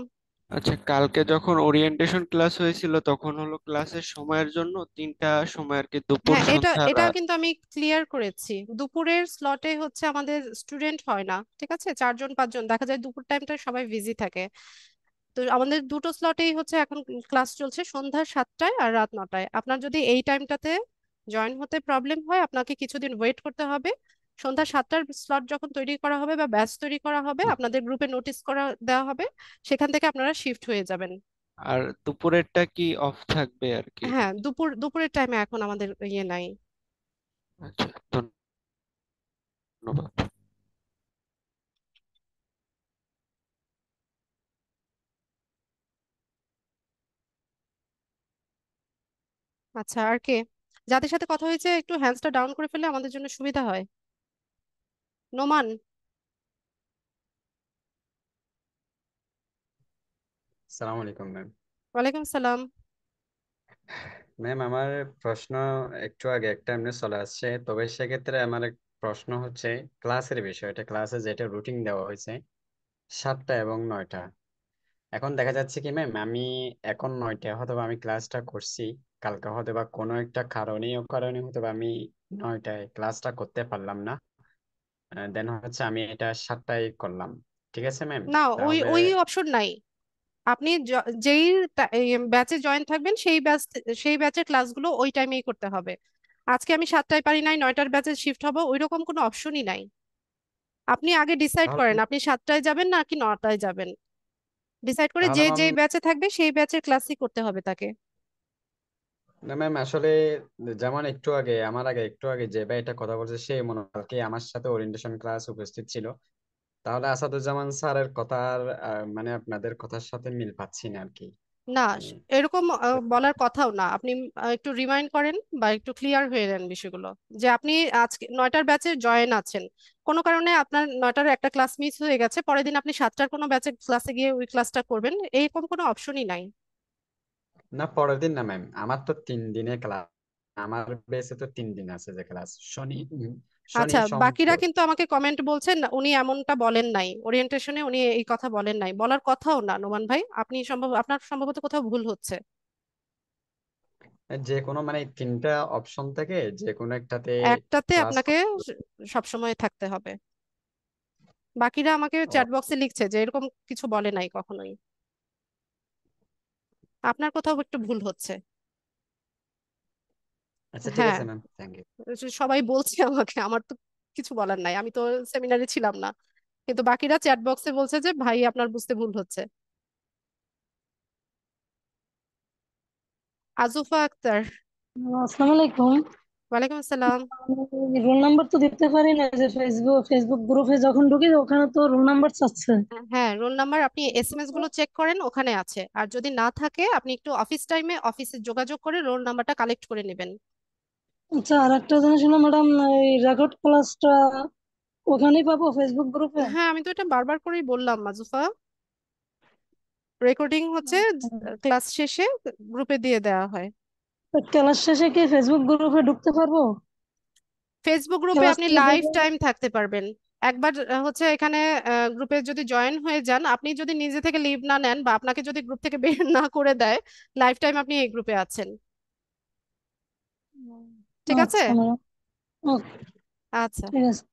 আচ্ছা, কালকে যখন ওরিয়েন্টেশন ক্লাস হয়েছিল তখন হলো ক্লাসের সময়ের জন্য 3টা সময় আর কি, দুপুর, হ্যাঁ, এটা সন্ধ্যা, এটা রাত। কিন্তু আমি ক্লিয়ার করেছি। দুপুরের স্লটে হচ্ছে আমাদের স্টুডেন্ট হয় না, ঠিক আছে? 4 জন 5 জন দেখা যায়, দুপুর টাইমটা সবাই বিজি থাকে। তো আমাদের দুটো স্লটেই হচ্ছে এখন ক্লাস চলছে, সন্ধ্যা 7টায় আর রাত 9টায়। আপনার যদি এই টাইমটাতে জয়েন হতে প্রবলেম হয়, আপনাকে কিছুদিন ওয়েট করতে হবে। সন্ধ্যা 7টার স্লট যখন তৈরি করা হবে বা ব্যাচ তৈরি করা হবে, আপনাদের গ্রুপে নোটিশ করা দেওয়া হবে, সেখান থেকে আপনারা শিফট হয়ে যাবেন। আর দুপুরেরটা কি অফ থাকবে আর কি? হ্যাঁ, দুপুরের টাইমে এখন আমাদের ইয়ে নাই। আচ্ছা, ধন্যবাদ। আচ্ছা, আর কে যাদের সাথে কথা হয়েছে একটু হ্যান্ডসটা ডাউন করে ফেললে আমাদের জন্য সুবিধা হয়। নোমান। সালাম আলাইকুম ম্যাম। ওয়ালাইকুম সালাম। ম্যাম, আমার প্রশ্ন একটু আগে একটা এমনি চলে আসছে, তবে সেক্ষেত্রে আমার এক প্রশ্ন হচ্ছে ক্লাসের বিষয়টা। ক্লাসে যেটা রুটিন দেওয়া হয়েছে 7টা এবং 9টা, এখন দেখা যাচ্ছে কি ম্যাম, আমি এখন 9টা হয়তো বা আমি ক্লাসটা করছি, কালকে হয়তো বা কোনো একটা কারণে হয়তো বা আমি 9টায় ক্লাসটা করতে পারলাম না, দেন হচ্ছে আমি এটা 7টায় করলাম। ঠিক আছে ম্যাম? না, ওই তাহলে ওই অপশন নাই। আপনি যেই ব্যাচে জয়েন থাকবেন, সেই ব্যাচের ক্লাসগুলো ওই টাইমেই করতে হবে। আজকে আমি 7টায় পারি নাই, 9টার ব্যাচে শিফট হবো, ওই রকম কোনো অপশনই নাই। আপনি আগে ডিসাইড তাহলে করেন আপনি 7টায় যাবেন না কি 9টায় যাবেন। ডিসাইড করে তাহলে যে ম্যাম, যেই ব্যাচে থাকবে সেই ব্যাচের ক্লাসই করতে হবে তাকে। না ম্যাম, আসলে যেমন আমার আগে একটু আগে যে ভাই এটা কথা বলছে, সে মনে হয় কালকে আমার সাথে ওরিয়েন্টেশন ক্লাস উপস্থিত ছিল। তাহলে আসাদুজ্জামান স্যারের কথার মানে আপনাদের কথার সাথে মিল পাচ্ছি না আর কি। না, উম, এরকম বলার কথাও না। আপনি একটু রিমাইন্ড করেন বা একটু ক্লিয়ার হয়ে নেন বিষয়গুলো, যে আপনি আজকে 9টার ব্যাচে জয়েন আছেন, কোনো কারণে আপনার 9টার একটা ক্লাস মিস হয়ে গেছে, পরের দিন আপনি 7টার কোনো ব্যাচের ক্লাসে গিয়ে ওই ক্লাসটা করবেন, এরকম কোনো অপশনই নাই। না, পরের দিন না ম্যাম, আমার তো 3 দিনে ক্লাস। আমার বেসে তো 3 দিন আছে যে ক্লাস, শনি আচ্ছা, সোম বাকিরা কিন্তু আমাকে কমেন্ট বলছেন না, উনি এমনটা বলেন নাই, ওরিয়েন্টেশনে উনি এই কথা বলেন নাই, বলার কথাও না। নোমান ভাই, আপনি আপনার সম্ভবত কোথাও ভুল হচ্ছে। যে কোনো মানে 3টা অপশন থেকে যে কোনো একটাতে একটাতে ক্লাস। আপনাকে সবসময় থাকতে হবে। বাকিরা আমাকে চ্যাট বক্সে লিখছে যে এরকম কিছু বলে নাই কখনোই। আপনার কোথাও একটু ভুল হচ্ছে। আচ্ছা ঠিক হ্যাঁ, আছে ম্যাম, থ্যাংক ইউ। সবাই বলছে আমাকে, আমার তো কিছু বলার নাই, আমি তো সেমিনারে ছিলাম না, কিন্তু বাকিরা চ্যাট বক্সে বলছে যে ভাই আপনার বুঝতে ভুল হচ্ছে। আজুফা আক্তার। আসসালামু আলাইকুম। ওয়ালাইকুম আসসালাম। রোল নাম্বার তো দিতে পারি না, যে ফেসবুক গ্রুপে যখন ঢুকি ওখানে তো রোল নাম্বার চাচ্ছে। হ্যাঁ, রোল নাম্বার আপনি এসএমএস গুলো চেক করেন, ওখানে আছে। আর যদি না থাকে আপনি একটু অফিস টাইমে অফিসে যোগাযোগ করে রোল নাম্বারটা কালেক্ট করে নেবেন। আচ্ছা, আর একটা জিনিস হলো ম্যাডাম, এই রেকর্ড ক্লাসটা ওখানেই পাবো ফেসবুক গ্রুপে? হ্যাঁ, আমি তো এটা বারবার করেই বললাম মাজুফা, রেকর্ডিং হচ্ছে ক্লাস শেষে গ্রুপে দিয়ে দেওয়া হয়। ক্লাস শেষে কি ফেসবুক গ্রুপে ঢুকতে পারবো? ফেসবুক গ্রুপে ক্লাস আপনি শেষে লাইফ টাইম থাকতে পারবেন। একবার হচ্ছে এখানে গ্রুপে যদি জয়েন হয়ে যান, আপনি যদি নিজে থেকে লিভ না নেন বা আপনাকে যদি গ্রুপ থেকে বের না করে দেয়, লাইফ টাইম আপনি এই গ্রুপে আছেন। ঠিক আছে? আচ্ছা ম্যাডাম, ওকে, আচ্ছা। ঠিক আছে।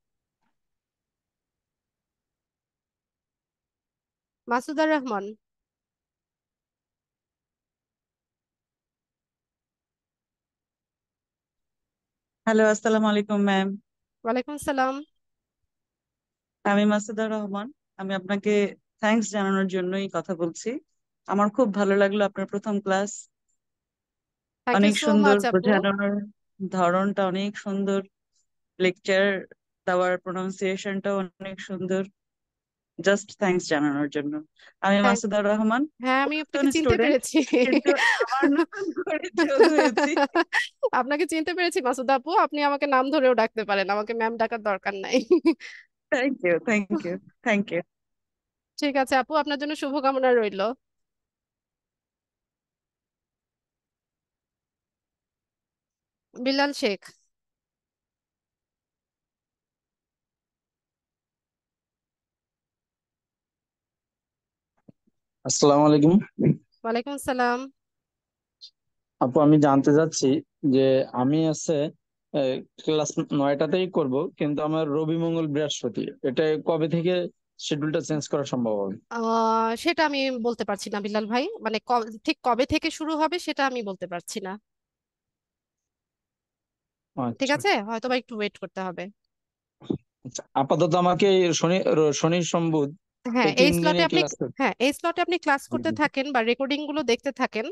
মাসুদার রহমান। হ্যালো, আসসালামু আলাইকুম ম্যাম। ওয়ালাইকুম আসসালাম। আমি মাসুদা রহমান। আমি আপনাকে থ্যাঙ্কস জানানোর জন্যই কথা বলছি। আমার খুব ভালো লাগলো আপনার প্রথম ক্লাস। থ্যাংক ইউ অনেক সো সুন্দর মাচ আপু। বোঝানোর ধরনটা, অনেক সুন্দর লেকচার দেওয়ার প্রোনাউন্সিয়েশনটাও অনেক সুন্দর। জাস্ট থ্যাঙ্কস জানানোর জন্য। আমি থ্যাংক মাসুদা রহমান, হ্যাঁ, আমি নতুন আপনাকে চিনতে স্টুডেন্ট, পেরেছি। কিন্তু আবার নতুন করে যোগ হয়েছি। আপনাকে চিনতে পেরেছি মাসুদা আপু, আপনি আমাকে নাম ধরেও ডাকতে পারেন, আমাকে ম্যাম ডাকার দরকার নাই। Thank you, thank you, thank you. ঠিক আছে আপু, আপনার জন্য শুভকামনা রইল। বিলাল শেখ। আসসালামু আলাইকুম। ওয়ালাইকুম আসসালাম। আপু, আমি জানতে চাচ্ছি যে আমি আছে ক্লাস 9টাতেই করব, কিন্তু আমার রবি মঙ্গল বৃহস্পতি, এটা কবে থেকে শিডিউলটা চেঞ্জ করা সম্ভব হবে? সেটা আমি বলতে পারছি না বিলাল ভাই, মানে ঠিক কবে থেকে শুরু হবে সেটা আমি বলতে পারছি না। ঠিক আচ্ছা আছে, হয়তোবা একটু ওয়েট করতে হবে। আচ্ছা, আপাতত আমাকে শনি সোম বুধ হ্যাঁ, এই এই 3 দিনই স্লটে আপনি ক্লাস করতে। হ্যাঁ এই স্লটে আপনি ক্লাস করতে থাকেন বা রেকর্ডিং গুলো দেখতে থাকেন।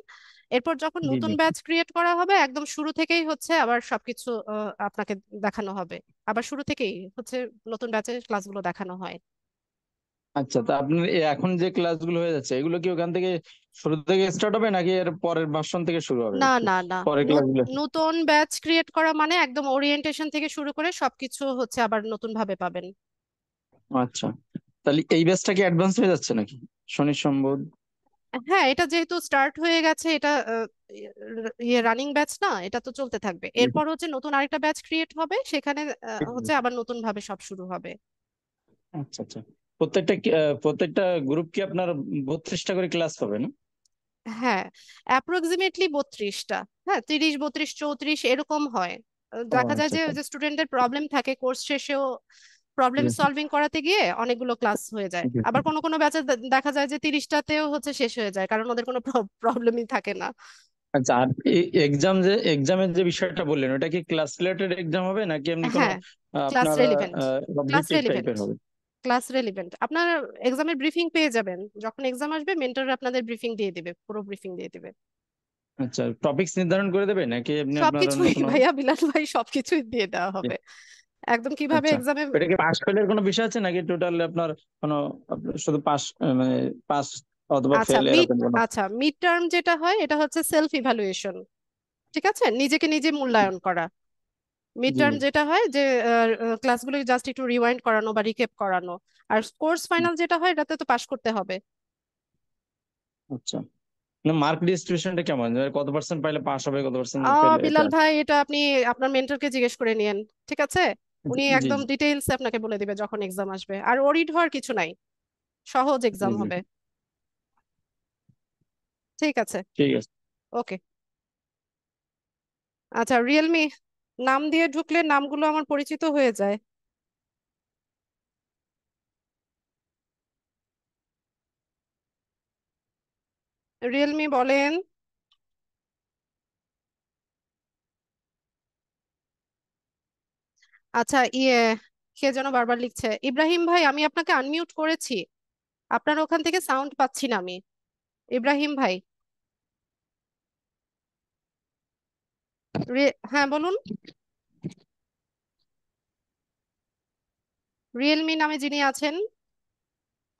এরপর যখন জি নতুন জি। ব্যাচ ক্রিয়েট করা হবে, একদম শুরু থেকেই হচ্ছে আবার সবকিছু আপনাকে দেখানো হবে। আবার শুরু থেকেই হচ্ছে নতুন ব্যাচের ক্লাসগুলো দেখানো হয়। আচ্ছা, তা আপনার এখন যে ক্লাসগুলো হয়ে যাচ্ছে এগুলো কি ওখান থেকে শুরু থেকে স্টার্ট হবে, নাকি এর পরের ভার্সন থেকে শুরু হবে না না না, পরের ক্লাসগুলো? নতুন ব্যাচ ক্রিয়েট করা মানে একদম ওরিয়েন্টেশন থেকে শুরু করে সবকিছু হচ্ছে আবার নতুন ভাবে পাবেন। আচ্ছা, তাহলে এই ব্যাচটা কি অ্যাডভান্স হয়ে যাচ্ছে নাকি শনি সোম বুধ? হ্যাঁ, এটা যেহেতু স্টার্ট হয়ে গেছে, এটা রানিং ব্যাচ না, এটা তো চলতে থাকবে। এরপর হচ্ছে নতুন আরেকটা ব্যাচ ক্রিয়েট হবে, সেখানে হচ্ছে আবার নতুন ভাবে সব শুরু হবে। আচ্ছা আচ্ছা। প্রত্যেকটা গ্রুপ কি আপনার 32টা করে ক্লাস পাবে না? হ্যাঁ, অ্যাপ্রক্সিমেটলি 32টা। হ্যাঁ, 30, 32, 34 এরকম হয়। ও দেখা যায় আচ্ছা যে আচ্ছা। যে স্টুডেন্টদের প্রবলেম থাকে, কোর্স শেষেও প্রবলেম সলভিং করাতে গিয়ে অনেকগুলো ক্লাস হয়ে যায়। জি, জি। আবার কোনো কোনো ব্যাচে দেখা যায় যে 30টাতেও হচ্ছে শেষ হয়ে যায়, কারণ ওদের কোনো প্রবলেমই থাকে না। আচ্ছা, আর এক্সামের যে বিষয়টা বললেন, ওটা কি ক্লাস রিলেটেড এক্সাম হবে নাকি এমনি কোনো হ্যাঁ, ক্লাস আপনার রেলিভেন্ট। Class objective relevant. টাইপের হবে? ক্লাস রেলিভেন্ট আপনার এক্সামের ব্রিফিং পেয়ে যাবেন, যখন এক্সাম আসবে মেন্টর আপনাদের ব্রিফিং দিয়ে দিবে, পুরো ব্রিফিং দিয়ে দিবে। আচ্ছা, টপিকস নির্ধারণ করে দেবে নাকি এমনি আপনার অন্য সবকিছুই কোনো? ভাইয়া, বিলাল ভাই, সবকিছুই দিয়ে দেওয়া জি। হবে। একদম কিভাবে আচ্ছা, এক্সামে। এটা কি পাস ফেলের কোনো বিষয় আছে নাকি টোটাল আপনার কোনো শুধু পাস, মানে পাস অথবা আচ্ছা ফেল মিড এরকম কোনো? আচ্ছা মিড টার্ম যেটা হয় এটা হচ্ছে সেলফ ইভালুয়েশন, ঠিক আছে, নিজেকে নিজে মূল্যায়ন করা। মিড জি টার্ম জি। যেটা হয় যে ক্লাসগুলো জাস্ট একটু রিওয়াইন্ড করানো বা রিক্যাপ করানো। আর কোর্স ফাইনাল যেটা হয় এটাতে তো পাশ করতে হবে। আচ্ছা, না মার্ক ডিস্ট্রিবিউশনটা কেমন, যে কত পার্সেন্ট পাইলে পাস হবে, কত পার্সেন্ট ফেল, এটা? বিলাল ভাই এটা আপনি আপনার মেন্টরকে জিজ্ঞেস করে নিয়েন, ঠিক আছে? জি উনি জি একদম ডিটেইলস আপনাকে বলে দিবে যখন এক্সাম আসবে। আর ওরিড হওয়ার কিছু নাই, সহজ জি এক্সাম জি। হবে। ঠিক আছে, ঠিক আছে। ওকে। আচ্ছা রিয়েলমি নাম দিয়ে ঢুকলে নামগুলো আমার পরিচিত হয়ে যায়। রিয়েলমি বলেন। আচ্ছা কে যেন বারবার লিখছে, ইব্রাহিম ভাই আমি আপনাকে আনমিউট করেছি, আপনার ওখান থেকে সাউন্ড পাচ্ছি না আমি। ইব্রাহিম ভাই, হ্যাঁ বলুন। রিয়েলমি নামে যিনি আছেন,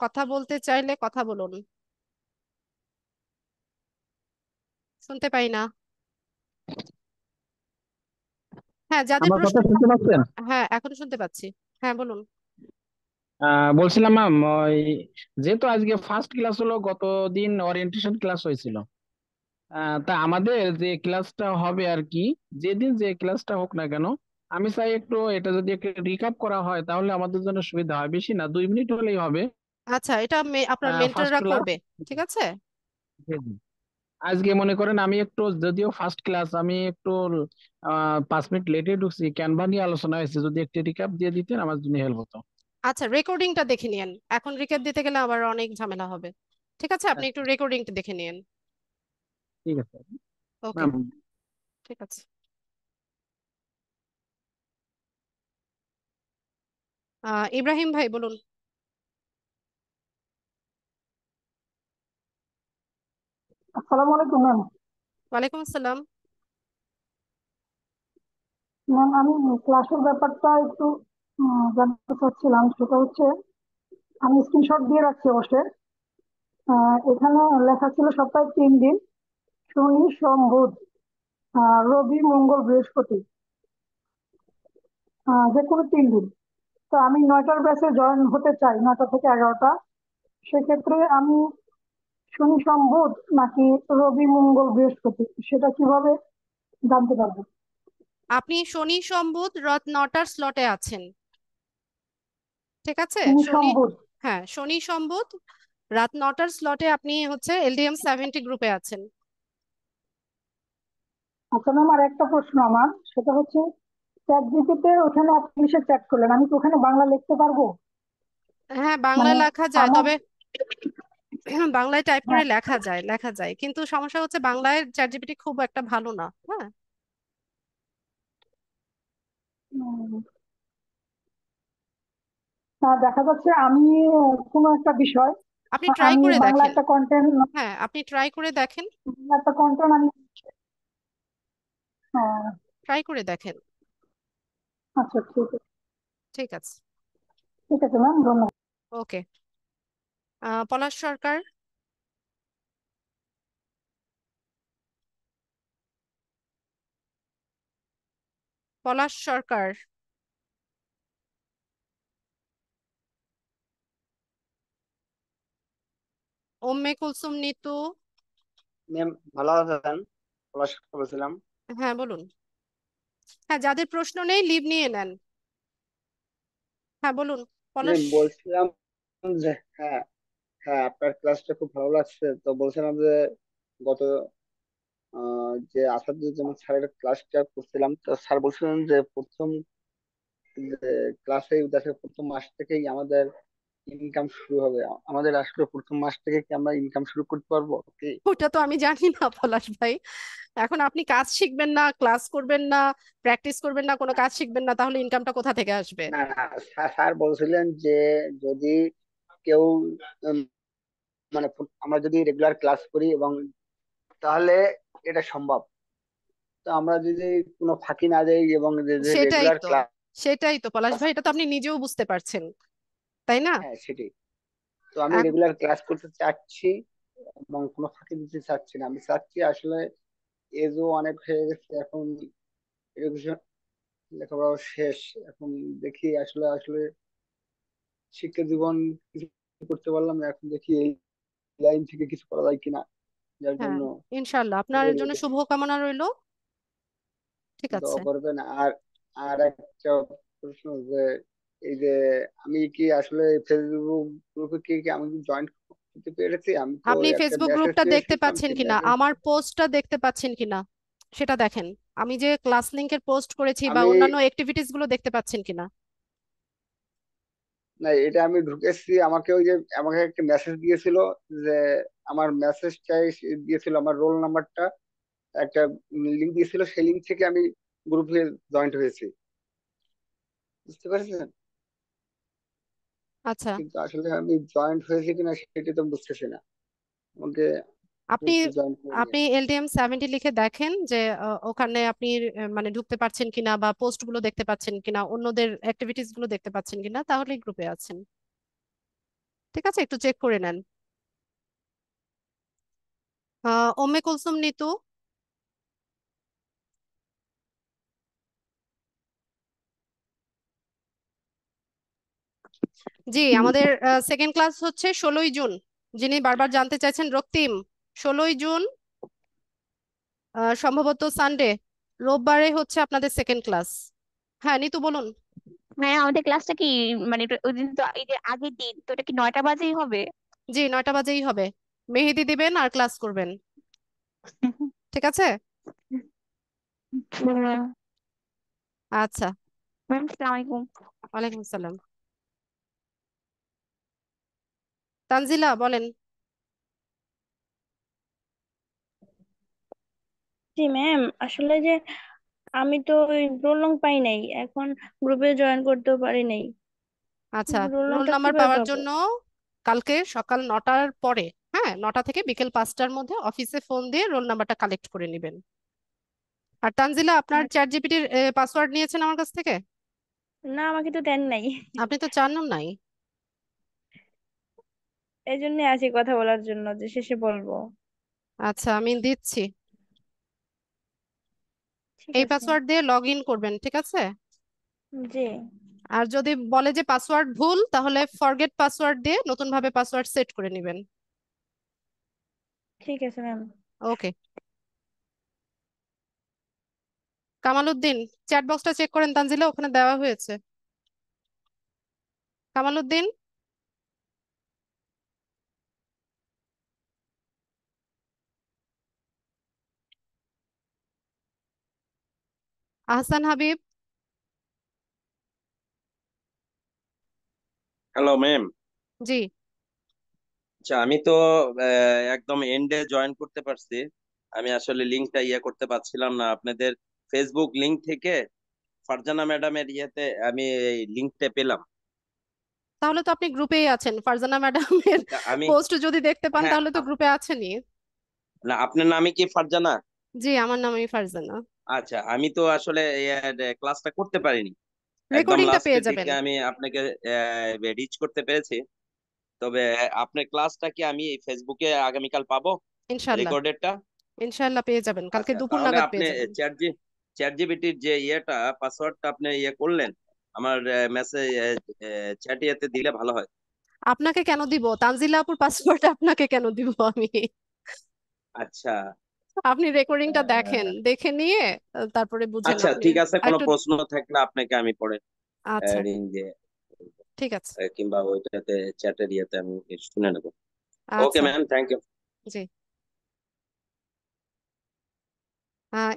কথা বলতে চাইলে কথা বলুন, শুনতে পাই না। হ্যাঁ যাদের আমার প্রশ্ন, কথা শুনতে পাচ্ছেন? হ্যাঁ এখন শুনতে পাচ্ছি, হ্যাঁ বলুন। বলছিলাম ম্যাম, ওই যেহেতু আজকে ফার্স্ট ক্লাস হলো, গতদিন ওরিয়েন্টেশন ক্লাস হয়েছিল, তা আমাদের যে ক্লাসটা হবে আর কি, যেদিন যে ক্লাসটা হোক না কেন, আমি চাই একটু এটা যদি একটু রিকাপ করা হয় তাহলে আমাদের জন্য সুবিধা হয়, বেশি না 2 মিনিট হলেই হবে। আচ্ছা এটা আপনার ফার্স্ট মেন্টররা ক্লাস। করবে, ঠিক আছে। আজকে মনে করেন আমি একটু, যদিও ফার্স্ট ক্লাস, আমি একটু 5 মিনিট লেটে ঢুকছি, ক্যানভা নিয়ে আলোচনা হয়েছে, যদি একটু রিকাপ দিয়ে দিতেন আমার জন্য হেল্প হতো। আচ্ছা রেকর্ডিংটা দেখে নিন, এখন রিক্যাপ দিতে গেলে আবার অনেক ঝামেলা হবে। ঠিক আছে আপনি একটু আচ্ছা, রেকর্ডিংটা দেখে নিন। ঠিক আছে ওকে, ম্যাম। ঠিক আছে। ইব্রাহিম ভাই বলুন। আসসালামু আলাইকুম ম্যাম। ওয়ালাইকুম আসসালাম। ম্যাম আমি ক্লাসের ব্যাপারটা একটু জানতে চাচ্ছিলাম। সেটা হচ্ছে আমি স্ক্রিনশট দিয়ে রাখছি অবশ্যই। এখানে লেখা ছিল সপ্তাহে 3 দিন, শনি সোম বুধ, রবি মঙ্গল বৃহস্পতি, যে কোনো 3 দিন। তো আমি 9টার ব্যাচে জয়েন হতে চাই, 9টা থেকে 11টা। সেক্ষেত্রে আমি শনি সোম বুধ নাকি রবি মঙ্গল বৃহস্পতি, সেটা কিভাবে জানতে পারবো? আপনি শনি সোম বুধ রাত 9টার স্লটে আছেন, ঠিক আছে। শনি সোম শনি, বুধ। হ্যাঁ শনি সোম বুধ রাত 9টার স্লটে আপনি হচ্ছে LDM 70 গ্রুপে আছেন। আচ্ছা ম্যাম, আর একটা প্রশ্ন আমার, সেটা হচ্ছে চ্যাট জিপিতে ওখানে আপনি ইংলিশে চ্যাট করলেন, আমি কি ওখানে বাংলা লিখতে পারবো? হ্যাঁ মানে বাংলায় লেখা যায়, আমার, তবে বাংলায় টাইপ করে হ্যাঁ, লেখা যায় কিন্তু সমস্যা হচ্ছে বাংলায় চ্যাট জিপিটি খুব একটা ভালো না। হ্যাঁ উম, দেখা যাচ্ছে আমি কোনো একটা বিষয়, আপনি ট্রাই আমি করে বাংলা দেখেন, একটা কন্টেন্ট, হ্যাঁ আপনি ট্রাই করে দেখেন, আমি, হ্যাঁ, ট্রাই করে দেখেন। আচ্ছা ঠিক আছে। ঠিক আছে, ঠিক আছে ম্যাম, ধন্যবাদ। ওকে। পলাশ সরকার, পলাশ সরকার, কুলসুম নিতু। ম্যাম ভালো আছেন? পলাশ বলছিলাম। হ্যাঁ বলুন। হ্যাঁ যাদের প্রশ্ন নেই লিভ নিয়ে নেন। হ্যাঁ বলুন পলাশ। ম্যাম বলছিলাম যে, হ্যাঁ হ্যাঁ আপনার ক্লাসটা খুব ভালো লাগছে, তো বলছিলাম যে গত যে আসাদুজ্জামান স্যারের ক্লাসটা করছিলাম, তো স্যার বলছিলেন যে প্রথম ক্লাসে দেখে প্রথম মাস থেকেই আমাদের ইনকাম শুরু হবে। আমাদের আসলে প্রথম মাস থেকে কি আমরা ইনকাম শুরু করতে পারবো কি? ওটা তো আমি জানি না পলাশ ভাই, এখন আপনি কাজ শিখবেন না, ক্লাস করবেন না, প্র্যাকটিস করবেন না, কোনো কাজ শিখবেন না, তাহলে ইনকামটা কোথা থেকে আসবে? না না, স্যার বলছিলেন যে যদি কেউ উম, মানে আমরা যদি রেগুলার ক্লাস করি এবং তাহলে এটা সম্ভব। তো আমরা যদি কোনো ফাঁকি না দেই এবং যে সেটাই রেগুলার তো, ক্লাস, সেটাই তো পলাশ ভাই, এটা তো আপনি নিজেও বুঝতে পারছেন, তাই না? হ্যাঁ সেটাই। তো আমি এখ- রেগুলার ক্লাস করতে চাচ্ছি, এবং কোনো ফাঁকি দিতে চাচ্ছি না। আমি চাচ্ছি আসলে এজও অনেক হয়ে গেছে এখন, এডুকেশন লেখাপড়া শেষ। এখন দেখি আসলে আসলে শিক্ষা জীবন কিছু করতে পারলাম না, এখন দেখি এই লাইন থেকে কিছু করা যায় কিনা, যার হ্যাঁ, জন্য ইনশাল্লাহ আপনার রেডি জন্য হইতেছি। শুভকামনা রইলো। ঠিক আছে। দোয়া করবেন। আর আর একটা প্রশ্ন যে এই যে আমি কি আসলে ফেসবুক গ্রুপে কি আমি জয়েন করতে পেরেছি? আমি তো আপনি একটা ফেসবুক মেসেজ গ্রুপটা দেখতে পেয়েছিলাম, পাচ্ছেন সেই কিনা, মেসেজ আমার পোস্টটা দেখতে পাচ্ছেন কিনা সেটা দেখেন। আমি যে ক্লাস লিংকের পোস্ট করেছি বা আমি অন্যান্য অ্যাক্টিভিটিস গুলো দেখতে পাচ্ছেন কিনা। না, এটা আমি ঢুকেছি, আমাকে ওই যে আমাকে একটা মেসেজ দিয়েছিল যে আমার মেসেজটাই দিয়েছিল, আমার রোল নাম্বারটা একটা লিঙ্ক দিয়েছিল, সেই লিঙ্ক থেকে আমি গ্রুপে জয়েন্ট হয়েছি, বুঝতে পারছেন? আচ্ছা, কিন্তু আসলে আমি জয়েন্ট হয়েছি কিনা সেটা তো বুঝতেছি না। আমাকে আপনি একটু জয়েন করে আপনি নিয়ে। LDM 70 লিখে দেখেন যে ওখানে আপনি মানে ঢুকতে পারছেন কিনা বা পোস্ট গুলো দেখতে পাচ্ছেন কিনা, অন্যদের অ্যাক্টিভিটিস গুলো দেখতে পাচ্ছেন কিনা, তাহলে গ্রুপে আছেন। ঠিক আছে, একটু চেক করে নেন। ওম্মে কুলসুম নিতু। জি, আমাদের সেকেন্ড ক্লাস হচ্ছে 16ই জুন। যিনি বারবার জানতে চাইছেন, রক্তিম। 16ই জুন, সম্ভবত সানডে, রোববারে হচ্ছে আপনাদের সেকেন্ড ক্লাস। হ্যাঁ, নিতু বলুন। হ্যাঁ, আমাদের ক্লাসটা কি মানে ওই দিন তো এই যে আগের দিন তো এটা কি 9টা বাজেই হবে? জি, 9টা বাজেই হবে। মেহেদি দিবেন আর ক্লাস করবেন। ঠিক আছে। আচ্ছা। ম্যাম, আসসালামু আলাইকুম। ওয়ালাইকুম আসসালাম। তানজিলা বলেন। জি ম্যাম, আসলে যে আমি তো রোল নং পাই নাই, এখন গ্রুপে জয়েন করতেও পারি নাই। আচ্ছা, রোল রোল নংটা নাম্বার কিভাবে পাওয়ার পাবো? জন্য কালকে সকাল 9টার পরে, হ্যাঁ, 9টা থেকে বিকেল 5টার মধ্যে অফিসে ফোন দিয়ে রোল নাম্বারটা কালেক্ট করে নেবেন। আর তানজিলা, আপনার চ্যাট জিপিটির পাসওয়ার্ড নিয়েছেন আমার কাছ থেকে? না, আমাকে তো দেন নাই। আপনি তো চান নাই। এই জন্য আছি কথা বলার জন্য, যে শেষে বলবো। আচ্ছা, আমি দিচ্ছি। ঠিক এই আছে। পাসওয়ার্ড দিয়ে লগ ইন করবেন, ঠিক আছে। জি। আর যদি বলে যে পাসওয়ার্ড ভুল, তাহলে ফরগেট পাসওয়ার্ড দিয়ে নতুন ভাবে পাসওয়ার্ড সেট করে নেবেন। ঠিক আছে ma'am. Okay. Kamal Uddin, chat বক্সটা চেক করেন, তানজিলা ওখানে দেওয়া হয়েছে। কামাল উদ্দিন। আহসান হাবিব। Hello ma'am. জি। আচ্ছা, আমি তো একদম এন্ডে জয়েন করতে পারছি। আমি আসলে লিঙ্কটা করতে পারছিলাম না আপনাদের ফেসবুক লিঙ্ক থেকে। ফারজানা ম্যাডামের আমি এই লিঙ্কটা পেলাম। তাহলে তো আপনি গ্রুপেই আছেন। ফারজানা ম্যাডামের তা আমি পোস্ট যদি দেখতে পান হ্যাঁ তাহলে তো গ্রুপে আছেনই। না, আপনার নামই কি ফারজানা? জি, আমার নামই ফারজানা। আচ্ছা, আমি তো আসলে ক্লাসটা করতে পারিনি। একদম রেকর্ডিংটা পেয়ে লাস্টের যাবেন দিকে আমি আপনাকে রিচ করতে পেরেছি। তবে আপনার ক্লাসটা কি আমি ফেসবুকে আগামীকাল পাবো, ইনশাল্লাহ। রেকর্ডেডটা? ইনশাল্লাহ পেয়ে যাবেন, কালকে আচ্ছা, দুপুর তাহলে নাগাদ আপনি পেয়ে যাবেন। চ্যাট জিপিটির যে পাসওয়ার্ডটা আপনি করলেন, আমার মেসেজ চ্যাট দিলে ভালো হয়। আপনাকে কেন দিব? তানজিলা আপুর পাসওয়ার্ড আপনাকে কেন দিব আমি? আচ্ছা। আপনি রেকর্ডিংটা দেখেন, আহ, দেখে নিয়ে তারপরে বুঝেন আচ্ছা আপনি। ঠিক আছে, আর কোনো একটু। প্রশ্ন থাকলে আপনাকে আমি পরে আচ্ছা, রিং দিয়ে ঠিক আছে। কিংবা ওইটাতে চ্যাটের আমি শুনে নেবো। ওকে আচ্ছা। Ma'am, thank you. জি।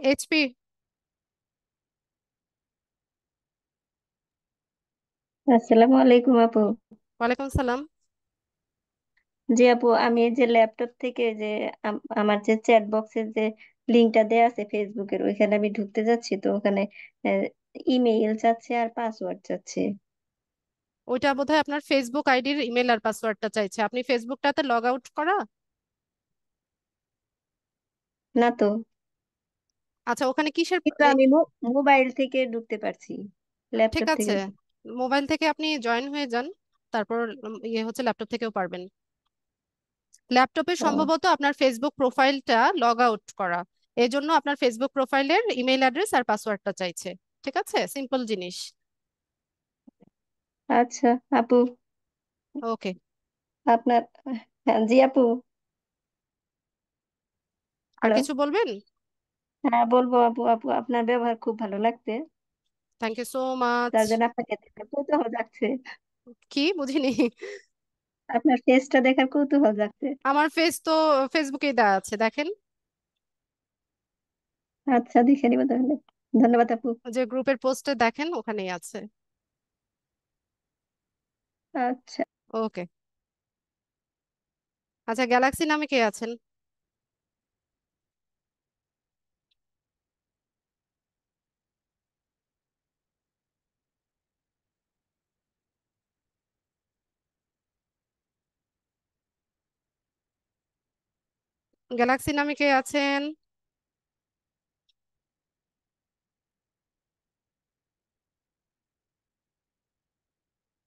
এইচপি। আসসালামু আলাইকুম আপু। ওয়ালাইকুম সালাম। জি আপু, আমি এই যে ল্যাপটপ থেকে যে আমার যে চ্যাট বক্সের যে লিংকটা দেয়া আছে ফেসবুকের, ওইখানে আমি ঢুকতে যাচ্ছি, তো ওখানে ইমেইল চাচ্ছে আর পাসওয়ার্ড চাচ্ছে। ওইটা বোধহয় আপনার ফেসবুক আইডির ইমেল আর পাসওয়ার্ডটা চাইছে। আপনি ফেসবুকটাতে লগ আউট করা? না তো। আচ্ছা, ওখানে কিসের কিন্তু আমি মোবাইল থেকে ঢুকতে পারছি, ঠিক ল্যাপটপ থেকে আছে, মোবাইল থেকে আপনি জয়েন হয়ে যান। তারপর হচ্ছে ল্যাপটপ থেকেও পারবেন। ল্যাপটপে ও সম্ভবত আপনার ফেসবুক প্রোফাইলটা লগ আউট করা, এই জন্য আপনার ফেসবুক প্রোফাইলের ইমেল অ্যাড্রেস আর পাসওয়ার্ডটা চাইছে। ঠিক আছে, সিম্পল জিনিস। আচ্ছা আপু, ওকে, আপনার, হ্যাঁ জি আপু, আর হ্যালো, কিছু বলবেন? হ্যাঁ বলবো আপু, আপু আপনার ব্যবহার খুব ভালো লাগছে, থ্যাংক ইউ সো মাচ। যার জন্য আপনাকে দেখার কৌতূহল জাগছে, কি বুঝিনি? আপনার ফেসটা দেখার কৌতূহল জাগছে। আমার ফেস তো ফেসবুকেই দেওয়া আছে, দেখেন। আচ্ছা দেখে নিব তাহলে, ধন্যবাদ আপু। যে গ্রুপের পোস্টে দেখেন, ওখানেই আছে। আচ্ছা, ওকে। আচ্ছা, গ্যালাক্সি নামে কে আছেন? গ্যালাক্সি নামে কে আছেন?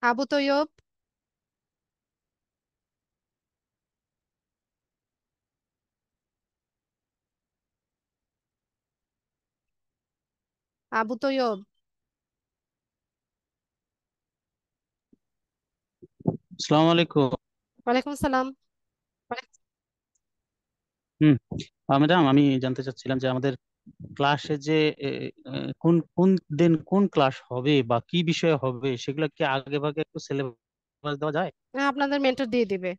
আবু তৈয়ব? আবু তৈয়ব? আসসালামু আলাইকুম। ওয়ালাইকুম সালাম। হুম। ম্যাডাম, আমি জানতে চাচ্ছিলাম যে আমাদের ক্লাসে যে এ, এ, কোন কোন দিন কোন ক্লাস হবে বা কি বিষয়ে হবে সেগুলো কি আগে ভাগে একটু সিলেবাস দেওয়া যায়? আপনাদের মেন্টর দিয়ে দিবে।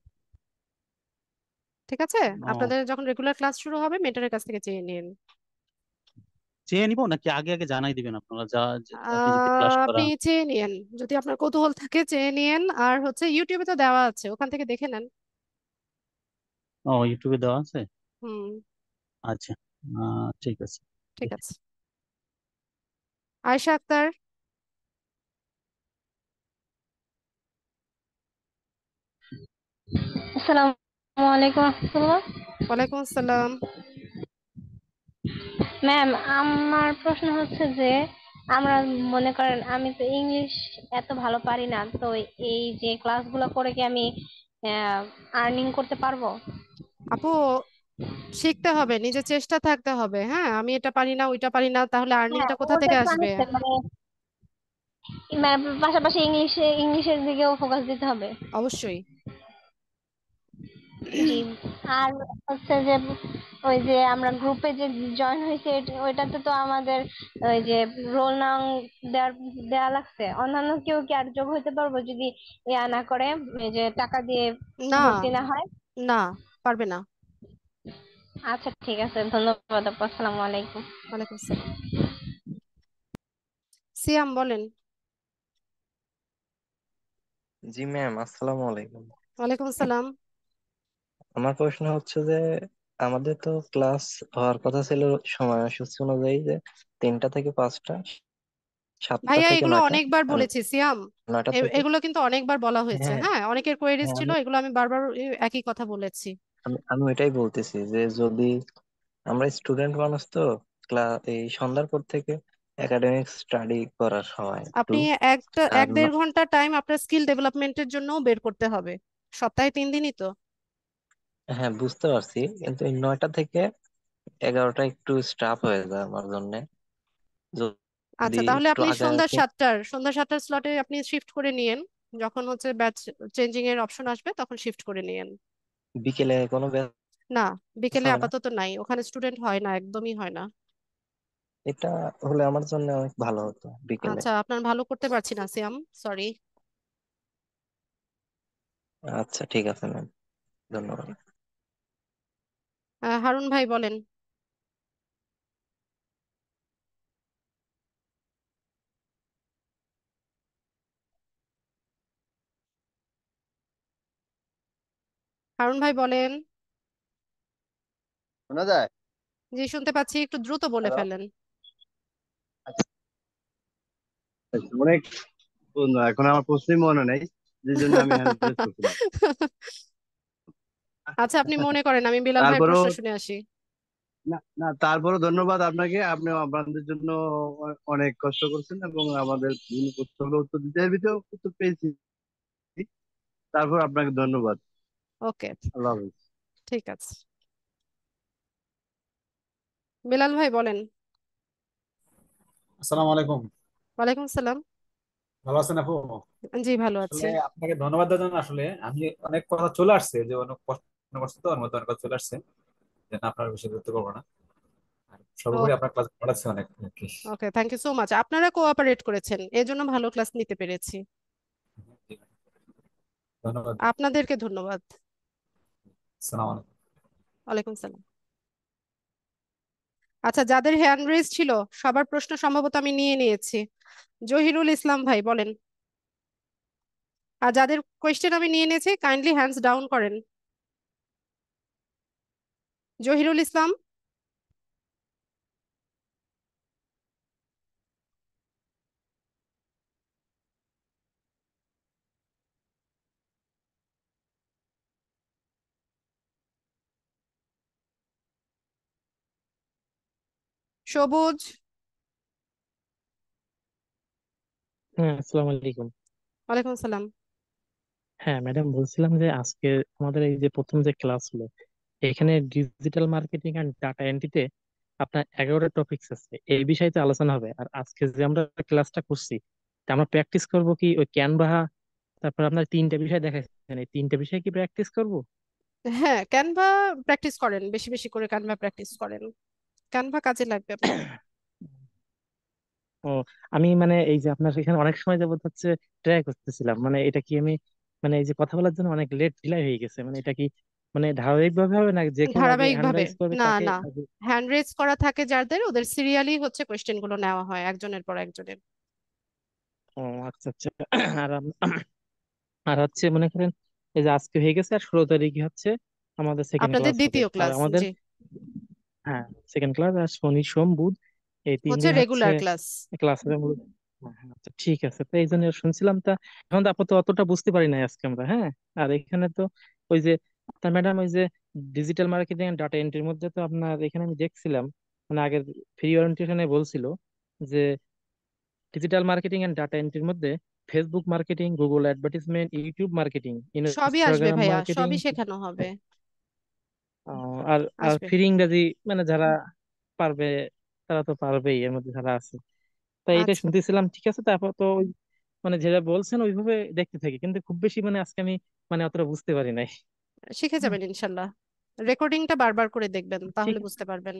ঠিক আছে, ও, আপনাদের যখন রেগুলার ক্লাস শুরু হবে মেন্টরের কাছ থেকে চেয়ে নিন। চেয়ে নিব নাকি আগে আগে জানাই দিবেন আপনারা আপনি যদি ক্লাস আপনি করান? চেয়ে নিয়েন, যদি আপনার কৌতূহল থাকে চেয়ে নিয়েন, আর হচ্ছে ইউটিউবে তো দেওয়া আছে, ওখান থেকে দেখে নেন। ও, ইউটিউবে দেওয়া আছে। হুম। আচ্ছা, ঠিক আছে। ঠিক আছে। আয়েশা আক্তার? আসসালামু আলাইকুম রহমতুল্লাহ। ওয়ালাইকুম আসসালাম। ম্যাম, আমার প্রশ্ন হচ্ছে যে আমরা মনে করেন আমি তো ইংলিশ এত ভালো পারি না, তো এই যে ক্লাসগুলো করে কি আমি আর্নিং করতে পারবো? আপু, শিখতে হবে, নিজে চেষ্টা থাকতে হবে। হ্যাঁ, আমি এটা পারি না ওইটা পারি না, তাহলে হ্যাঁ আর্নিংটা কোথা ওটা থেকে তো আসবে? আনছে, মানে পাশাপাশি ইংলিশের দিকেও ফোকাস দিতে হবে। অবশ্যই। জি। আর হচ্ছে যে ওই যে আমরা গ্রুপে যে জয়েন হয়েছে ওইটাতে তো আমাদের ওই যে রোল নাম দেওয়ার দেওয়া লাগছে, অন্যান্য কেউ কি আর যোগ হইতে পারবো যদি ইয়া না করে, এই যে টাকা দিয়ে না, ভর্তি না হয়? না, পারবে না। আচ্ছা ঠিক আছে, ধন্যবাদ আপু, আসসালামু আলাইকুম। ওয়ালাইকুম আসসালাম। সিয়াম বলেন। জি ম্যাম, আসসালামু আলাইকুম। ওয়ালাইকুম আসসালাম। আমার প্রশ্ন হচ্ছে যে আমাদের তো ক্লাস হওয়ার কথা ছিল সময়সূচি অনুযায়ী যে 3টা থেকে 5টা, 7টা ভাইয়া, থেকে এগুলো 9টা, অনেকবার আর বলেছি সিয়াম। 9টা থেকে, এগুলো কিন্তু অনেকবার বলা হয়েছে। হ্যাঁ হ্যাঁ, অনেকের কোয়েরিজ হ্যাঁ, ছিল, আমি এগুলো আমি বারবার একই কথা বলেছি। আমি আমি ওইটাই বলতেছি যে যদি আমরা স্টুডেন্ট মানুষ তো এই সন্ধ্যার পর থেকে একাডেমিক স্টাডি করার সময় একটু, আপনি এক আর দেড় ঘন্টা টাইম আপনার স্কিল ডেভেলপমেন্টের জন্য বের করতে হবে। সপ্তাহে 3 দিনই তো। হ্যাঁ বুঝতে পারছি, কিন্তু এই 9টা থেকে 11টা একটু স্টাফ হয়ে যায় আমার জন্য, যদি আচ্ছা, তাহলে একটু আপনি আগে সন্ধ্যা 7টার স্লটে আপনি শিফট করে নিয়েন। যখন হচ্ছে ব্যাচ চেঞ্জিং এর অপশন আসবে তখন শিফট করে নিয়েন। বিকেলে কোনো না, ব্যাচ বিকেলে হবে না। আপাতত নাই, ওখানে স্টুডেন্ট হয় না, একদমই হয় না। এটা হলে আমার জন্য অনেক ভালো হতো বিকেলে। আচ্ছা, আপনার ভালো করতে পারছি না সিয়াম, সরি। আচ্ছা ঠিক আছে ম্যাম, ধন্যবাদ। হারুন ভাই বলেন। হারুন ভাই বলেন। শোনা যায়? জি, শুনতে পাচ্ছি, একটু দ্রুত বলে হ্যালো। ফেলেন। অনেক এখন আমার প্রশ্নই মনে নেই, যে জন্য আমি হ্যান্ড রেজ করছিলাম। আচ্ছা, আপনি মনে করেন, আমি বিলাল ভাইয়ের তারপরেও, প্রশ্ন শুনে আসি। না না, তারপরেও ধন্যবাদ আপনাকে, আপনি আমাদের জন্য অনেক কষ্ট করছেন এবং আমাদের বিভিন্ন প্রশ্নের উত্তর দিতে, এর ভিতরে উত্তর পেয়েছি। তারপর আপনাকে ধন্যবাদ। ওকে। আল্লাহ হাফেজ। ঠিক আছে, বিলাল ভাই বলেন। আসসালামু আলাইকুম। ওয়ালাইকুম সালাম। ভালো আছেন আপু? জি ভালো আসলে আছি। আপনাকে ধন্যবাদ দেওয়ার জন্য, আসলে আমি অনেক কথা চলে আসছে, যে অনেক প্রশ্ন করছে, তো ওর মধ্যে অনেক কথা চলে আসছে, যেন আপনার বিষয়ে করতে পারবো না। আর সর্বোপরি আপনার ক্লাস পড়াচ্ছে অনেক আর কি। ওকে, থ্যাংক ইউ সো মাচ। আপনারা কোঅপারেট করেছেন, এজন্য ভালো ক্লাস নিতে পেরেছি। ধন্যবাদ। আপনাদেরকে ধন্যবাদ। আসসালামু আলাইকুম। ওয়ালাইকুম সালাম। আচ্ছা, যাদের হ্যান্ড রেজ ছিল সবার প্রশ্ন সম্ভবত আমি নিয়ে নিয়েছি। জহিরুল ইসলাম ভাই বলেন। আর যাদের কোয়েশ্চেন আমি নিয়ে নিয়েছি কাইন্ডলি হ্যান্ডস ডাউন করেন। জহিরুল ইসলাম। সবুজ। হ্যাঁ, আসসালামু আলাইকুম। ওয়ালাইকুম সালাম। হ্যাঁ ম্যাডাম, বলছিলাম যে আজকে আমাদের এই যে প্রথম যে ক্লাস হলো, এখানে ডিজিটাল মার্কেটিং এন্ড ডাটা এন্ট্রিতে আপনার 11টা টপিকস আছে, এই বিষয়তে আলোচনা হবে। আর আজকে যে আমরা ক্লাসটা করছি, তা আমরা প্র্যাকটিস করব কি ওই ক্যানভা, তারপর আপনার 3টা বিষয় দেখাচ্ছেন, এই 3টা বিষয় কি প্র্যাকটিস করব? হ্যাঁ, ক্যানভা প্র্যাকটিস করেন, বেশি বেশি করে ক্যানভা প্র্যাকটিস করেন। ক্যানভা কাজে লাগবে আপনার। ও, আমি মানে এই যে আপনার এখানে অনেক সময় যাবত হচ্ছে ট্রাই করতেছিলাম, মানে এটা কি আমি মানে এই যে কথা বলার জন্য অনেক লেট ডিলাই হয়ে গেছে, মানে এটা কি মানে ধারাবাহিক ভাবে হবে না যে কেউ আগে ধারাবাহিক হ্যান্ড ভাবে রাইজ করবে না, তাকে না, আগে? হ্যান্ড রেজ করা থাকে যাদের, ওদের সিরিয়ালি হচ্ছে কোয়েশ্চেন গুলো নেওয়া হয় একজনের পর একজনের। ও আচ্ছা আচ্ছা। আর আর হচ্ছে মনে করেন এই যে আজকে হয়ে গেছে, আর 16 তারিখে হচ্ছে আমাদের সেকেন্ড আপনাদের ক্লাস হবে। দ্বিতীয় আর ক্লাস, আমাদের জি, হ্যাঁ সেকেন্ড ক্লাস, আর শনি সোম বুধ এই তিন হচ্ছে দিন হচ্ছে রেগুলার ক্লাস। ক্লাস হবে মূলত। হ্যাঁ, হ্যাঁ, আচ্ছা ঠিক আছে, তো এই জন্য শুনছিলাম। তা এখন তো আপাতত অতটা বুঝতে পারি না আজকে আমরা। হ্যাঁ, আর এখানে তো ওই যে আপনার ম্যাডাম ওই যে ডিজিটাল মার্কেটিং এন্ড ডাটা এন্ট্রির মধ্যে তো আপনার এখানে আমি দেখছিলাম, মানে আগের ফ্রি ওরিয়েন্টেশনে বলছিল যে ডিজিটাল মার্কেটিং এন্ড ডাটা এন্ট্রির মধ্যে Facebook marketing, Google advertisement, YouTube marketing, সবই আসবে ইনস্টাগ্রাম ভাইয়া, মার্কেটিং, সবই শেখানো হবে। আর আর আসবে। ফ্রি ইংরাজি, মানে যারা পারবে তারা তো পারবেই, এর মধ্যে যারা আছে। তাই এটা আচ্ছা, শুনতেছিলাম, ঠিক আছে। তারপর তো মানে যেটা বলছেন ওইভাবে দেখতে থাকি, কিন্তু খুব বেশি মানে আজকে আমি মানে অতটা বুঝতে পারি নাই। শিখে হুম, যাবেন ইনশাল্লাহ। রেকর্ডিংটা বারবার করে দেখবেন, ঠিক তাহলে বুঝতে পারবেন।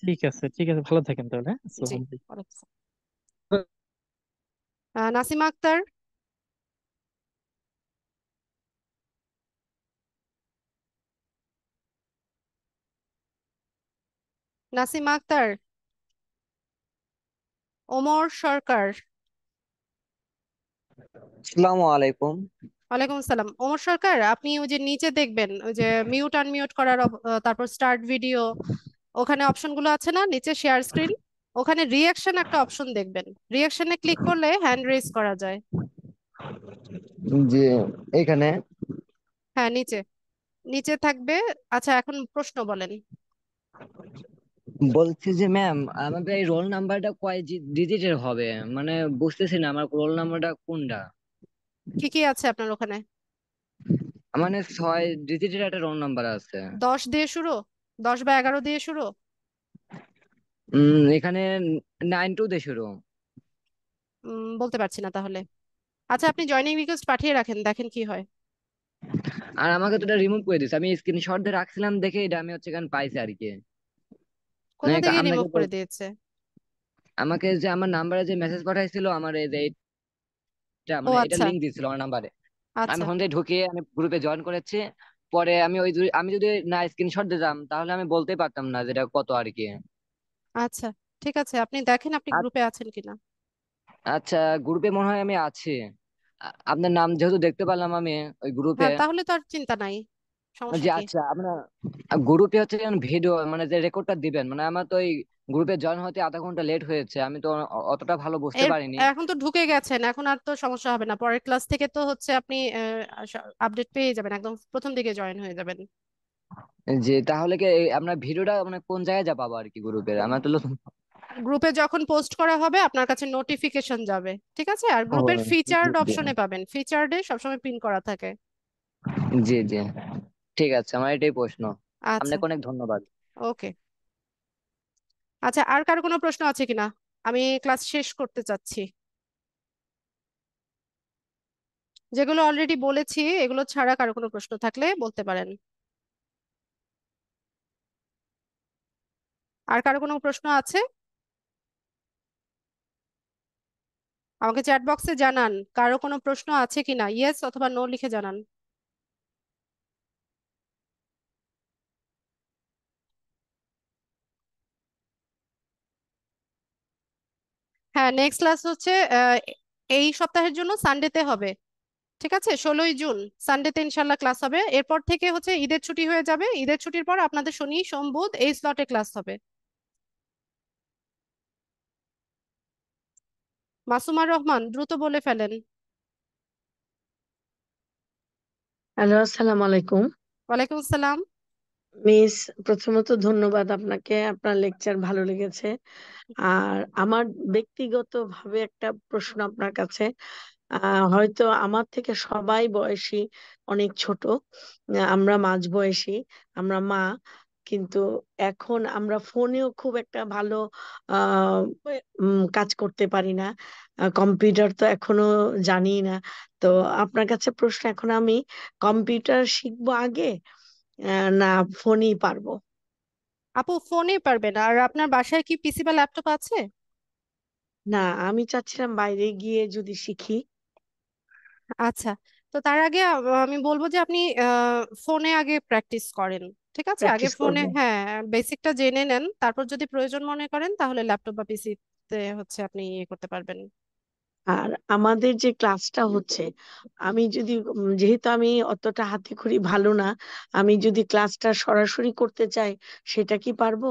ঠিক আছে, ঠিক আছে, ভালো থাকেন তাহলে। হ্যাঁ, জি, আসসালামু আলাইকুম। ওয়ালাইকুম আসসালাম। নাসিমা আক্তার। নাসিমা আক্তার। ওমর সরকার। আসসালামু আলাইকুম। ওয়ালাইকুম আসসালাম। ওমর সরকার, আপনি ওই যে নিচে দেখবেন, ওই যে মিউট আনমিউট করার তারপর স্টার্ট ভিডিও, ওখানে অপশনগুলো আছে না নিচে, শেয়ার স্ক্রিন, ওখানে রিয়াকশন একটা অপশন দেখবেন। রিয়াকশনে ক্লিক করলে হ্যান্ড রেজ করা যায়। জি, এখানে হ্যাঁ, নিচে নিচে থাকবে। আচ্ছা, এখন প্রশ্ন বলেন। বলছি যে ম্যাম, আমাদের এই রোল নাম্বারটা কয় ডিজিটের হবে? মানে বুঝতেছি না আমার রোল নাম্বারটা কোনটা। কি কি আছে আপনার ওখানে? মানে 6 ডিজিটের একটা রোল নাম্বার আছে। 10 দিয়ে শুরু? 10 বা 11 দিয়ে শুরু? এখানে 9 2 দিয়ে শুরু। বলতে পারছি না তাহলে। আচ্ছা, আপনি জয়নিং রিকোয়েস্ট পাঠিয়ে রাখেন, দেখেন কি হয়। আর আমাকে তো এটা রিমুভ করে দিচ্ছে, আমি স্ক্রিনশট দিয়ে রাখছিলাম দেখে এটা আমি হচ্ছে এখানে পাইছি আর কি। মানে কোথা থেকে আপনাকে রিমুভ তো করে দিয়েছে? আমাকে যে আমার নাম্বারে যে মেসেজ পাঠাইছিল, আমার এই যে এটা ও মানে এটা আচ্ছা, লিংক দিছিল আমার নাম্বারে, আমি আচ্ছা, ওখান থেকে ঢুকিয়ে আমি গ্রুপে জয়েন করেছি। পরে আমি যদি না স্ক্রিনশট দিতাম তাহলে আমি বলতেই পারতাম না যেটা কত আর কি। আচ্ছা, ঠিক আছে, আপনি দেখেন আপনি আ- গ্রুপে আছেন কিনা। আচ্ছা, গ্রুপে মনে হয় আমি আছি। আপনার নাম যেহেতু দেখতে পেলাম আমি ওই গ্রুপে। হ্যাঁ, তাহলে তো আর চিন্তা নাই, সমস্যা যে কি। আচ্ছা, আপনার গ্রুপে হচ্ছে ভিডিও মানে যে রেকর্ডটা দিবেন, মানে আমার তো এই গ্রুপে জয়েন হতে আধা ঘন্টা লেট হয়েছে, আমি তো অতটা ভালো বুঝতে এর পারিনি। এখন তো ঢুকে গেছেন, এখন আর তো সমস্যা হবে না। পরের ক্লাস থেকে তো হচ্ছে আপনি আপডেট পেয়ে যাবেন, একদম প্রথম দিকে জয়েন হয়ে যাবেন। যে তাহলে কি আপনার ভিডিওটা মানে কোন জায়গায় যা পাবো আর কি গ্রুপের? আমার তো গ্রুপে যখন পোস্ট করা হবে আপনার কাছে নোটিফিকেশন যাবে, ঠিক আছে। আর ও, গ্রুপের জি, ফিচার্ড জি। অপশনে পাবেন, ফিচার্ডে সবসময় পিন করা থাকে। জি জি, ঠিক আছে, আমার এটাই প্রশ্ন। আচ্ছা, আপনাকে অনেক ধন্যবাদ। ওকে। আচ্ছা, আর কারো কোনো প্রশ্ন আছে কিনা? আমি ক্লাস শেষ করতে চাচ্ছি। যেগুলো অলরেডি বলেছি এগুলো ছাড়া কারো কোনো প্রশ্ন থাকলে বলতে পারেন। আর কারো কোনো প্রশ্ন আছে? আমাকে চ্যাট বক্সে জানান কারো কোনো প্রশ্ন আছে কিনা, ইয়েস অথবা নো লিখে জানান। হ্যাঁ, নেক্সট ক্লাস হচ্ছে এই সপ্তাহের জন্য সানডেতে হবে। ঠিক আছে, 16ই জুন সানডেতে ইনশাল্লাহ ক্লাস হবে। এরপর থেকে হচ্ছে ঈদের ছুটি হয়ে যাবে, ঈদের ছুটির পর আপনাদের শনি সোম বুধ এই স্লটে ক্লাস হবে। মাসুমার রহমান, দ্রুত বলে ফেলেন। হ্যালো, আসসালামু আলাইকুম। ওয়ালাইকুম আসসালাম। মিস, প্রথমত ধন্যবাদ আপনাকে, আপনার লেকচার ভালো লেগেছে। আর আমার ব্যক্তিগতভাবে একটা প্রশ্ন আপনার কাছে। হয়তো আমার থেকে সবাই বয়সী অনেক ছোট, আমরা মাঝ বয়সী, আমরা মা, কিন্তু এখন আমরা ফোনেও খুব একটা ভালো আহ কাজ করতে পারি না। কম্পিউটার তো এখনো জানি না। তো আপনার কাছে প্রশ্ন, এখন আমি কম্পিউটার শিখবো আগে না ফোনই পারবো? আপু ফোনে পারবেন। আর আপনার বাসায় কি পিসি বা ল্যাপটপ আছে? না, আমি চাচ্ছিলাম বাইরে গিয়ে যদি শিখি। আচ্ছা, তো তার আগে আমি বলবো যে আপনি ফোনে আগে প্র্যাকটিস করেন। ঠিক আছে, আগে প্র্যাকটিস ফোনে করব। হ্যাঁ বেসিকটা জেনে নেন, তারপর যদি প্রয়োজন মনে করেন তাহলে ল্যাপটপ বা পিসিতে হচ্ছে আপনি ইয়ে করতে পারবেন। আর আমাদের যে ক্লাসটা হচ্ছে, আমি যদি যেহেতু আমি অতটা হাতেখড়ি ভালো না, আমি যদি ক্লাসটা সরাসরি করতে চাই, সেটা কি পারবো?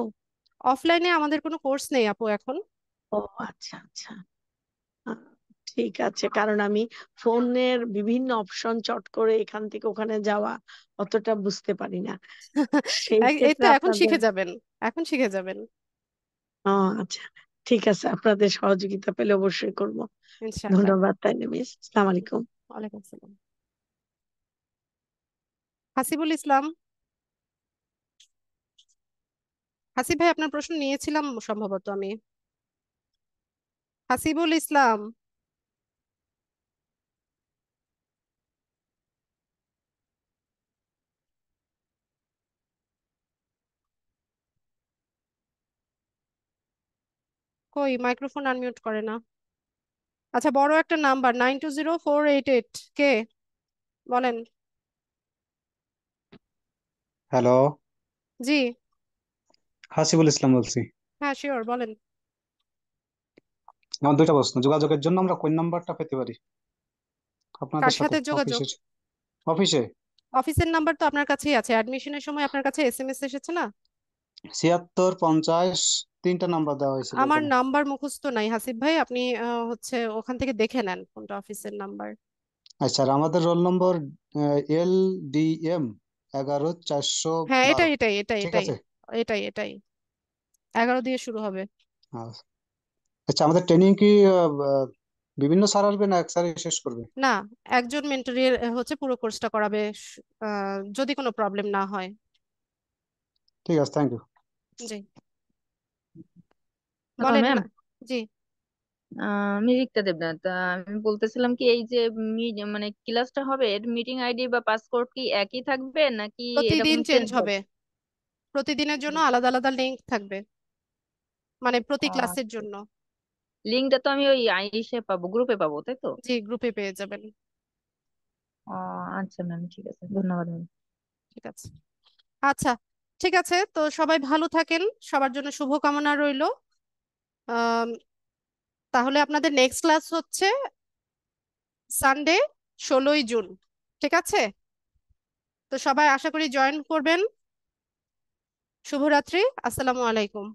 অফলাইনে আমাদের কোনো কোর্স নেই আপু এখন। ও আচ্ছা আচ্ছা, আহ, ঠিক আছে। কারণ আমি ফোনের বিভিন্ন অপশন চট করে এখান থেকে ওখানে যাওয়া অতটা বুঝতে পারি না। সেই এই ক্ষেত্রে তো এখন আপনাদের, শিখে যাবেন, এখন শিখে যাবেন ও আচ্ছা, ঠিক আছে, আপনাদের সহযোগিতা পেলে অবশ্যই করব। ইনশাআল্লাহ। ধন্যবাদ, তাইলে মিস, আসসালামু আলাইকুম। ওয়ালাইকুম আসসালাম। হাসিবুল ইসলাম, হাসিব ভাই আপনার প্রশ্ন নিয়েছিলাম সম্ভবত আমি। হাসিবুল ইসলাম, কই মাইক্রোফোন আনমিউট করে না। আচ্ছা, বড় একটা নাম্বার 920488, কে বলেন? হ্যালো, জি, হাসিবুল ইসলাম বলছি। হ্যাঁ শিওর, বলেন। আমার দুইটা প্রশ্ন। যোগাযোগের জন্য আমরা কোন নাম্বারটা পেতে পারি কার আপনাদের সাথে সাথে যোগাযোগ? অফিসে? অফিসে অফিসের নাম্বার তো আপনার কাছেই আছে, অ্যাডমিশনের সময় আপনার কাছে এসএমএস এসেছে না? 76 50 তিনটা নাম্বার দেওয়া হয়েছিল আমার ওখানে। নাম্বার মুখস্থ নাই হাসিব ভাই, আপনি হচ্ছে ওখান থেকে দেখে নেন কোনটা অফিসের নাম্বার। আচ্ছা, আর আমাদের রোল নম্বর LDM 11412। হ্যাঁ, এটাই এটাই এটাই ঠিক এটাই আছে। এটাই এটাই 11 দিয়ে শুরু হবে। আচ্ছা, আচ্ছা, আমাদের ট্রেনিং কি বিভিন্ন স্যার আসবে না এক স্যারই শেষ করবে? না, একজন মেন্টরের হচ্ছে পুরো কোর্সটা করাবে, যদি কোনো প্রবলেম না হয়। ঠিক আছে, থ্যাংক ইউ। জি, হ্যালো বলেন ম্যাম, না। জি, আমি রিক্তা দেবনাথ। আমি বলতেছিলাম কি, এই যে মানে ক্লাসটা হবে, এর মিটিং আইডি বা পাসকোড কি একই থাকবে নাকি এটা প্রতিদিন কোনো চেঞ্জ চেঞ্জ হবে, হবে? প্রতিদিনের জন্য আলাদা আলাদা লিংক থাকবে, মানে প্রতি ক্লাসের জন্য। লিঙ্কটা তো আমি ওই আইসে পাবো, গ্রুপে পাবো, তাই তো? জি, গ্রুপে পেয়ে যাবেন। ও আচ্ছা ম্যাম, ঠিক আছে, ধন্যবাদ ম্যাম। ঠিক আছে, আচ্ছা, ঠিক আছে, তো সবাই ভালো থাকেন, সবার জন্য শুভকামনা রইলো। আম, তাহলে আপনাদের নেক্সট ক্লাস হচ্ছে সানডে 16ই জুন। ঠিক আছে, তো সবাই আশা করি জয়েন করবেন। শুভরাত্রি, আসসালামু আলাইকুম।